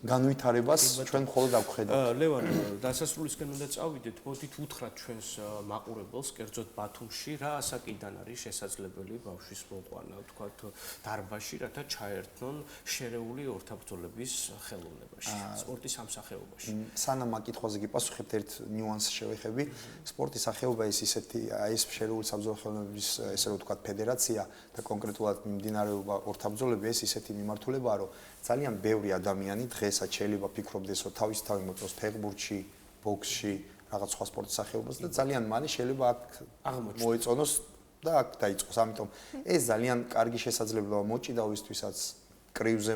განვითარებას ჩვენ მხოლოდ აღვხედავთ. ლევან, დასასრულისკენ უნდა წავიდეთ, მოდით უთხრათ ჩვენს მაყურებელს, კერძოდ ბათუმში, რა ასაკიდან არის შესაძლებელი ბავშვის მოყვანა, თქვათ დარბაზში, რათა ჩაერთონ შერეული ორთაბრძოლების ხელოვნებაში, სპორტის სამსახეობაში. სანამ ამ კითხვაზე გიპასუხებთ, ერთ ნიუანსს შევეხები. სპორტის სახეობა ის ისეთი, აი ეს შერეული საბრძოლო ხელოვნების, ესე რომ ვთქვათ, ფედერაცია და კონკრეტულად მიმდინარეობა ორთაბრძოლები, ეს ისეთი მიმართულებაა, რომ ძალიან ბევრი ადამიანი დღესაც შეიძლება ფიქრობდეს, რომ თავისთავად მოწოს ფეხბურთში, ბოქსში, რაღაც სხვა სპორტის სახეობას და ძალიან მალე შეიძლება აქ მოეწონოს და აქ დაიწყოს. ამიტომ ეს ძალიან კარგი შესაძლებლობა მოჭიდავისთვისაც, კრივზე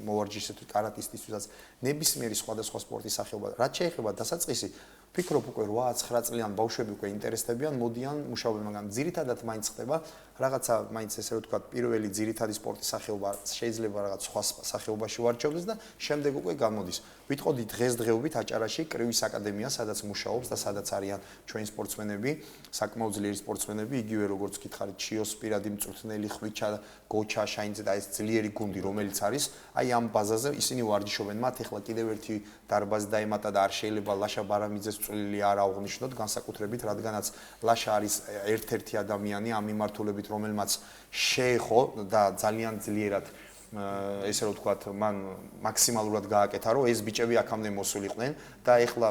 მოვარჯიშეთვის, კარატისტისთვისაც, ნებისმიერი სხვადასხვა სპორტის სახეობა. რაც შეეხება დასაწყისი, ვფიქრობ უკვე 8-9 წლიან ბავშვები უკვე ინტერესდებიან, მოდიან მუშაობენ, მაგრამ ძირითადად მაინც ხდება რაღაცა მაინც ესე რომ ვთქვათ, პირველი ძირითადი სპორტის სახეობა შეიძლება რაღაც სხვა სახეობაში ვარჩევდეს და შემდეგ უკვე გამოდის. ვიტყოდი დღესდღეობით აჭარაში კრივის აკადემია, სადაც მუშაობს და სადაც არიან ჩვენი სპორტსმენები, საკმაოდ ძლიერი სპორტსმენები, იგივე როგორც გითხარით, ჩიოს პირადი მწვრთნელი, ხვიჩა, გოჩა, შაინძე და ეს ძლიერი გუნდი, რომელიც არის, აი ამ ბაზაზე ისინი ვარჯიშობენ. მათ ახლა კიდევ ერთი დარბაზი დაემატა და არ შეიძლება ლაშა ბარამიძეს წვლილი არ აღვნიშნოთ განსაკუთრებით, რადგანაც ლაშა არის ერთ-ერთი ადამიანი ამ მიმართულებით, რომელმაც შეეხო და ძალიან ძლიერად ესე რომ ვთქვათ, მან მაქსიმალურად გააკეთა, რომ ეს ბიჭები აქამდე მოსულიყვნენ და ეხლა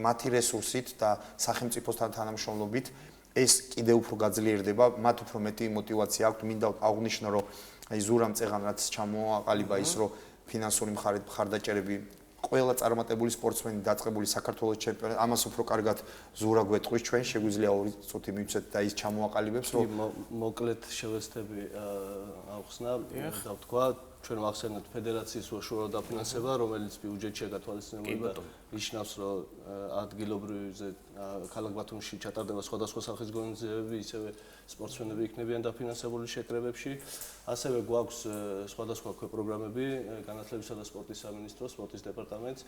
მათი რესურსით და სახელმწიფოსთან თანამშრომლობით ეს კიდევ უფრო გაძლიერდება, მათ უფრო მეტი мотиваცია აქვთ, მინდა აღვნიშნო, რომ აი ზურამ წეღან რაც ჩამოაყალიბა ის, რომ ფინანსური მხარდაჭერები ყველა წარმატებული სპორტსმენი დაწყებული საქართველოს ჩემპიონი, ამას უფრო კარგად ზურა გვეტყვის ჩვენ, შეგვიძლია 2 წუთი მივცეთ და ის ჩამოაყალიბებს, რომ მოკლედ შევეცდები ახსნა და ვთქვა, ჩვენ ვახსენებთ ფედერაციის უშუალო დაფინანსება, რომელიც ბიუჯეტშია გათვალისწინებული და ნიშნავს, რომ ადგილობრივზე ქალაქ ბათუმში ჩატარდება სხვადასხვა სახის ღონისძიებები, ისევე სპორტსმენები იქნებიან დაფინანსებული შეკრებებში. ასევე გვაქვს სხვადასხვა პროგრამები განათლებისა და სპორტის სამინისტროს, სპორტის დეპარტამენტს.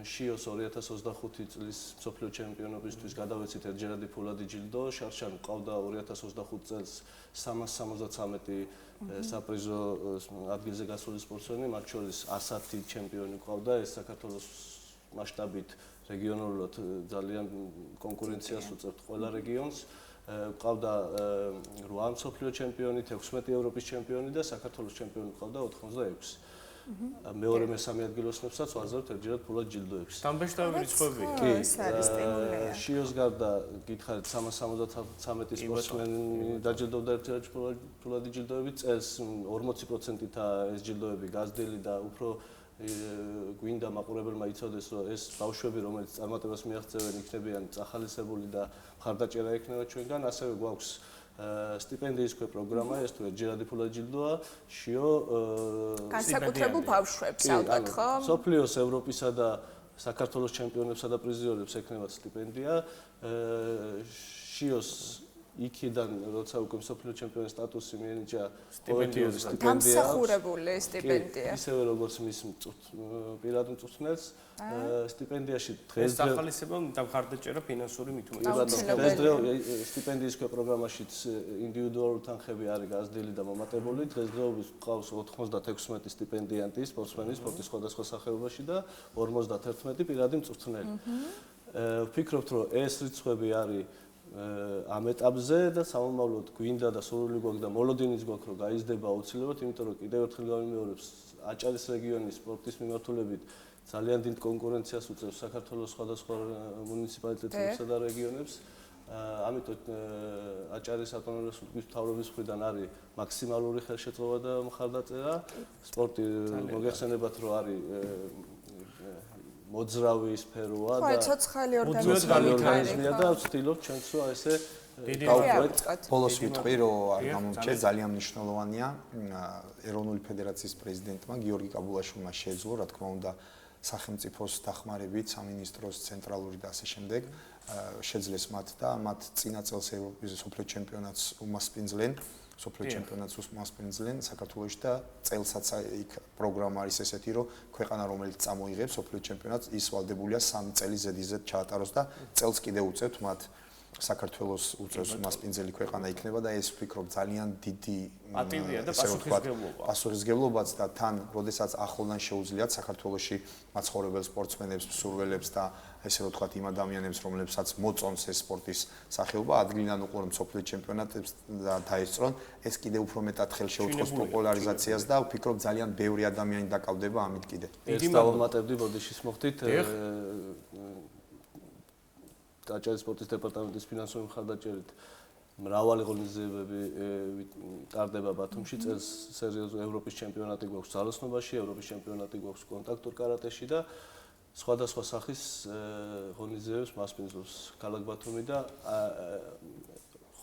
შიოს 2025 წლის მსოფლიო ჩემპიონობისთვის გადავეცით ერთჯერადი ფულადი ჯილდო, შარშან ყავდა 2025 წელს 373 საპრიზო ადგილზე გასული სპორტსმენი, მათ შორის 110 ჩემპიონი ყავდა, ეს საქართველოს მასშტაბით რეგიონულად ძალიან კონკურენციას უწევთ ყველა რეგიონს. ყავდა 8 მსოფლიო ჩემპიონი, 16 ევროპის ჩემპიონი და საქართველოს ჩემპიონი ყავდა 86. მეორე მესამე ადგილოსნებსაც ვაზრებთ ერთჯერად ფულად ჯილდოებს. დამბეშტავი რიცხვები. კი, შიოს გარდა გითხარით 373 სპორტსმენი დაჯილდოვდა ერთჯერად ფულადი ჯილდოებით, წელს 40%-ით ეს ჯილდოები გაზრდილი და უფრო გვინდა მაყურებელმა იცოდეს, რომ ეს ბავშვები, რომელიც წარმატებას მიაღწევენ, იქნებიან წახალისებული და მხარდაჭერა ექნება ჩვენგან, ასევე გვაქვს სტიპენდიის პროგრამა, ეს თუ ერთჯერადი ფულადი ჯილდოა, შიო განსაკუთრებულ ბავშვებს ალბათ, ხო? სოფლიოს, ევროპისა და საქართველოს ჩემპიონებსა და პრიზიორებს ექნებათ სტიპენდია. შიოს იქიდან როცა უკვე მსოფლიო ჩემპიონის სტატუსი მიენიჭა სტიპენდიის დამსახურებული სტიპენდია. ისევე როგორც მის პირად მწვრთნელს სტიპენდიაში დღესდღეობით ახალისება და მხარდაჭერა ფინანსური მithumetes. დღესდღეობით სტიპენდიის პროგრამაშიც ინდივიდუალური თანხები არის გაზრდილი და მომატებული. დღესდღეობით ყავს 96 სტიპენდიანტი სპორტსმენი სპორტის სხვადასხვა სახეობაში და 51 პირადი მწვრთნელი. ვფიქრობთ, რომ ეს რიცხვები არის ამ ეტაპზე და სამომავლოდ გვინდა და სურვილი გვაქვს და მოლოდინიც გვაქვს რომ გაიზრდება აუცილებლად, იმიტომ რომ კიდევ ერთხელ გავიმეორებს აჭარის რეგიონის სპორტის მიმართულებით ძალიან დიდ კონკურენციას უწევს საქართველოს სხვადასხვა მუნიციპალიტეტებსა და რეგიონებს. ამიტომ აჭარის ავტონომიური რესპუბლიკის მთავრობის მხრიდან არის მაქსიმალური ხელშეწყობა და მხარდაჭერა. სპორტი მოგეხსენებათ რომ არის მოძრავი სფეროა და ცოცხალი ორგანიზმია და ვცდილობთ ჩვენც რომ ესე გავყვეთ. ბოლოს ვიტყვი რომ არ გამომჩნე ძალიან მნიშვნელოვანია ეროვნული ფედერაციის პრეზიდენტმა გიორგი კაბულაშვილმა შეძლო რა თქმა უნდა სახელმწიფოს დახმარებით სამინისტროს ცენტრალური და ასე შემდეგ შეძლეს მათ და მათ წინა წელს ევროპის სოფლიო ჩემპიონატს უმასპინძლენ სოფლიო ჩემპიონატს უმასპინძლენ საქართველოში და წელსაც იქ პროგრამა არის ესეთი რომ ქვეყანა რომელიც წამოიღებს სოფლიო ჩემპიონატს ის ვალდებულია 3 წელი ზედიზედ ჩაატაროს და წელს კიდევ უწევთ მათ საქართველოს უწევს მასპინძელი ქვეყანა იქნება და ეს ვფიქრობ ძალიან დიდი პატივია და პასუხისმგებლობაც და თან როდესაც ახლოდან შეუძლიათ საქართველოში მაცხოვრებელ სპორტსმენებს, მსურველებს და ესე რომ ვთქვათ იმ ადამიანებს, რომლებსაც მოწონს ეს სპორტის სახეობა, ადგილიდან უყურონ სოფლიო ჩემპიონატებს და დაესწრონ, ეს კიდევ უფრო მეტად ხელშეუწყობს პოპულარიზაციას და ვფიქრობ ძალიან ბევრი ადამიანი დაკავდება ამით კიდე. ეს დავამატებდი ბოდიშის მოხდით აჭარის სპორტის დეპარტამენტის ფინანსური მხარდაჭერით მრავალი ღონისძიებები ტარდება ბათუმში. წელს სერიოზული ევროპის ჩემპიონატი გვაქვს ძალოსნობაში, ევროპის ჩემპიონატი გვაქვს კონტაქტურ კარატეში და სხვადასხვა სახის ღონისძიებებს მასპინძლობს ქალაქ ბათუმი და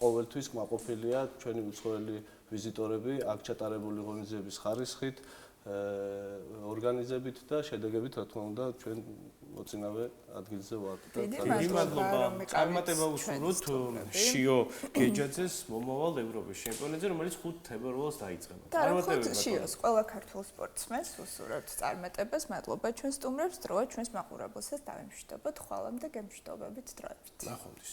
ყოველთვის კმაყოფილია ჩვენი უცხოელი ვიზიტორები აქ ჩატარებული ღონისძიების ხარისხით, ორგანიზებით და შედეგებით, რა თქმა უნდა, ჩვენ მოწინავე ადგილზე ვართ. დიდი მადლობა. წარმატება უსურვოთ შიო გეჯაძეს მომავალ ევროპის ჩემპიონატზე, რომელიც 5 თებერვალს დაიწყება. წარმატებები შიოს ყველა ქართულ სპორტსმენს უსურვოთ წარმატებას. მადლობა ჩვენ სტუმრებს, დროა ჩვენს მაყურებელსაც დავემშვიდობოთ. ხვალამდე გემშვიდობებით დროებით. ნახვამდის.